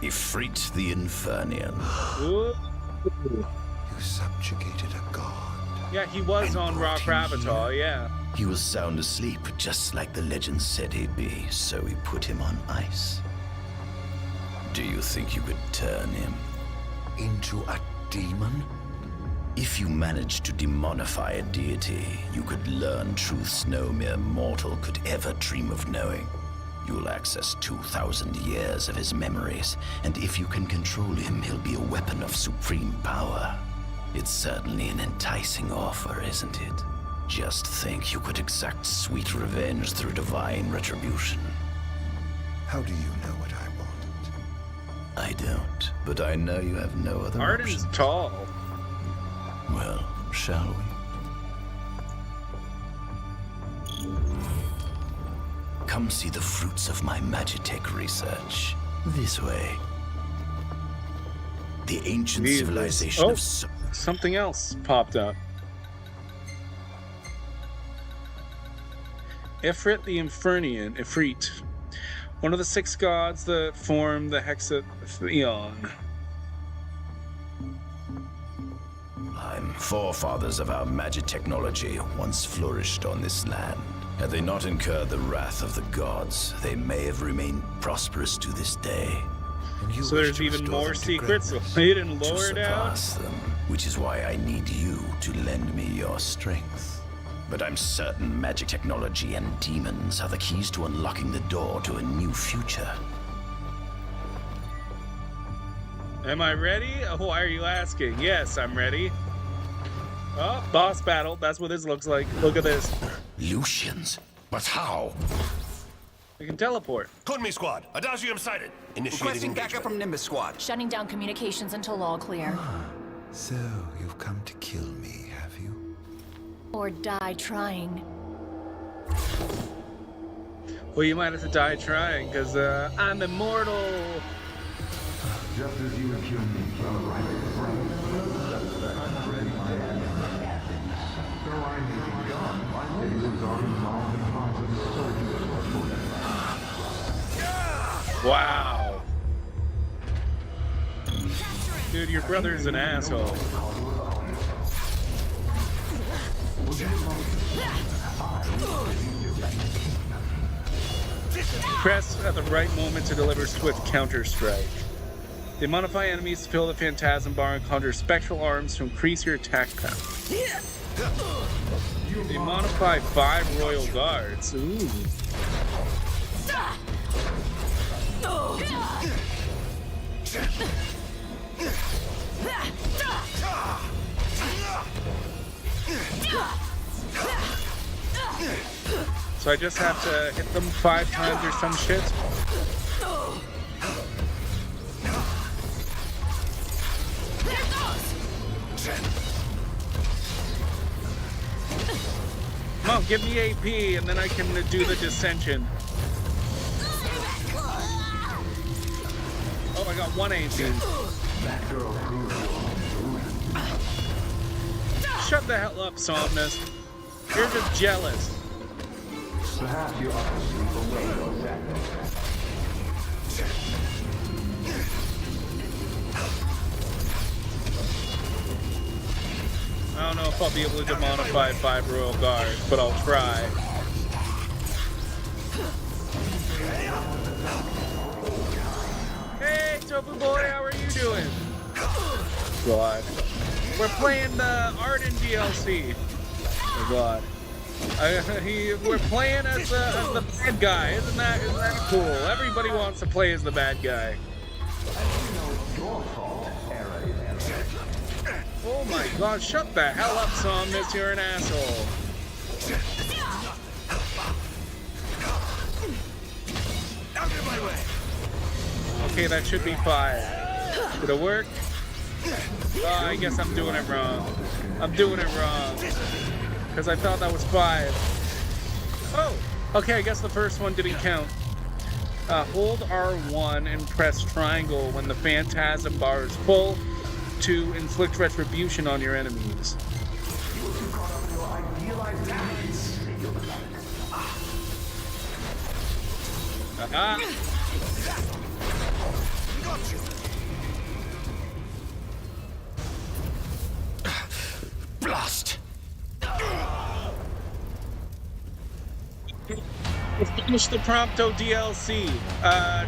Ifrit the Infernian. Ooh. You subjugated a god. Yeah, he was on Rock Ravito, yeah. He was sound asleep, just like the legend said he'd be, so we put him on ice. Do you think you could turn him into a demon? If you managed to demonify a deity, you could learn truths no mere mortal could ever dream of knowing. You'll access 2,000 years of his memories, and if you can control him, he'll be a weapon of supreme power. It's certainly an enticing offer, isn't it? Just think you could exact sweet revenge through divine retribution. How do you know what I want? I don't, but I know you have no other Arden's options. tall. Well, shall we? Come see the fruits of my Magitech research. This way. The ancient civilization of... Something else popped up. Ifrit the Infernian, Ifrit. One of the 6 gods that form the Hexatheon. Forefathers of our magic technology once flourished on this land. Had they not incurred the wrath of the gods, they may have remained prosperous to this day. So there's even more secrets hidden and lower down? Them, which is why I need you to lend me your strength. But I'm certain magic technology and demons are the keys to unlocking the door to a new future. Am I ready? Why are you asking? Yes, I'm ready. Oh, boss battle. That's what this looks like. Look at this. Lucians? But how? I can teleport. Kunmi squad, Adagium sighted. Initiating Requesting backup from Nimbus squad. Shutting down communications until all clear. So, you've come to kill me, have you? Or die trying. Well, you might have to die trying, because I'm immortal. Just as you accused me from arriving Wow. Dude, your brother's an asshole. Press at the right moment to deliver swift counter-strike. They modify enemies to fill the Phantasm Bar and conjure spectral arms to increase your attack power. They modify 5 Royal Guards. Ooh. So I just have to hit them 5 times or some shit? Come on, give me AP and then I can do the dissension. Oh, I got 1 AP. Shut the hell up, Somnus. You're just jealous. Perhaps you ought to sleep away your sadness. I don't know if I'll be able to demodify 5 Royal Guards, but I'll try. Hey, Tofu Boy, how are you doing? God. We're playing the Arden DLC. Oh God. We're playing as the bad guy. Isn't that cool? Everybody wants to play as the bad guy. Oh my God, shut the hell up, Somnus, you're an asshole. Okay, that should be 5. Did it work? Oh, I guess I'm doing it wrong. I'm doing it wrong. Because I thought that was 5. Oh! Okay, I guess the first one didn't count. Hold R1 and press triangle when the phantasm bar is full to inflict retribution on your enemies. Aha! Got you. Blast! I finished the Prompto DLC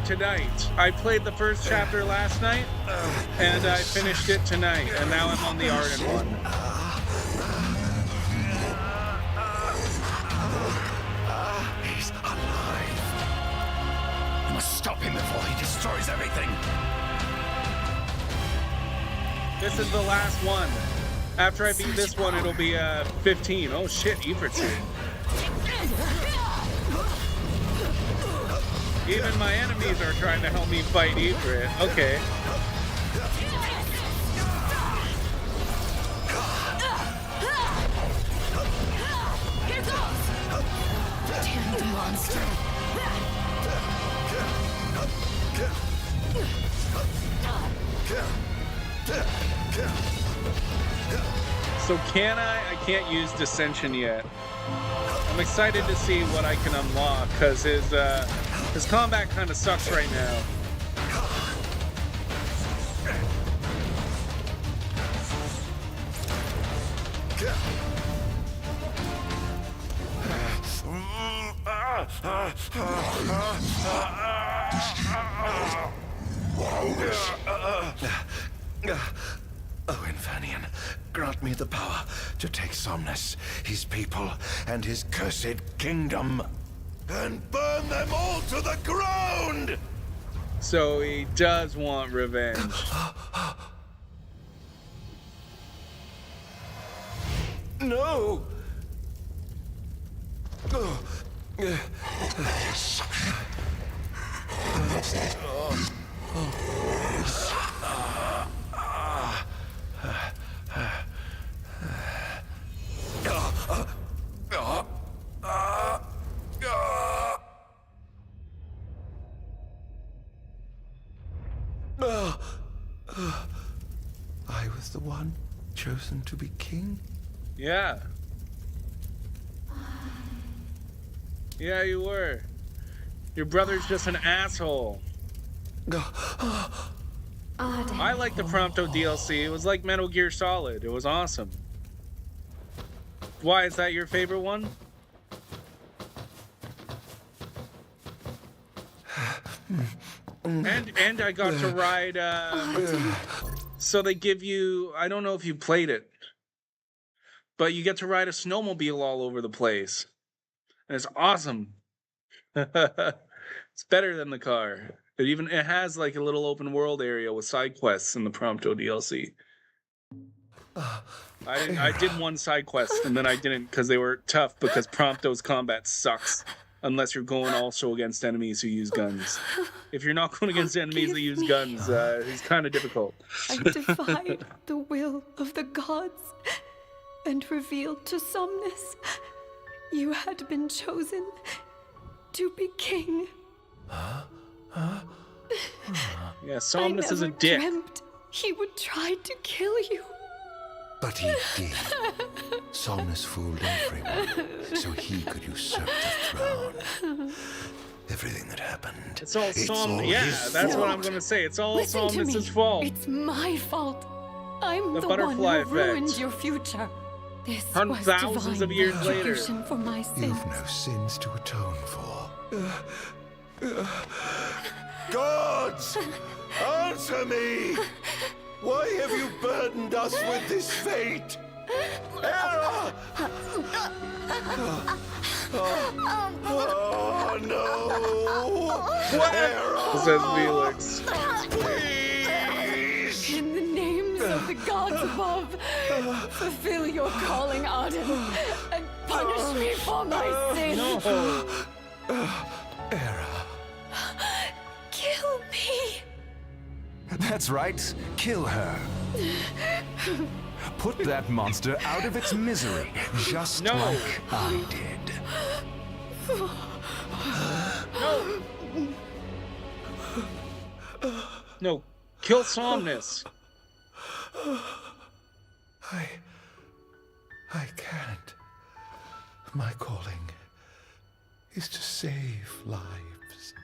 tonight. I played the first chapter last night, and I finished it tonight, and now I'm on the Arden one. He's alive. You must stop him before he destroys everything. This is the last one. After I beat this one, it'll be 15. Oh shit, Ifrit's here. Even my enemies are trying to help me fight Ifrit. Okay. Here goes! Damn monster! So can I can't use Dissension yet. I'm excited to see what I can unlock, because his combat kind of sucks right now. Oh, Infernian, grant me the power to take Somnus, his people, and his cursed kingdom, and burn them all to the ground! So he does want revenge. No! I was the one chosen to be king? Yeah. Yeah, you were. Your brother's just an asshole. I like the Prompto DLC. It was like Metal Gear Solid. It was awesome. Why is that your favorite one? And I got to ride. So they give you. I don't know if you played it, but you get to ride a snowmobile all over the place, and it's awesome. It's better than the car. It has like a little open world area with side quests in the Prompto DLC. I did one side quest and then I didn't because they were tough, because Prompto's combat sucks unless you're going also against enemies who use guns. If you're not going against enemies that use guns, it's kind of difficult. I defied the will of the gods and revealed to Somnus you had been chosen to be king. Yeah, Somnus is a dick. I never dreamt he would try to kill you. But he did. Somnus fooled everyone, so he could usurp the throne. Everything that happened. It's all Somnus. Yeah, his that's fault. what I'm gonna say. It's all Listen to me. Somnus' fault. It's my fault. I'm The the one butterfly who ruined effect. your future. This Hundreds, was thousands divine of years later. retribution for my sins. You've no sins to atone for. Gods! Answer me! Why have you burdened us with this fate? Hera! Oh no! What? Hera! Says Felix. Please! In the names of the gods above, fulfill your calling, Arden, and punish me for my sins. No. Hera. Kill me. That's right. Kill her. Put that monster out of its misery, just like I did. No. No. Kill Somnus. I can't. My calling is to save lives.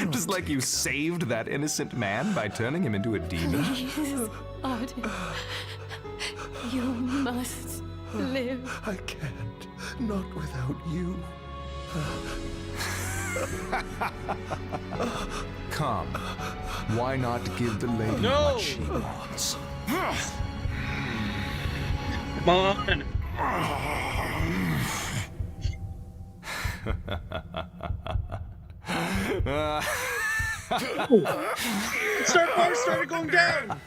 Just like you saved that innocent man by turning him into a demon? Please, Arden. You must live. I can't. Not without you. Come. Why not give the lady what she wants? Come on. Fire started going down.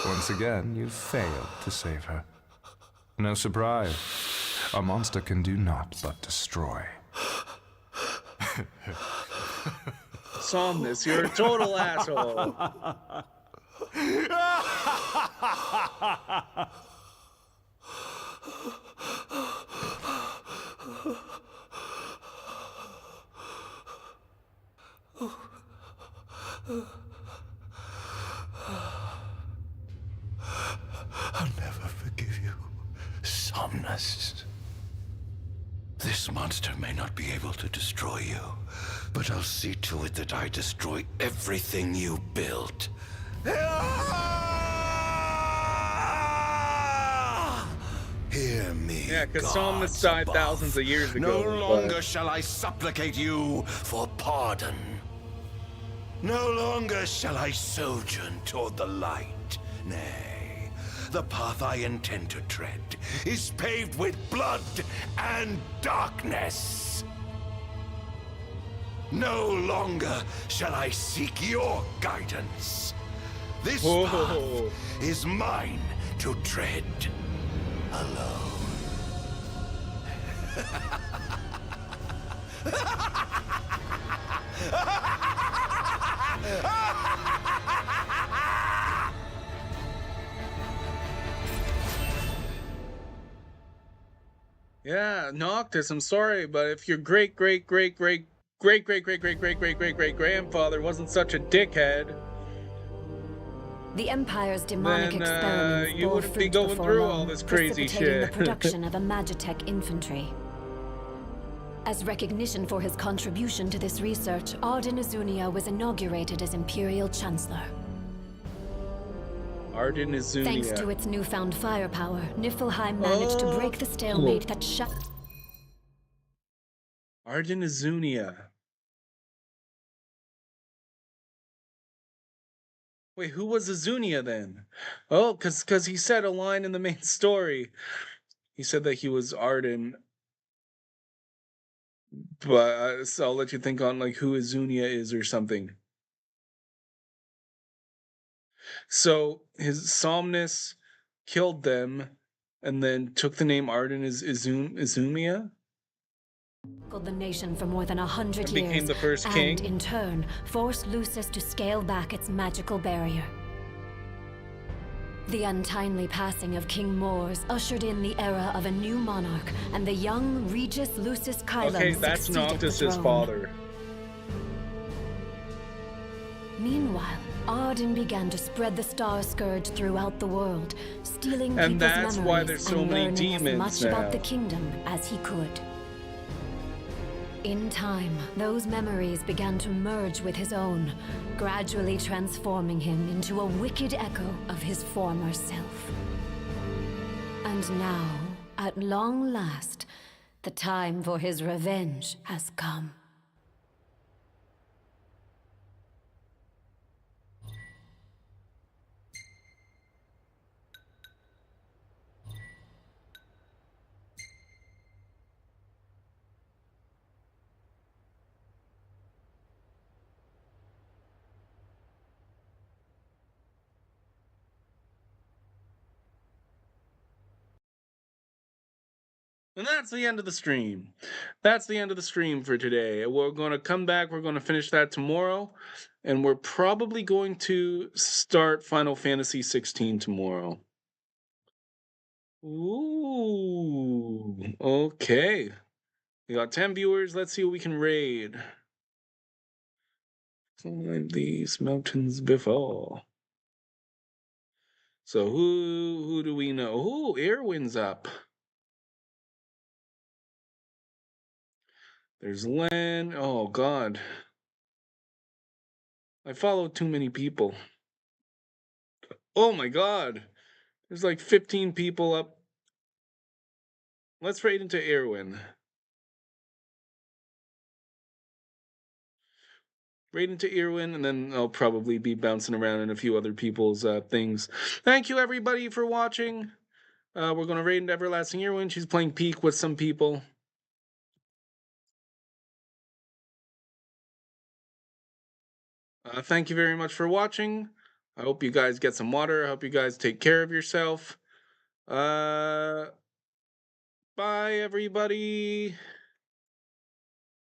Once again, you failed to save her. No surprise. A monster can do naught but destroy. Somnus, you're a total asshole. I'll never forgive you, Somnus. This monster may not be able to destroy you, but I'll see to it that I destroy everything you built. Hear me. Yeah, because Somnus died thousands of years ago. No longer shall I supplicate you for pardon. No longer shall I sojourn toward the light. Nay, the path I intend to tread is paved with blood and darkness. No longer shall I seek your guidance. This path is mine to tread alone. Yeah, Noctis, I'm sorry, but if your great-great-great-great-great-great-great-great-great-great-great-great-grandfather wasn't such a dickhead, The Empire's demonic then experiments you bore wouldn't be fruit going before through long, all this crazy precipitating shit. the production of a Magitech infantry. As recognition for his contribution to this research, Arden Azunia was inaugurated as Imperial Chancellor. Arden Azunia. Thanks to its newfound firepower, Niflheim managed to break the stalemate that shut... Arden Azunia. Wait, who was Azunia then? Oh, because he said a line in the main story. He said that he was Arden. But so I'll let you think on like who Azunia is or something. So his Somnus killed them and then took the name Arden as Izumia? The nation for more than 100 And became years, the first king? and in turn, forced Lucis to scale back its magical barrier. The untimely passing of King Mors ushered in the era of a new monarch, and the young Regis Lucis Kylo Okay, that's succeeded the Noctis's throne. father. Arden began to spread the Star Scourge throughout the world, stealing And people's that's memories why there's so and many learning as demons much about the now. kingdom as he could. In time, those memories began to merge with his own, gradually transforming him into a wicked echo of his former self. And now, at long last, the time for his revenge has come. And that's the end of the stream. That's the end of the stream for today. We're going to come back. We're going to finish that tomorrow. And we're probably going to start Final Fantasy 16 tomorrow. Ooh. Okay. We got 10 viewers. Let's see what we can raid. Climb these mountains before. So who do we know? Ooh, Erwin's up. There's Len. Oh, God. I followed too many people. Oh, my God. There's like 15 people up. Let's raid into Erwin. Raid into Erwin, and then I'll probably be bouncing around in a few other people's things. Thank you, everybody, for watching. We're going to raid into Everlasting Erwin. She's playing Peak with some people. Thank you very much for watching. I hope you guys get some water. I hope you guys take care of yourself. Bye, everybody.